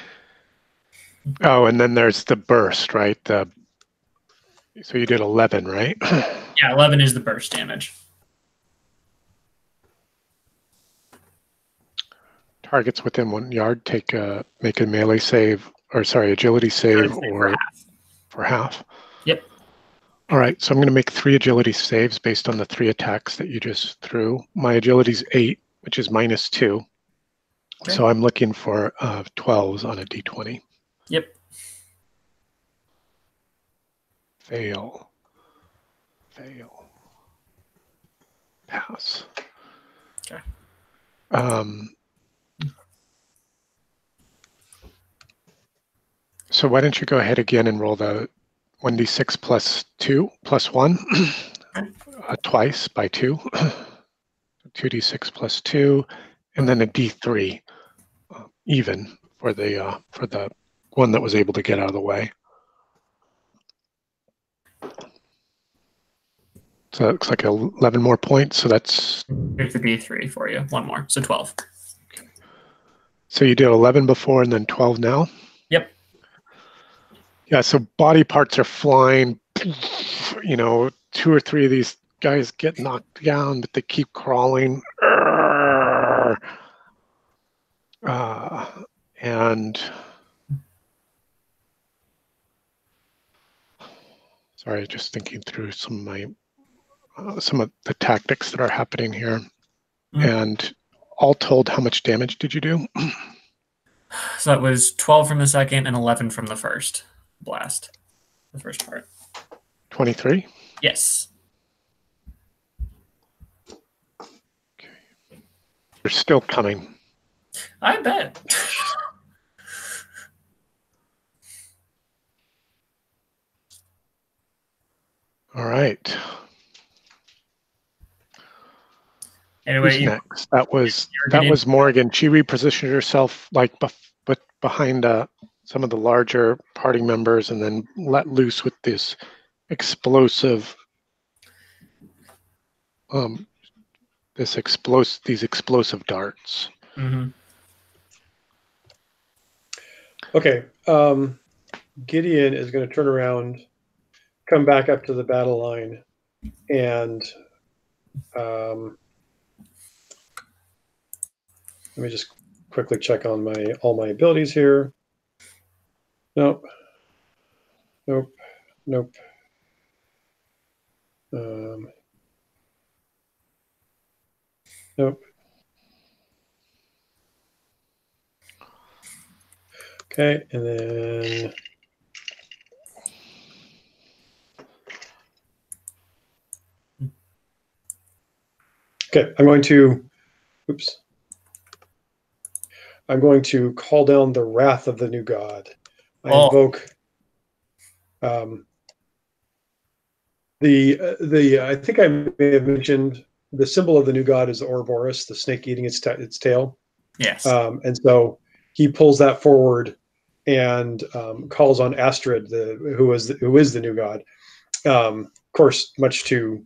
oh, and then there's the burst, right? So you did 11, right? Yeah, 11 is the burst damage. Targets within 1 yard make a melee save, or sorry, agility save, for half. Yep. All right, so I'm going to make 3 agility saves based on the 3 attacks that you just threw. My agility's 8, which is -2. Okay. So I'm looking for 12s on a d20. Yep. Fail. Pass. Okay. So why don't you go ahead again and roll the 1d6 plus 2 plus 1 twice by 2. 2d6 plus 2, and then a d3 even for the one that was able to get out of the way. So it looks like 11 more points. So that's Here's the D3 for you. One more. So 12. so you did 11 before and then 12 now? Yep. Yeah, so body parts are flying. You know, 2 or 3 of these guys get knocked down, but they keep crawling. And sorry, just thinking through some of the tactics that are happening here. And all told, how much damage did you do? So that was 12 from the second and 11 from the first blast. The first part. 23? Yes. Okay. They're still coming. I bet. All right. Anyway, Who's next? That was Morgan. She repositioned herself like behind some of the larger party members, and then let loose with this explosive, these explosive darts. Mm-hmm. Okay. Gideon is going to turn around, come back up to the battle line, and let me just quickly check on all my abilities here. Nope. Nope. Nope. Nope. Okay, and then okay, I'm going to call down the wrath of the new god. I invoke I think I may have mentioned the symbol of the new god is the Ouroboros, the snake eating its tail. Yes. And so he pulls that forward and calls on Astrid, who is the new god. Of course, much to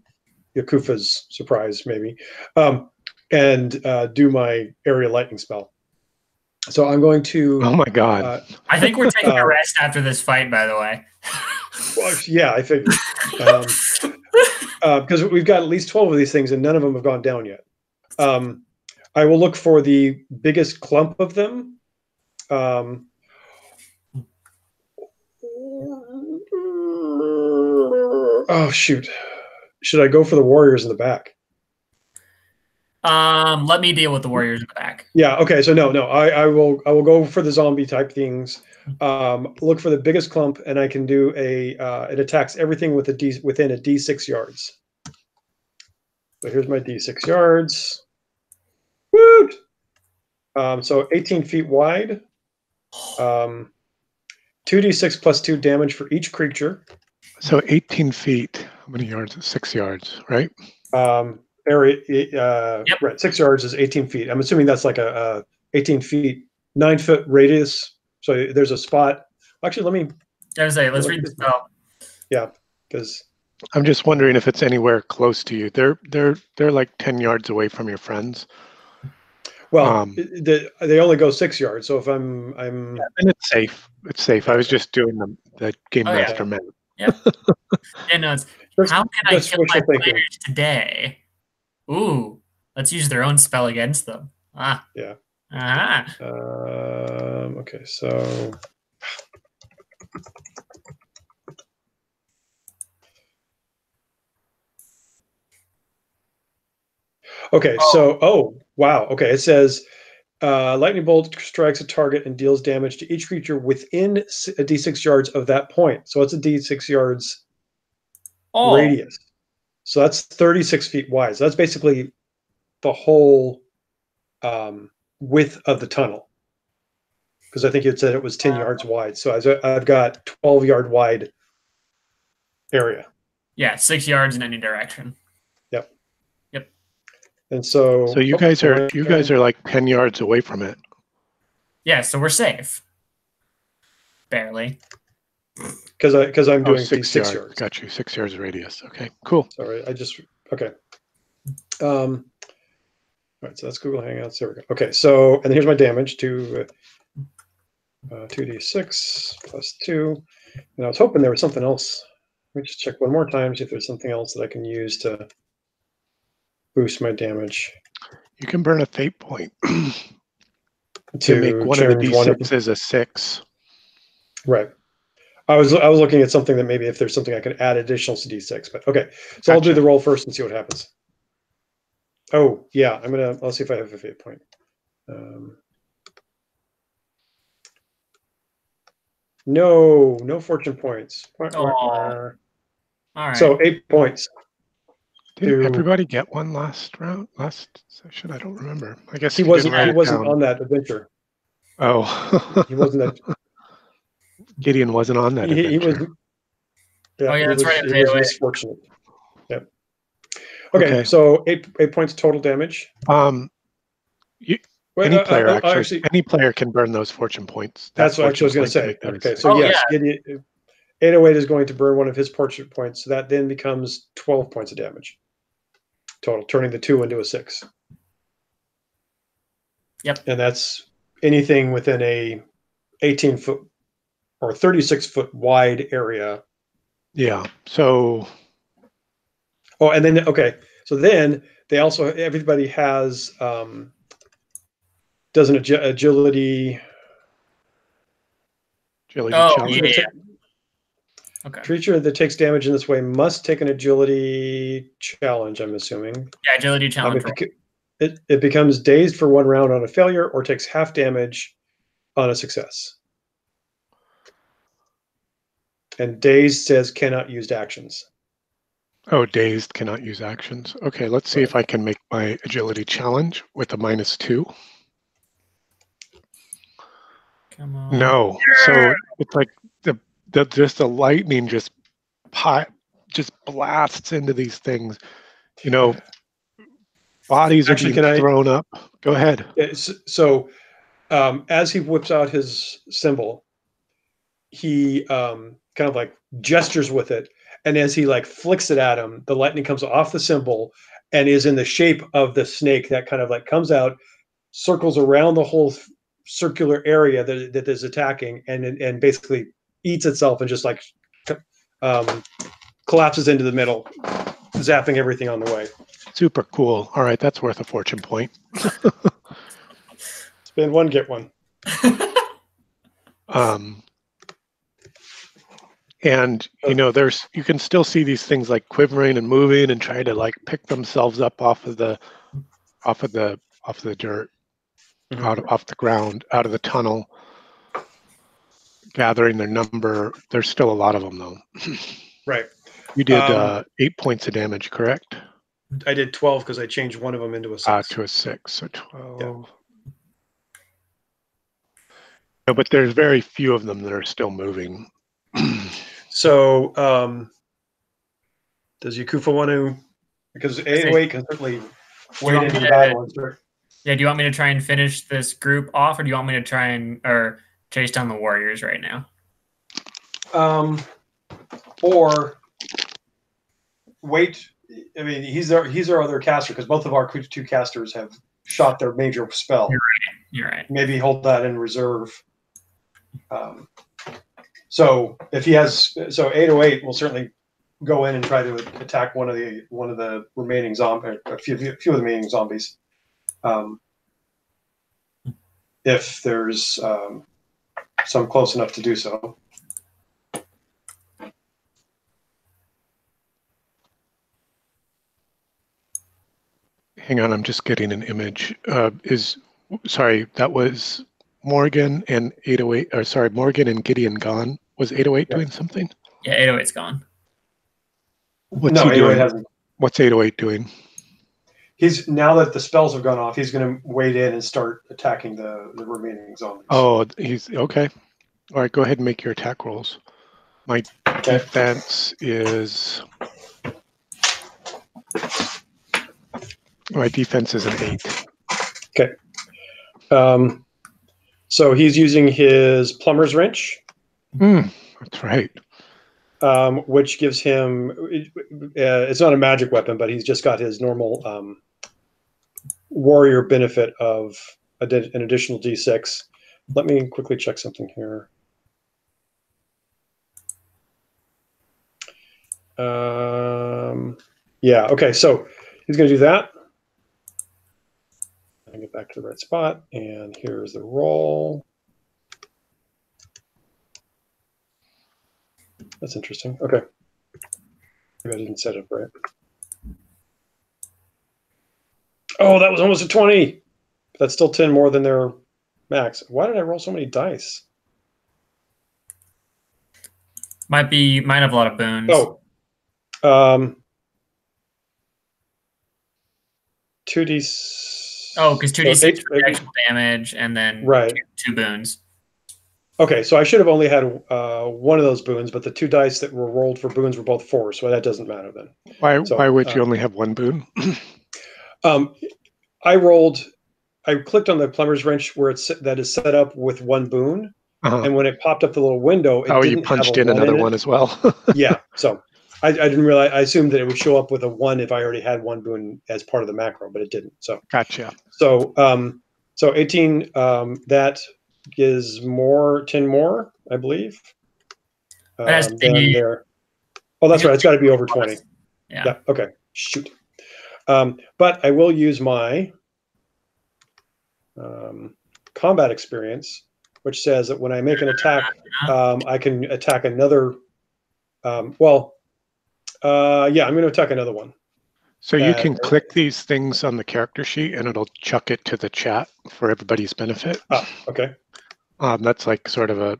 Yakufa's surprise, maybe, and do my area lightning spell. So I'm going to. Oh my god! I think we're taking a rest after this fight. By the way. Well, yeah, I figured. Because we've got at least 12 of these things, and none of them have gone down yet. I will look for the biggest clump of them. Oh shoot! Should I go for the warriors in the back? Let me deal with the warriors in the back. Yeah. Okay. So no. I will go for the zombie type things. Look for the biggest clump, and I can do it attacks everything with within a D6 yards. So here's my D6 yards. Woot! So 18 feet wide. 2d6 plus 2 damage for each creature. So 18 feet. How many yards? 6 yards, right? Area. Yep. Right. 6 yards is 18 feet. I'm assuming that's like a 18 feet, 9-foot radius. So there's a spot. Actually, let me. I was say, let's read the spell. Yeah, because I'm just wondering if it's anywhere close to you. They're like 10 yards away from your friends. Well, they only go 6 yards. So if I'm and it's safe. It's safe. I was just doing the game master math. Yep. And how can I kill my players today? Ooh, let's use their own spell against them. Ah. Yeah. Ah. Okay, so. Okay, so wow. Okay, it says lightning bolt strikes a target and deals damage to each creature within a d6 yards of that point. So it's a d6 yards radius. So that's 36 feet wide. So that's basically the whole width of the tunnel. Because I think you had said it was 10 yards wide. So I've got 12-yard wide area. Yeah, 6 yards in any direction. And so, So you guys are like 10 yards away from it. Yeah, so we're safe. Barely. because I'm doing 6 6 yards. yards. Got you. 6 yards radius. Okay, cool. Sorry, okay. All right, so that's Google Hangouts. There we go. Okay, so and here's my damage to 2d6 plus 2. And I was hoping there was something else. Let me just check one more time, see if there's something else that I can use to boost my damage. You can burn a fate point to make one of the d6s a 6. Right. I was looking at something that maybe if there's something I could add additional to d6, but okay. So I'll do the roll first and see what happens. Oh yeah, I'll see if I have a fate point. No fortune points. All right. So 8 points. Did everybody get one last session? I don't remember. I guess he wasn't on that adventure. Oh, he wasn't that. Gideon wasn't on that adventure. He was. Yeah, that's right. He was misfortunate. Yep. Okay, so 8 points total damage. Any player can burn those fortune points. That's what I was going to say. Okay, so Gideon, 808 is going to burn one of his fortune points, so that then becomes 12 points of damage total, turning the 2 into a 6. Yep. And that's anything within a 18-foot or 36-foot wide area. Yeah. So. Oh, and then so then they also everybody has does an agility. Challenge. Yeah. Okay. Creature that takes damage in this way must take an agility challenge, I'm assuming. Yeah, agility challenge. It becomes dazed for 1 round on a failure or takes half damage on a success. And dazed says cannot use actions. Oh, dazed cannot use actions. Okay, let's see if I can make my agility challenge with a -2. Come on. No. So it's like just the lightning just blasts into these things. Bodies are being thrown up. Go ahead. So as he whips out his symbol, he kind of like gestures with it. And as he like flicks it at him, the lightning comes off the symbol and is in the shape of the snake that kind of like comes out, circles around the whole circular area that is attacking, and basically eats itself and just like collapses into the middle, zapping everything on the way. Super cool. All right, that's worth a fortune point. Spend one, get one. And you can still see these things like quivering and moving and trying to like pick themselves up off of the dirt, off the ground, out of the tunnel, gathering their number. There's still a lot of them though. Right. You did 8 points of damage, correct? I did 12 because I changed one of them into a 6. To a 6, so 12. Yeah. No, but there's very few of them that are still moving. So, does Yakufa want to? Because 808 can certainly wade into the battle. Yeah, do you want me to try and finish this group off, or do you want me to try and chase down the warriors right now? Or wait. I mean, he's our other caster because both of our 2 casters have shot their major spell. You're right. Maybe hold that in reserve. So if he has, 808 will certainly go in and try to attack one of the remaining zombies, a few of the remaining zombies. If there's some close enough to do so. Hang on, I'm just getting an image. Sorry, that was Morgan and 808. Or sorry, Morgan and Gideon gone. Was 808 doing something? Yeah, 808's gone. What's he doing? Hasn't. What's 808 doing? He's now that the spells have gone off, he's going to wade in and start attacking the remaining zombies. Oh, he's okay. All right, go ahead and make your attack rolls. My Okay. defense is an 8. Okay. So he's using his plumber's wrench, That's right. which gives him. It's not a magic weapon, but he's just got his normal warrior benefit of an additional D6. Let me quickly check something here. Yeah. Okay. So he's going to do that. I get back to the right spot, and here's the roll. That's interesting. Okay. Maybe I didn't set it up right. Oh, that was almost a 20. That's still 10 more than their max. Why did I roll so many dice? Might have a lot of boons. Oh. 2d. Oh, because 2d6 for eight, actual damage, and then right. two boons. Okay, so I should have only had one of those boons, but the 2 dice that were rolled for boons were both 4, so that doesn't matter then. Why would you only have 1 boon? I clicked on the plumber's wrench where that is set up with 1 boon, and when it popped up the little window, it didn't you punched have in another one as well. Yeah, so I didn't realize. I assumed that it would show up with a 1 if I already had 1 boon as part of the macro, but it didn't. So Gotcha. So 18. That is 10 more, I believe. Then there. Oh, that's right. It's got to be over 20. Yeah. Okay. Shoot. But I will use my combat experience, which says that when I make an attack, I can attack another. I'm going to attack another one. So you can click these things on the character sheet, and it'll chuck it to the chat for everybody's benefit. Oh, okay. That's like sort of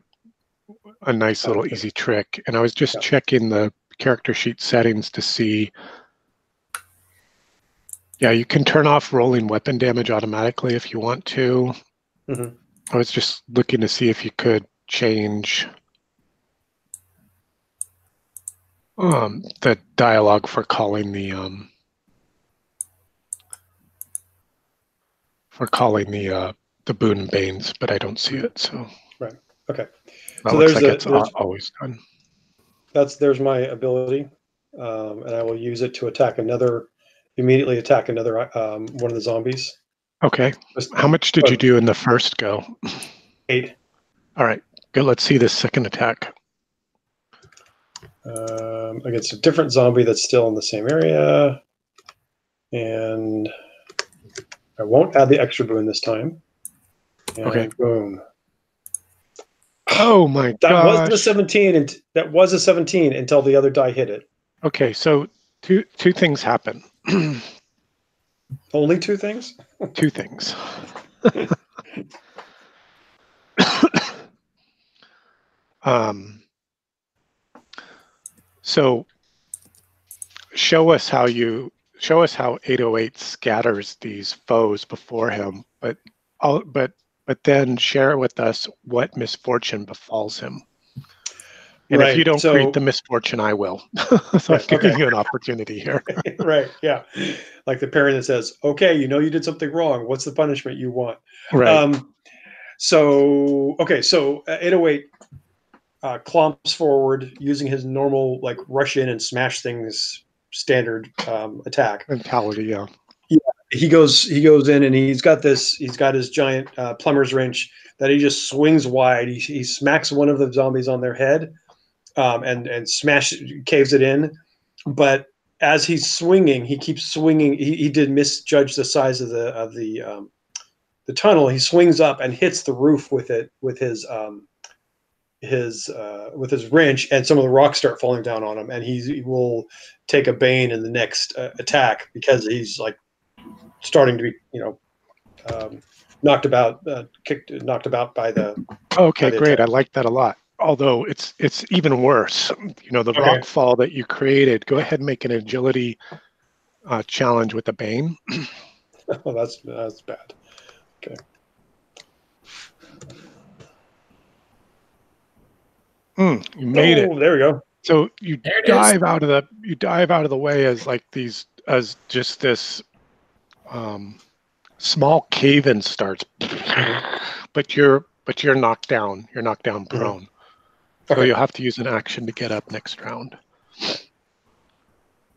a nice little easy trick. And I was just checking the character sheet settings to see. Yeah, you can turn off rolling weapon damage automatically if you want to. Mm-hmm. I was just looking to see if you could change the dialogue for calling the boon and banes, but I don't see it. So right. Okay. That looks like it's always done. There's my ability, and I will use it to immediately attack another one of the zombies. Okay. How much did you do in the first go? 8. All right. Good. Let's see this second attack. Against a different zombie that's still in the same area. And I won't add the extra boon this time. And okay. Boom. Oh my god. That was a 17, and that was a 17 until the other die hit it. Okay, so two things happen. Only 2 things? 2 things. So show us how 808 scatters these foes before him, but then share with us what misfortune befalls him. And if you don't create the misfortune, I will. So I'm giving you an opportunity here. Right, yeah. Like the parent that says, okay, you did something wrong. What's the punishment you want? Right. So 808 clomps forward using his normal, like, rush in and smash things standard attack. Mentality, yeah. Yeah, he goes in and he's got his giant plumber's wrench that he just swings wide. He smacks one of the zombies on their head, and caves it in. But as he's swinging, he keeps swinging. He did misjudge the size of the tunnel. He swings up and hits the roof with his wrench, and some of the rocks start falling down on him. And he will take a bane in the next attack because he's like starting to be knocked about by the. Okay, great. Attack. I like that a lot. Although it's even worse. The rock fall that you created. Go ahead and make an agility challenge with the bane. Oh, that's bad. Okay. You made it. There we go. So you There it dive out of the way as just this small cave-in starts, but you're knocked down. You're knocked down prone. So Okay. you'll have to use an action to get up next round.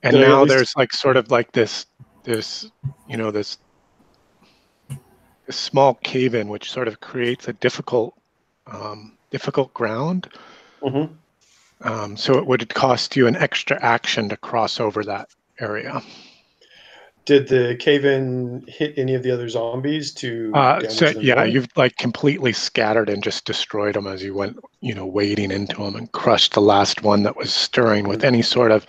And Did I at now least- there's like sort of like this small cave-in, which sort of creates a difficult ground. Mhm. So it would cost you an extra action to cross over that area. Did the cave-in hit any of the other zombies to damage So them? yeah, more? you've like completely scattered and just destroyed them as you went, wading into them, and crushed the last one that was stirring with any sort of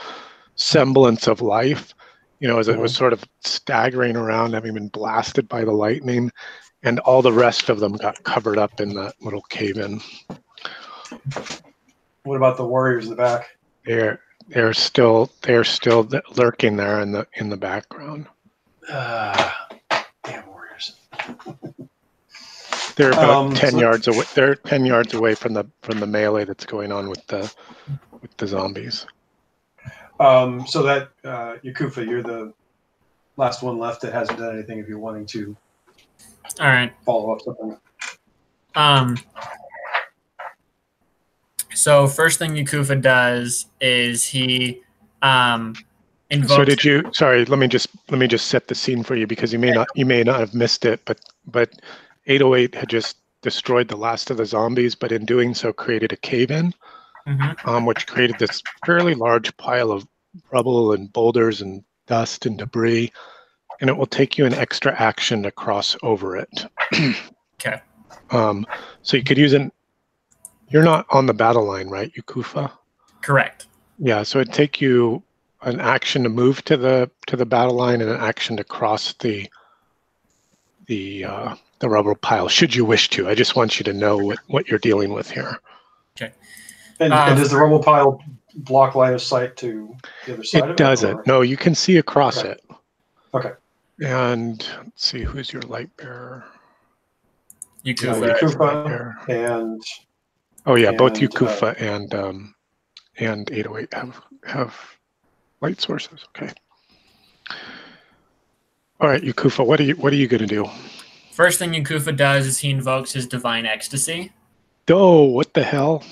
semblance of life. As it was sort of staggering around, having been blasted by the lightning, and all the rest of them got covered up in that little cave-in. What about the warriors in the back? They're still lurking there in the background. Damn warriors. They're about 10 so- yards away. They're 10 yards away from the melee that's going on with the zombies. So that Yakufa, you're the last one left that hasn't done anything. If you're wanting to All right. follow up something. So first thing Yakufa does is he invokes. So did you? Sorry, let me just set the scene for you, because you may not have missed it, but 808 had just destroyed the last of the zombies, but in doing so created a cave-in, which created this fairly large pile of rubble and boulders and dust and debris, and it will take you an extra action to cross over it. Okay. So you could use You're not on the battle line, right, Yakufa? Correct. Yeah, so it'd take you an action to move to the battle line and an action to cross the rubble pile, should you wish to. I just want you to know what you're dealing with here. Okay. And does the rubble pile block line of sight to the other side of it? It doesn't. No, you can see across it. Okay. And let's see, who's your light bearer? Yakufa. Yakufa and Oh yeah, both and, Yakufa and 808 have light sources. Okay. All right, Yakufa, what are you going to do? First thing Yakufa does is he invokes his divine ecstasy. Oh, what the hell?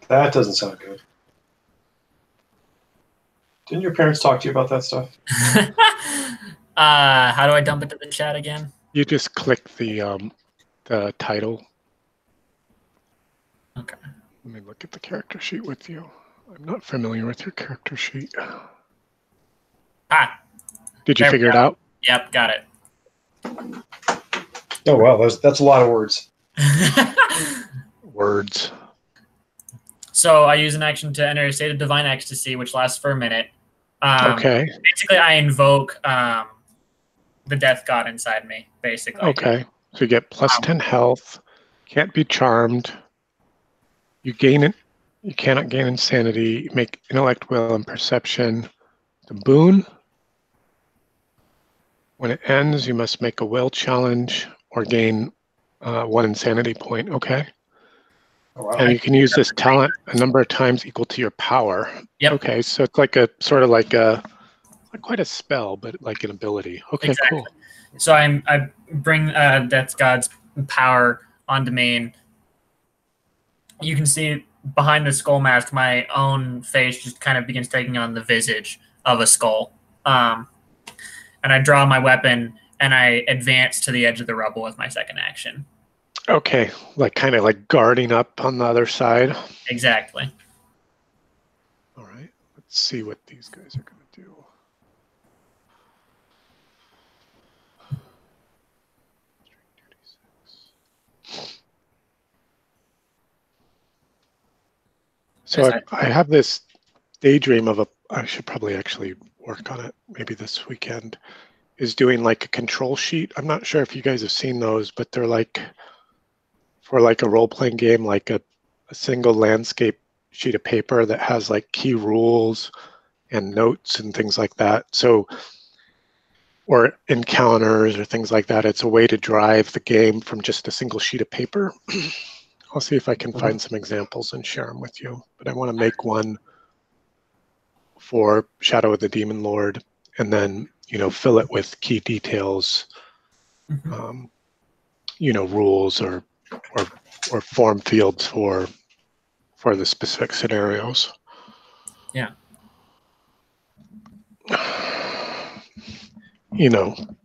that doesn't sound good. Didn't your parents talk to you about that stuff? How do I dump it to the chat again? You just click the title. Okay. Let me look at the character sheet with you. I'm not familiar with your character sheet. Did you figure it out? Yep, got it. Oh wow, that's a lot of words. Words. So I use an action to enter a state of divine ecstasy, which lasts for a minute. Okay. Basically, I invoke the death god inside me, basically. Okay. So you get plus 10 health. Can't be charmed. You gain it. You cannot gain insanity. You make intellect, will, and perception. The boon. When it ends, you must make a will challenge or gain 1 insanity point. Okay. Oh, wow. And you can use this talent a number of times equal to your power. Yep. Okay, so it's like not quite a spell, but like an ability. Okay, Exactly. cool. So I bring death god's power onto me, and you can see behind the skull mask, my own face just kind of begins taking on the visage of a skull. And I draw my weapon and I advance to the edge of the rubble with my second action. Okay, kind of like guarding up on the other side. Exactly. All right, let's see what these guys are going to do. So I have this daydream of I should probably actually work on it maybe this weekend, is doing like a control sheet. I'm not sure if you guys have seen those, but they're like for like a role-playing game, like a single landscape sheet of paper that has like key rules and notes and things like that. So, or encounters or things like that. It's a way to drive the game from just a single sheet of paper I'll see if I can find some examples and share them with you. But I want to make one for Shadow of the Demon Lord, and then fill it with key details, rules or form fields for the specific scenarios. Yeah.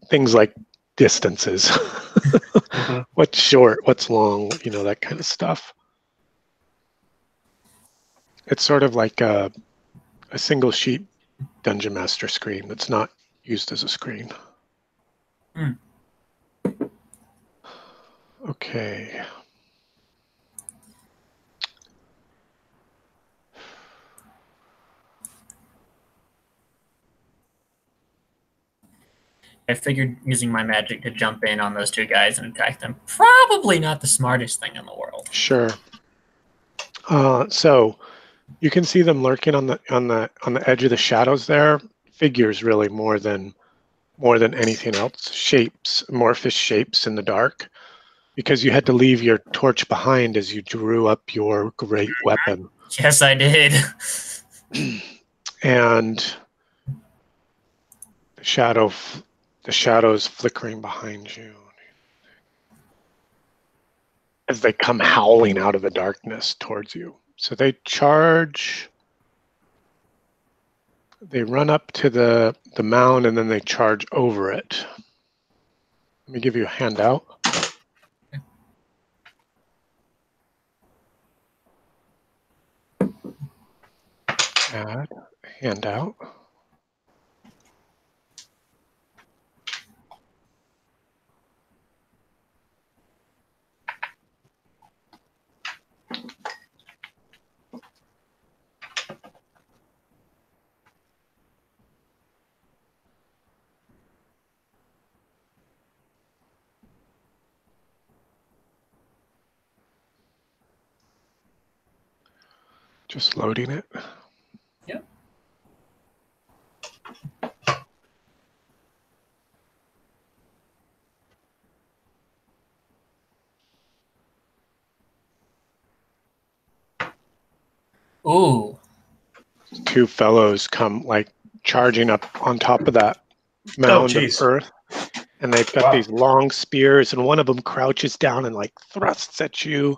Things like distances. What's short, what's long, that kind of stuff. It's sort of like a single sheet Dungeon Master screen that's not used as a screen. Okay. I figured using my magic to jump in on those two guys and attack them, probably not the smartest thing in the world. Sure. So you can see them lurking on the edge of the shadows there. Figures, really, more than anything else. Shapes, amorphous shapes in the dark, because you had to leave your torch behind as you drew up your great weapon. Yes, I did. And the shadows flickering behind you as they come howling out of the darkness towards you. So they charge. They run up to the mound and then they charge over it. Let me give you a handout. Add handout. Just loading it. Yep. Ooh. Two fellows come like charging up on top of that mound of earth, and they've got these long spears, and one of them crouches down and like thrusts at you,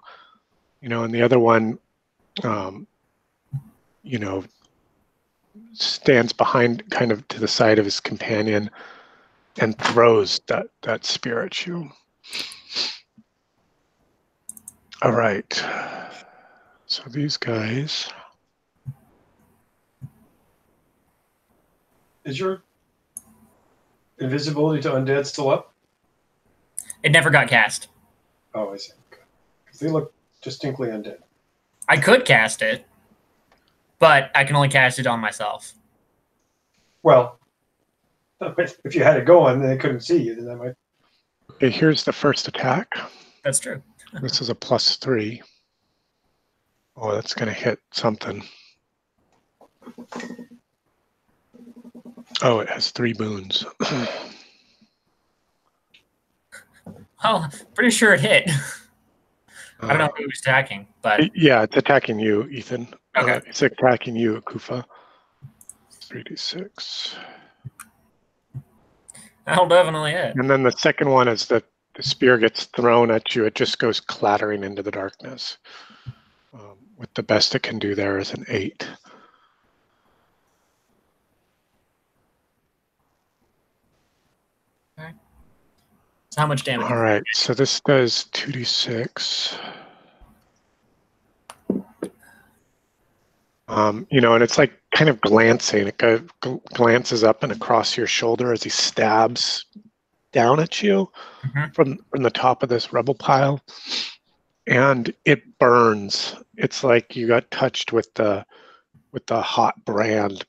and the other one stands behind, kind of to the side of his companion, and throws that spear at you. All right. So these guys. Is your invisibility to undead still up? It never got cast. Oh, I see. Because they look distinctly undead. I could cast it, but I can only cast it on myself. Well, if you had it going and they couldn't see you, then that might... Okay, here's the first attack. That's true. This is a +3. Oh, that's going to hit something. Oh, it has 3 boons. Well, pretty sure it hit. I don't know who was attacking, but... Yeah, it's attacking you, Ethan. Okay. It's attacking you, Kufa. 3d6. That'll definitely hit. And then the second one is that the spear gets thrown at you. It just goes clattering into the darkness. With the best it can do there is an 8. Okay. So how much damage? All right, so this does 2d6. And it's like kind of glancing. It glances up and across your shoulder as he stabs down at you from the top of this rubble pile, and it burns. It's like you got touched with the hot brand.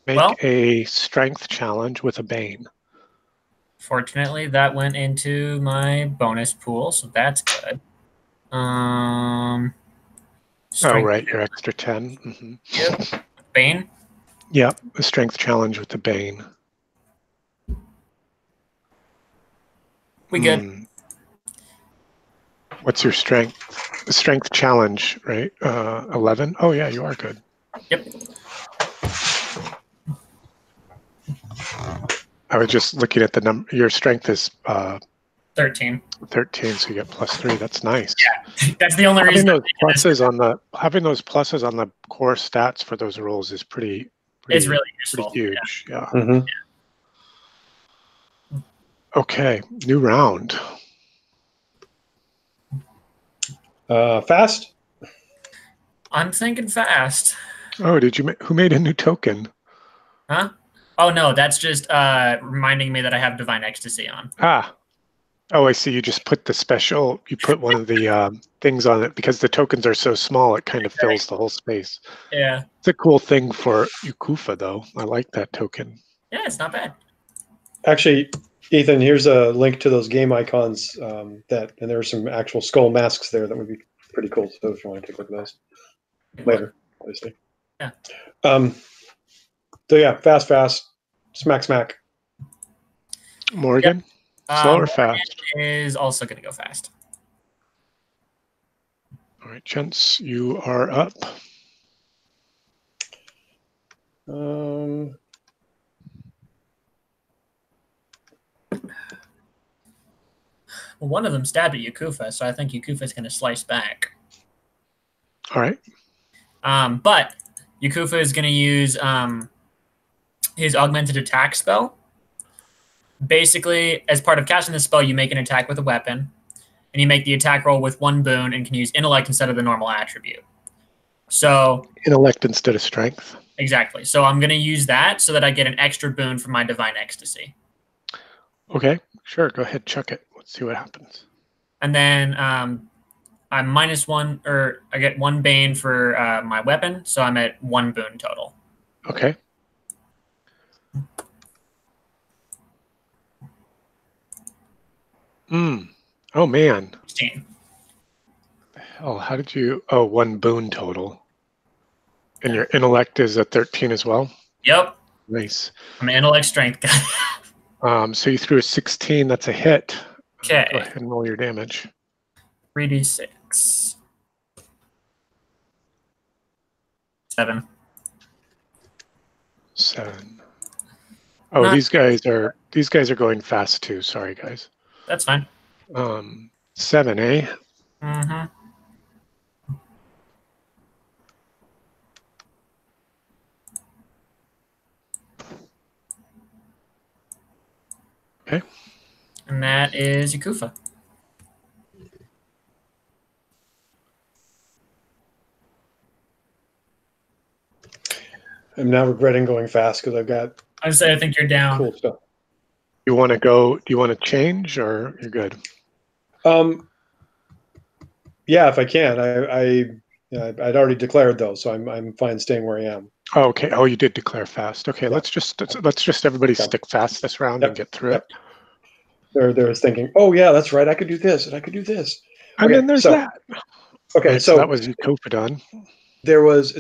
Make a strength challenge with a bane. Fortunately, that went into my bonus pool, so that's good. Oh, right, your extra 10. Mm-hmm. Yep. Bane? Yep, a strength challenge with the bane. We good. What's your strength? The strength challenge, right? 11. Oh yeah, you are good. Yep. I was just looking at the number. Your strength is 13. 13, so you get +3. That's nice. Yeah, that's the only reason. Having those pluses on the core stats for those rolls is pretty It's really useful. Pretty huge. Yeah. Mhm. Okay, new round. Fast. I'm thinking fast. Oh, who made a new token? Huh? Oh no, that's just reminding me that I have Divine Ecstasy on. Ah. Oh, I see. You just put the special. You put one of the things on it because the tokens are so small. It kind of fills the whole space. Yeah. It's a cool thing for Yukufa, though. I like that token. Yeah, it's not bad. Actually, Ethan, here's a link to those game icons and there are some actual skull masks there that would be pretty cool. So if you want to take a look at those later, obviously. Yeah. So yeah, fast, smack. Morgan, slow or fast? Is also going to go fast. All right, gents, you are up. Well, one of them stabbed at Yukufa, so I think Yukufa is going to slice back. All right. But Yukufa is going to use his augmented attack spell. Basically, as part of casting this spell, you make an attack with a weapon, and you make the attack roll with 1 boon and can use intellect instead of the normal attribute. So intellect instead of strength. Exactly. So I'm going to use that so that I get an extra boon for my Divine Ecstasy. Okay, sure. Go ahead, chuck it. Let's see what happens. And then I'm -1, or I get 1 bane for my weapon, so I'm at 1 boon total. Okay. Oh man. 16. Oh, how did you? Oh, 1 boon total. And your intellect is a 13 as well? Yep. Nice. I'm an intellect strength guy. So you threw a 16. That's a hit. Okay. Go ahead and roll your damage. 3d6. 7. 7. Oh, these guys are going fast too. Sorry, guys. That's fine. 7, eh? Mm-hmm. Okay. And that is Yukufa. I'm now regretting going fast because I've got I think you're down. cool stuff. You want to go? Do you want to change, or you're good? Yeah, if I can. I'd already declared though, so I'm fine staying where I am. Oh, okay. Oh, you did declare fast. Okay, Yeah. let's just everybody stick fast this round and get through it. There was thinking, oh yeah, that's right. I could do this and I could do this. And Okay, then there's that. Okay, Right, so that was Yukufa done. There's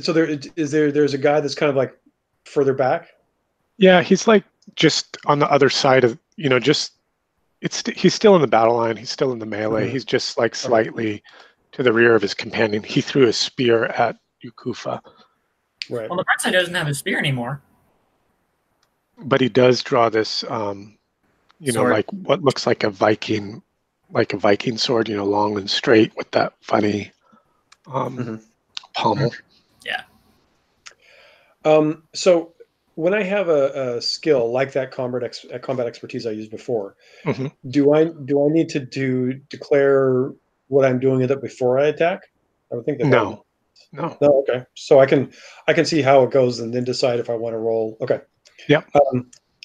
a guy that's kind of like further back. Yeah, he's like just on the other side of, he's still in the battle line. He's still in the melee. Mhm. He's just like slightly to the rear of his companion. He threw a spear at Yukufa. Right. Well, the bright side doesn't have a spear anymore. But he does draw this, Sword. like what looks like a Viking sword, long and straight with that funny pommel. Yeah. So when I have a skill like that combat expertise I used before, Mhm. do I need to declare what I'm doing with it before I attack? I would think that. No. No. Okay. So I can see how it goes and then decide if I want to roll. Okay. Yep.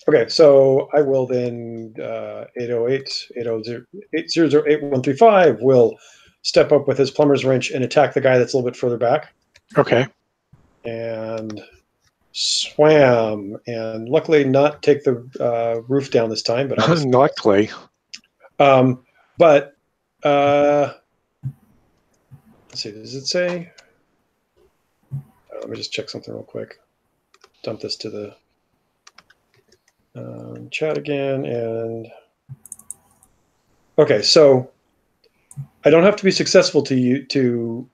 Okay. So I will then 808-800-8135 will step up with his plumber's wrench and attack the guy that's a little bit further back. Okay. And swam, and luckily not take the roof down this time. But luckily. But let's see. Does it say? Let me just check something real quick. Dump this to the chat again. And okay, so I don't have to be successful to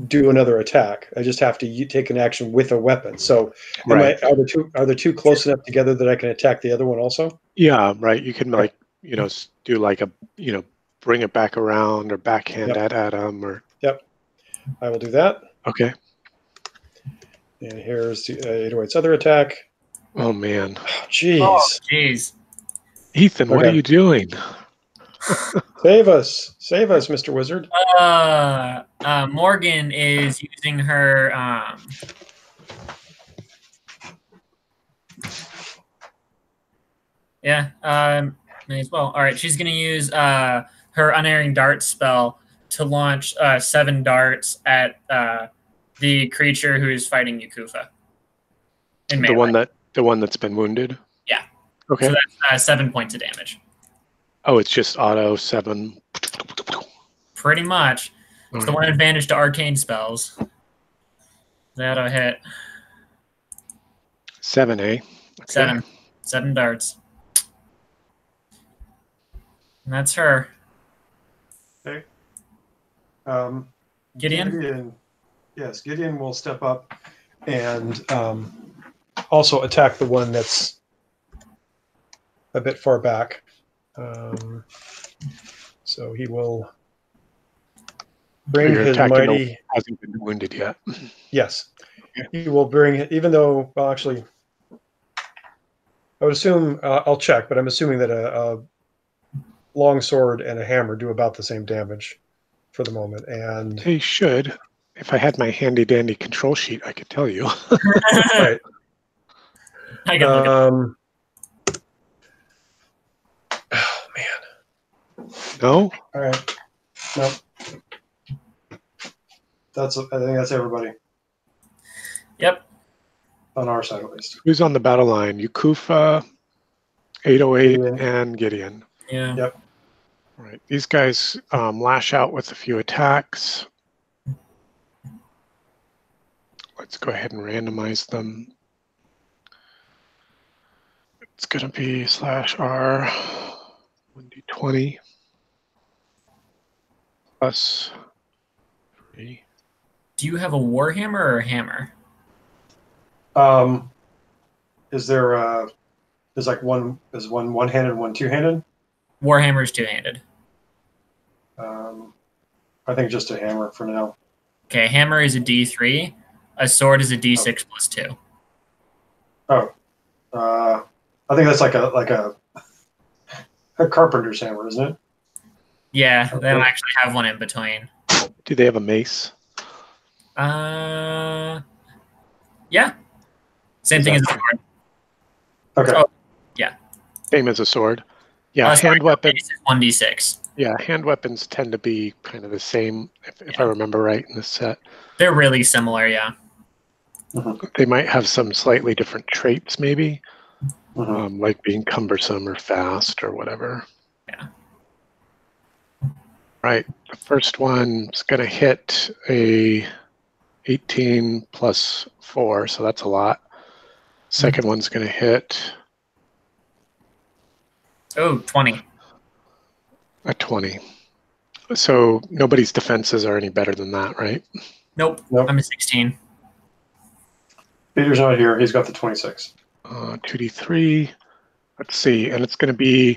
do another attack. I just have to take an action with a weapon. So, Right. are the two close enough together that I can attack the other one also? Yeah, right. You can like, do like a, bring it back around or backhand Yep. at him or. Yep. I will do that. Okay. And here's the 808's other attack. Oh man. Jeez. Oh, jeez. Ethan, what are Okay. you doing? Save us, Mr. Wizard. Morgan is using her may as well. All right, she's gonna use her unerring dart spell to launch 7 darts at the creature who is fighting Yakufa. In melee. The one that's been wounded? Yeah. Okay. So that's 7 points of damage. Oh, it's just auto 7. Pretty much. It's the one advantage to arcane spells. That'll hit. 7, eh? Okay. 7 darts. And that's her. Okay. Gideon? Yes, Gideon will step up and also attack the one that's a bit far back. So he will bring his mighty. Hasn't been wounded yet. Yes, he will bring. Even though, well, actually, I would assume I'll check, but I'm assuming that a long sword and a hammer do about the same damage for the moment. And They should. If I had my handy dandy control sheet, I could tell you. right. I can look at Oh man. No? All right. Nope. I think that's everybody Yep. on our side at least. Who's on the battle line? Yakufa, 808, Gideon. and Gideon. Yeah. Yep. All right. These guys lash out with a few attacks. Let's go ahead and randomize them. It's going to be /R 1d20 plus 3. Do you have a warhammer or a hammer? Is there is like one one-handed, one two-handed? Warhammer is 2-handed. I think just a hammer for now. Okay, hammer is a D3. A sword is a D6 plus 2. Oh, I think that's like a carpenter's hammer, isn't it? Yeah, Okay. they don't actually have one in between. Do they have a mace? Yeah. Same thing as a sword. Okay. Oh, yeah. Same as a sword. Yeah, Sorry, hand weapon. base is 1d6. Yeah, hand weapons tend to be kind of the same, if I remember right, in this set. They're really similar, yeah. They might have some slightly different traits, maybe, Mhm. like being cumbersome or fast or whatever. Yeah. Right. The first one's going to hit a 18 plus 4, so that's a lot. Second one's going to hit Oh, 20. a 20. So nobody's defenses are any better than that, right? Nope. Nope. I'm a 16. Peter's not here. He's got the 26. 2d3. Let's see. And it's going to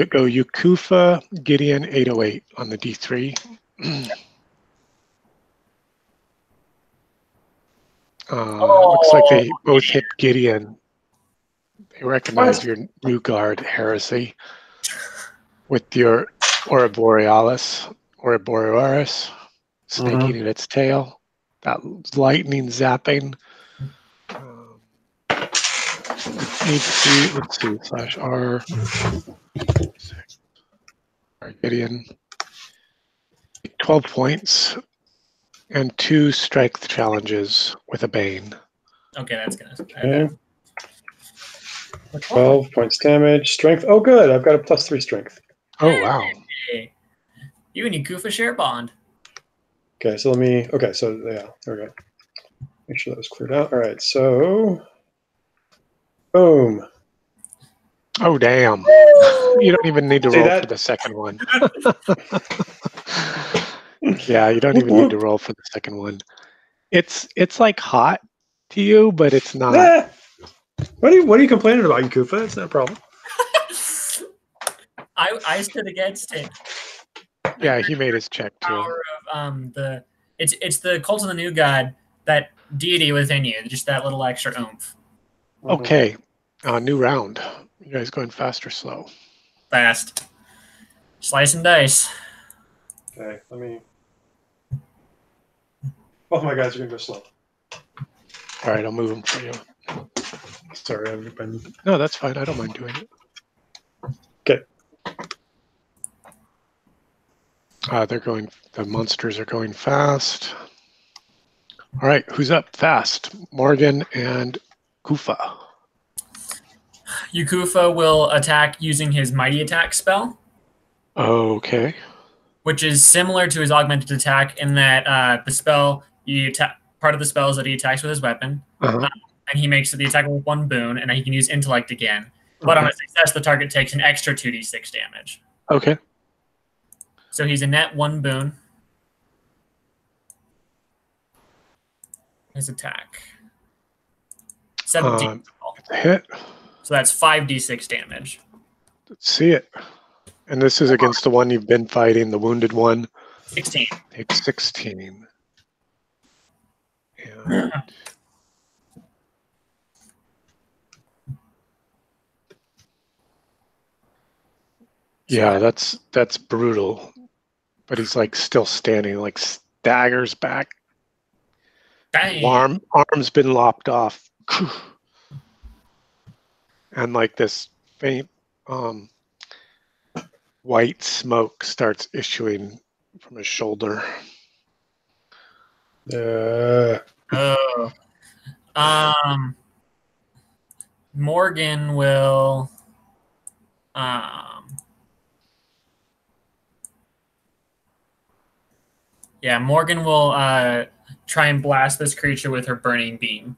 go Yakufa, Gideon, 808 on the d3. Looks like they both hit Gideon. They recognize your new guard heresy with your Ouroborealis, snaking at its tail. That lightning zapping. Let's see, /R. Gideon. 12 points and 2 strength challenges with a bane. Okay, that's gonna. Okay. 12 points damage. Strength. Oh, good. I've got a +3 strength. Oh, wow. Hey, you and Yakufa share bond. Okay, so so yeah, there we go. Make sure that was cleared out. All right, so boom. Oh, damn. You don't even need to See roll that? for the second one. Yeah, you don't even need to roll for the second one. It's like hot to you, but it's not. Eh. What are you complaining about, Kufa? It's not a problem. I stood against it. Yeah, he made his check too. Power of it's the cult of the new god, that deity within you, just that little extra oomph. Okay, new round. You guys going fast or slow? Fast. Slice and dice. Okay, let me. Both my guys are gonna go slow. All right, I'll move them for you. Sorry, I've been. No, that's fine. I don't mind doing it. Okay. The monsters are going fast. All right, who's up fast? Morgan and Kufa. Yukufa will attack using his mighty attack spell, Okay. which is similar to his augmented attack in that the spell part of the spell is that he attacks with his weapon, Uh-huh. and he makes the attack with one boon, and he can use intellect again. But on a success, the target takes an extra 2d6 damage. Okay. So he's a net one boon. His attack. 17. It's a hit. So that's 5d6 damage. Let's see it. And this is against the one you've been fighting, the wounded one. 16. Takes 16. And yeah, that's brutal. But he's like still standing, like staggers back. Dang. Arm's been lopped off. And like this faint white smoke starts issuing from his shoulder. Oh. Morgan will Morgan will try and blast this creature with her burning beam.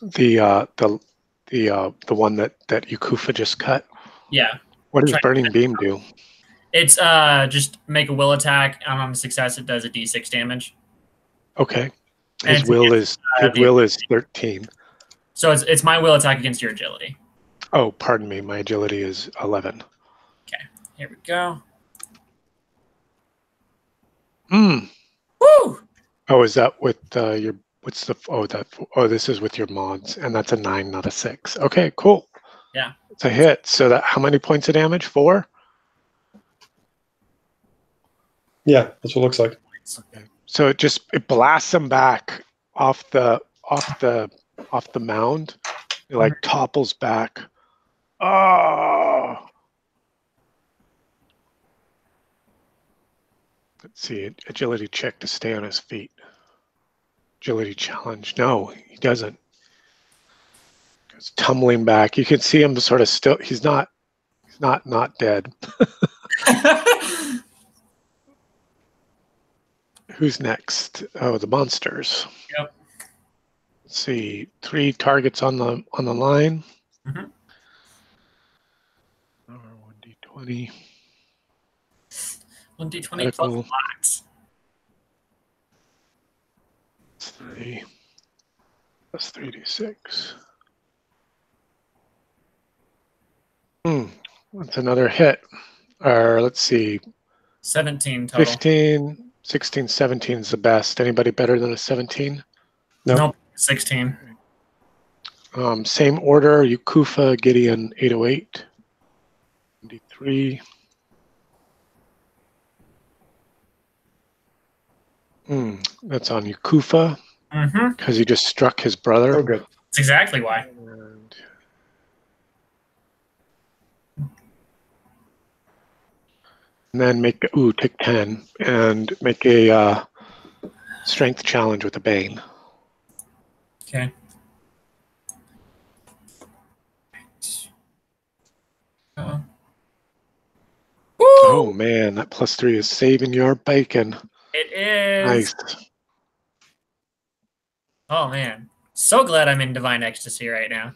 The one that Yukufa just cut. Yeah. What does burning beam do? It's just make a will attack, and on success it does a d6 damage. Okay. And His will is 13. So it's my will attack against your agility. Oh, pardon me. My agility is 11. Okay. Here we go. Mm. Woo! Oh, is that with your? What's the? Oh, this is with your mods, and that's a 9, not a 6. Okay, cool. Yeah. It's a hit. So that how many points of damage? 4. Yeah, that's what it looks like. Okay. So it blasts him back off the mound. It like topples back. Oh. Let's see. Agility check to stay on his feet. Agility challenge. No, he doesn't. He's tumbling back. You can see him sort of still. He's not dead. Who's next? Oh, the monsters. Yep. Let's see. 3 targets on the line. Mm-hmm. 1d20. 1d20 plus blocks. 3 plus 3d6. That's another hit. Or let's see. 17 total. 15, 16, 17 is the best. Anybody better than a 17? Nope. 16. Same order. Yukufa, Gideon, 808. 93. That's on Yukufa. Because he just struck his brother. Oh, good. That's exactly why. And then take 10 and make a strength challenge with a Bane. Okay. Oh man, that +3 is saving your bacon. It is. Nice. Oh man, so glad I'm in divine ecstasy right now.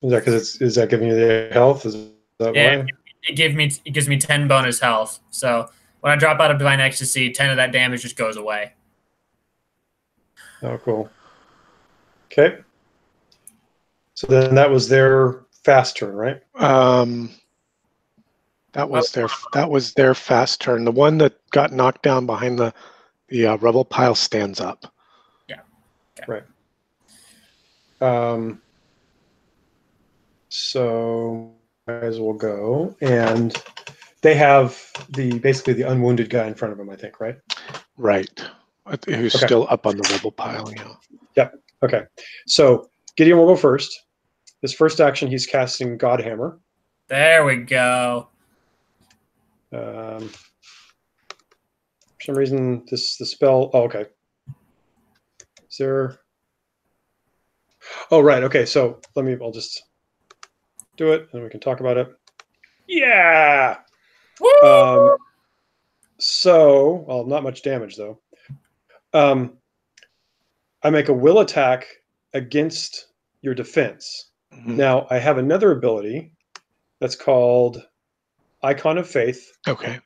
Is that because is that giving you the health? Is that Yeah, why? it gives me 10 bonus health. So when I drop out of Divine Ecstasy, 10 of that damage just goes away. Oh, cool. Okay. So then that was their fast turn, right? That was their fast turn. The one that got knocked down behind the rubble pile stands up. Yeah. Okay. Right. So might as well go, and they have basically the unwounded guy in front of them, I think, right? Right. Who's Okay. still up on the rubble pile, yeah. Yep. Okay. So Gideon will go first. His first action, he's casting Godhammer. There we go. For some reason, the spell. Oh, okay. Is there? Oh, right. Okay. So I'll just do it, and we can talk about it. Yeah. Woo! So, well, not much damage though. I make a will attack against your defense. Mhm. Now, I have another ability that's called Icon of Faith. Okay.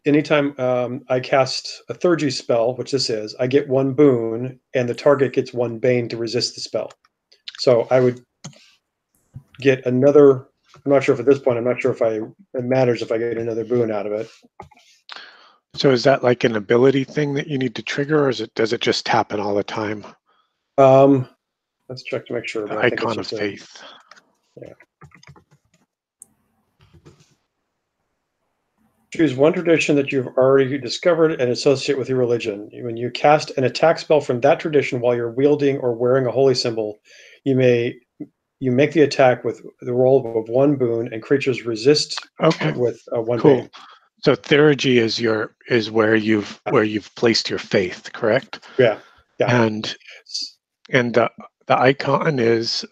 Anytime I cast a Thurgy spell, which this is, I get one boon, and the target gets one bane to resist the spell. So I would get another. I'm not sure if at this point, I'm not sure if it matters if I get another boon out of it. So is that like an ability thing that you need to trigger, or does it just happen all the time? Let's check to make sure. The But I think Icon of it's just Faith. Yeah. Choose one tradition that you've already discovered and associate with your religion. When you cast an attack spell from that tradition while you're wielding or wearing a holy symbol, you make the attack with the roll of one boon, and creatures resist Okay. with one Cool. bane. So theurgy is where you've placed your faith, correct? Yeah. Yeah. And the icon is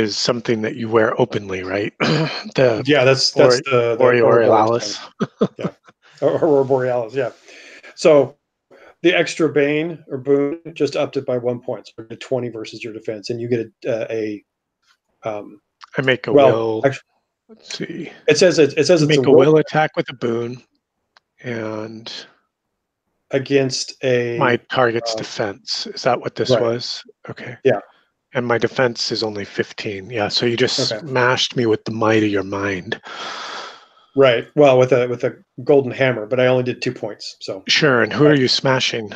something that you wear openly, right? That's the Aurora Borealis. Yeah. Aurora Borealis, yeah. So the extra bane or boon just upped it by 1 point, so 20 versus your defense, and you get I make a will. Actually, Let's see. it says it's Make a a will attack with a boon, and against my target's defense. Is that what this right. was? Okay. Yeah. And my defense is only 15. Yeah. So you just smashed me with the might of your mind. Right. Well, with a golden hammer, but I only did 2 points. So sure. And who are you smashing?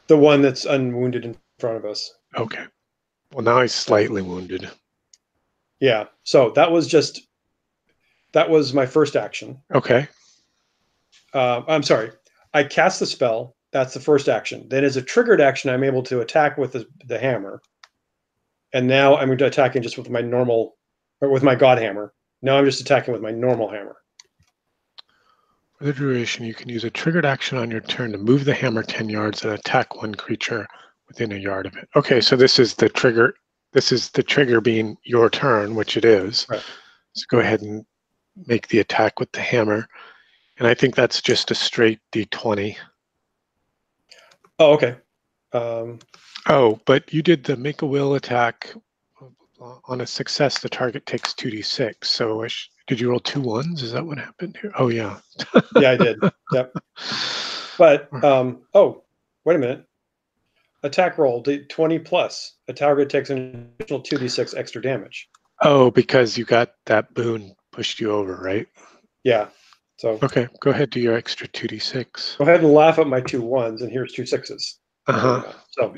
The one that's unwounded in front of us. Okay. Well, now he's slightly wounded. Yeah. So that was my first action. Okay. I'm sorry. I cast the spell. That's the first action. Then as a triggered action, I'm able to attack with the hammer. And now I'm attacking just with my normal, or with my god hammer. Now I'm just attacking with my normal hammer. For the duration, you can use a triggered action on your turn to move the hammer 10 yards and attack one creature within a yard of it. Okay, so this is the trigger. This is the trigger being your turn, which it is. Right. So go ahead and make the attack with the hammer. And I think that's just a straight D20. Oh, okay. Oh, but you did the make a will attack. On a success, the target takes 2d6. So did you roll 2 1s? Is that what happened here? Oh, yeah. Yeah, I did. Yep. But, oh, wait a minute. Attack roll, 20 plus. A target takes an additional 2d6 extra damage. Oh, because you got that boon pushed you over, right? Yeah. So okay, go ahead, do your extra 2d6. Go ahead and laugh at my 2 1s, and here's 2 6s. Uh-huh. So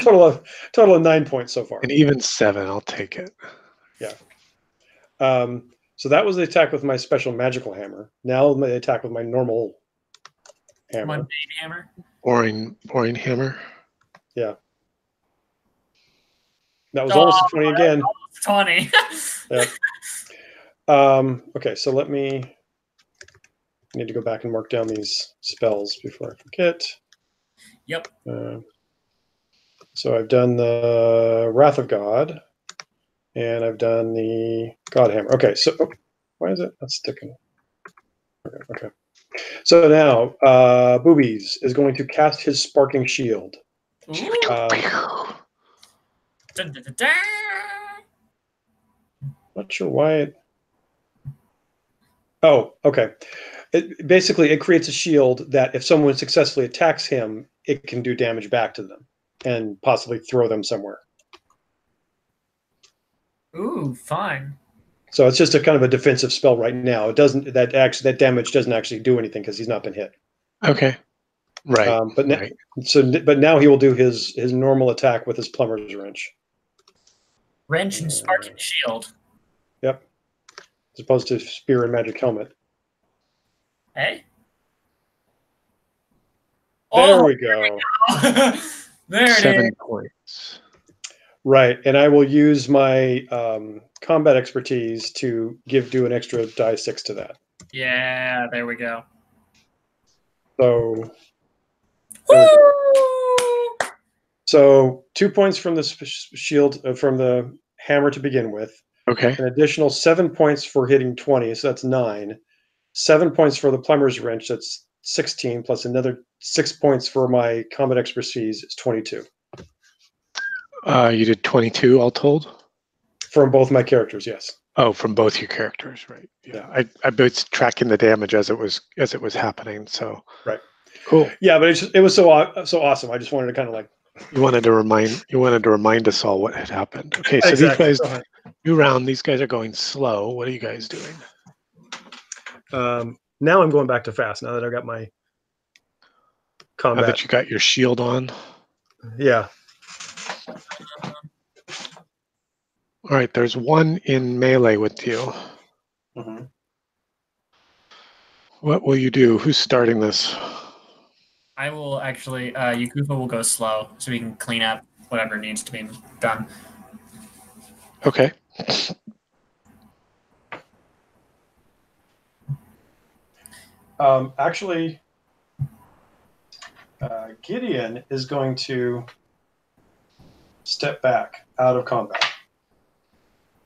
total of 9 points so far. And even 7, I'll take it. Yeah. So that was the attack with my special magical hammer. Now the attack with my normal hammer. One baby hammer. Boring hammer. Yeah. That was almost a 20 again. Almost 20. Yeah. Okay, so I need to go back and mark down these spells before I forget. Yep. So I've done the Wrath of God, and I've done the God Hammer. Okay, so why is it not sticking? Okay. So now Boobies is going to cast his Sparking Shield. Dun, dun, dun, dun. Not sure why it. Oh, okay. Basically, it creates a shield that if someone successfully attacks him, it can do damage back to them and possibly throw them somewhere. Ooh, fine. So it's just a kind of a defensive spell right now. It doesn't that damage doesn't actually do anything because he's not been hit. Okay. Right. But right. but now he will do his normal attack with his plumber's wrench. Wrench and sparking shield. Yep. As opposed to spear and magic helmet. Hey. There we go. There it 7 is. points. Right, and I will use my combat expertise to do an extra die 6 to that. Yeah, there we go. So, there we go. So 2 points from the shield from the hammer to begin with. Okay. An additional 7 points for hitting 20, so that's 9. 7 points for the plumber's wrench, that's 16, plus another 6 points for my combat expertise, it's 22. You did 22 all told? From both my characters, yes. Oh, from both your characters, right? Yeah. I was tracking the damage as it was happening. So right. Cool. Yeah, but it was so awesome. I just wanted to kind of like you wanted to remind us all what had happened. Okay, so exactly. these guys new round, these guys are going slow. What are you guys doing? Now I'm going back to fast now that I've got my combat. Now that you got your shield on. Yeah. All right, there's one in melee with you. Mm-hmm. What will you do? Who's starting this? I will actually, Yakufa will go slow so we can clean up whatever needs to be done. Okay. Actually, Gideon is going to step back out of combat.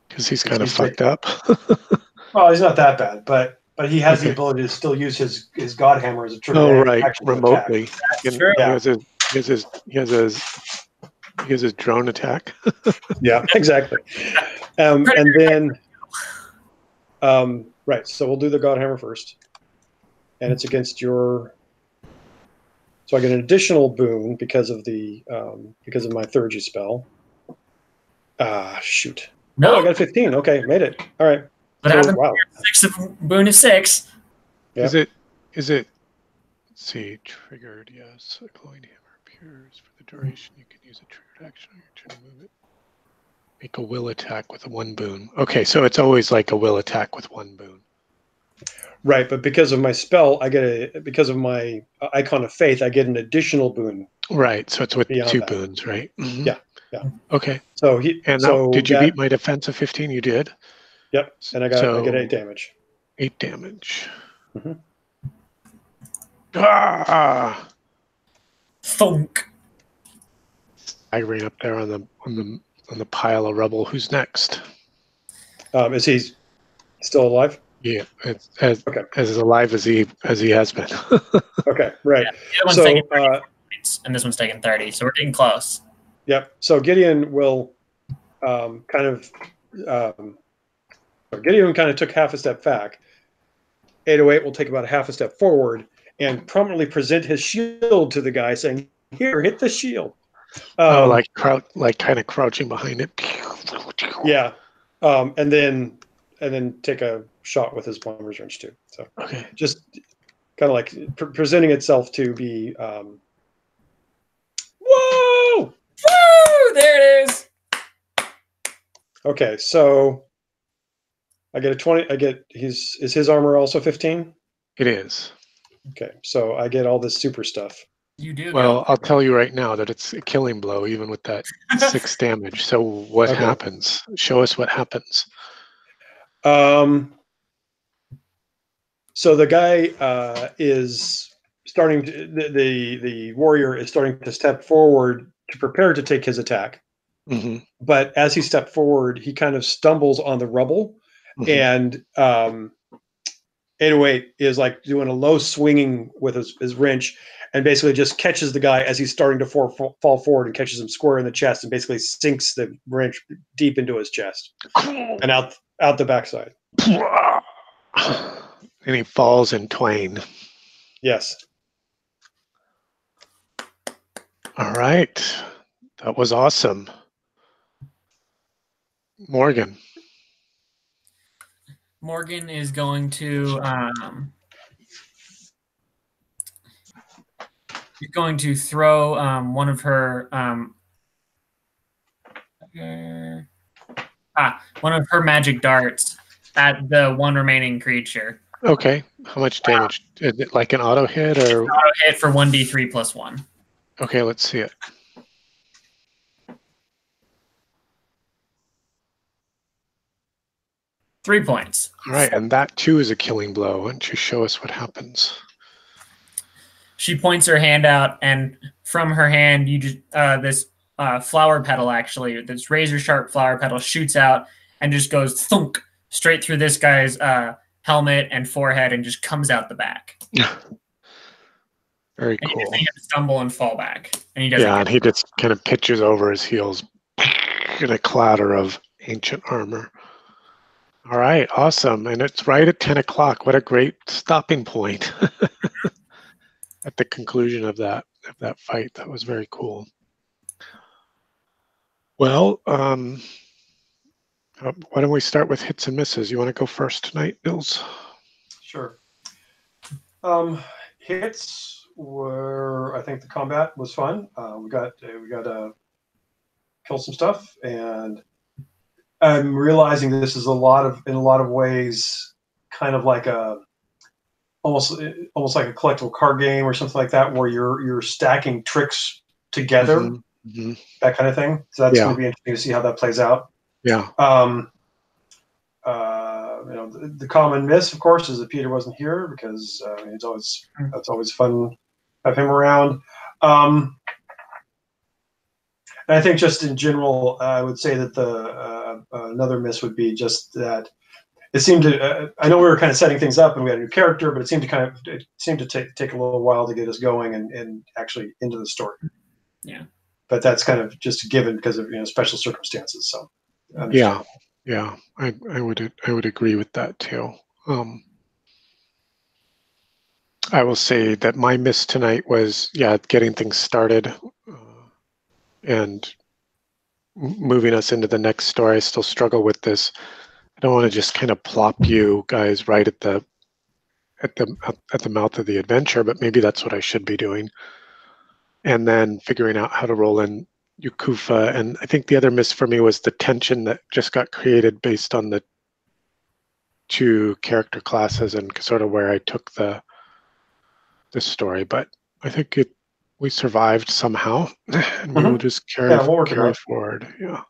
Because he's kind of fucked up. Well, he's not that bad, but he has the ability to still use his god hammer as a trigger. Oh, right, remotely. That's true. He has his drone attack. Yeah, exactly. And then, right. So we'll do the god hammer first, and it's against your. So I get an additional boon because of my Theurgy spell. Shoot. No, I got a 15. Okay, made it. All right. What happened? Wow. 6 of boon is 6. Yep. Is it? Let's see. Triggered. Yes. A glowing hammer appears for the duration. You can use a triggered action on your turn to move it. Make a will attack with a 1 boon. Okay, so it's always like a will attack with 1 boon. Right, but because of my spell, because of my icon of faith, I get an additional boon. Right, so it's with 2 that. boons, right? Mm-hmm. Yeah. Okay. So did you beat my defense of 15? You did. Yep, and I get 8 damage. 8 damage. Mm-hmm. Ah! Thunk. I ran up there on the pile of rubble. Who's next? Is he still alive? Yeah, as alive as he has been. Okay, right. Yeah, the other one's taking 30 points, and this one's taking 30, so we're getting close. Yep. So Gideon will Gideon kind of took half a step back. 808 will take about a half a step forward and prominently present his shield to the guy, saying, "Here, hit the shield." Like kind of crouching behind it. Yeah, and then take a shot with his plumber's wrench too. So okay, just kind of like presenting itself to be. Whoa! Woo! There it is. Okay, so I get a 20. Is his armor also 15? It is. Okay, so I get all this super stuff. You do. Well, I'll tell you right now that it's a killing blow, even with that 6 damage. So what happens? Show us what happens. So the guy is starting to, the warrior is starting to step forward to prepare to take his attack. Mm-hmm. But as he stepped forward, he kind of stumbles on the rubble, and 808 is like doing a low swinging with his wrench, and basically just catches the guy as he's starting to fall forward, and catches him square in the chest, and basically sinks the wrench deep into his chest and out the backside. And he falls in twain. Yes. All right. That was awesome. Morgan. Morgan is going to throw one of her magic darts at the one remaining creature. Okay. How much damage? Is it like an auto hit or? Auto hit for 1d3 plus 1. Okay, let's see it. Three points. All right, and that too is a killing blow. Why don't you show us what happens? She points her hand out, and from her hand, you just this flower petal, actually, this razor sharp flower petal shoots out and just goes thunk straight through this guy's helmet and forehead, and just comes out the back. Very and cool. He can stumble and fall back, and he doesn't. Yeah, and he just kind of pitches over his heels in a clatter of ancient armor. All right, awesome. And it's right at 10 o'clock. What a great stopping point at the conclusion of that fight. That was very cool. Well, why don't we start with hits and misses? You want to go first tonight, Bills? Sure. Hits were, I think the combat was fun. We got kill some stuff, and I'm realizing this is in a lot of ways kind of like almost like a collectible card game or something like that, where you're stacking tricks together, that kind of thing. So that's going to be interesting to see how that plays out. Yeah. The common miss, of course, is that Peter wasn't here, because that's always fun to have him around. And I think just in general, I would say that another miss would be just that it seemed to. I know we were kind of setting things up and we had a new character, but it seemed to take a little while to get us going and actually into the story. Yeah. But that's kind of just a given because of special circumstances. So. Yeah, I would agree with that too. I will say that my miss tonight was getting things started. And moving us into the next story. I still struggle with this. I don't want to just kind of plop you guys right at the mouth of the adventure, but maybe that's what I should be doing. And then figuring out how to roll in Yukufa. And I think the other miss for me was the tension that just got created based on the two character classes and sort of where I took the story. But I think we survived somehow, and we'll just carry forward. Yeah.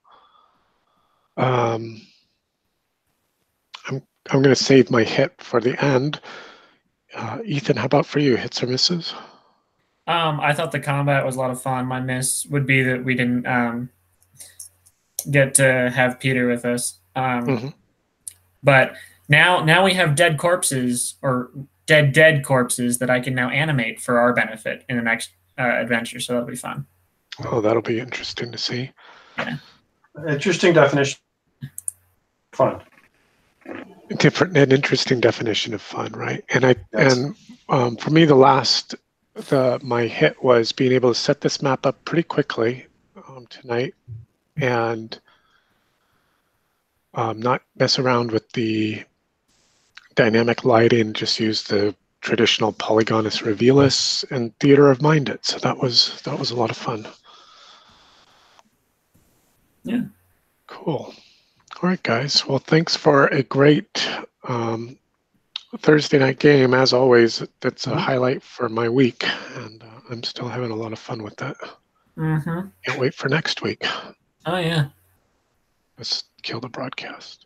I'm going to save my hit for the end. Ethan, how about for you? Hits or misses? I thought the combat was a lot of fun. My miss would be that we didn't get to have Peter with us. But now we have dead corpses or dead corpses that I can now animate for our benefit in the next adventure, so that'll be fun. Oh, that'll be interesting to see. Yeah. Interesting definition. Fun. Different and interesting definition of fun, right? And for me, my hit was being able to set this map up pretty quickly tonight, and not mess around with the dynamic lighting. Just use the traditional Polygonus Revealus and Theater of Mind It. So that was a lot of fun. Yeah. Cool. All right, guys. Well, thanks for a great Thursday night game. As always, that's a highlight for my week, and I'm still having a lot of fun with that. Can't wait for next week. Oh, yeah. Let's kill the broadcast.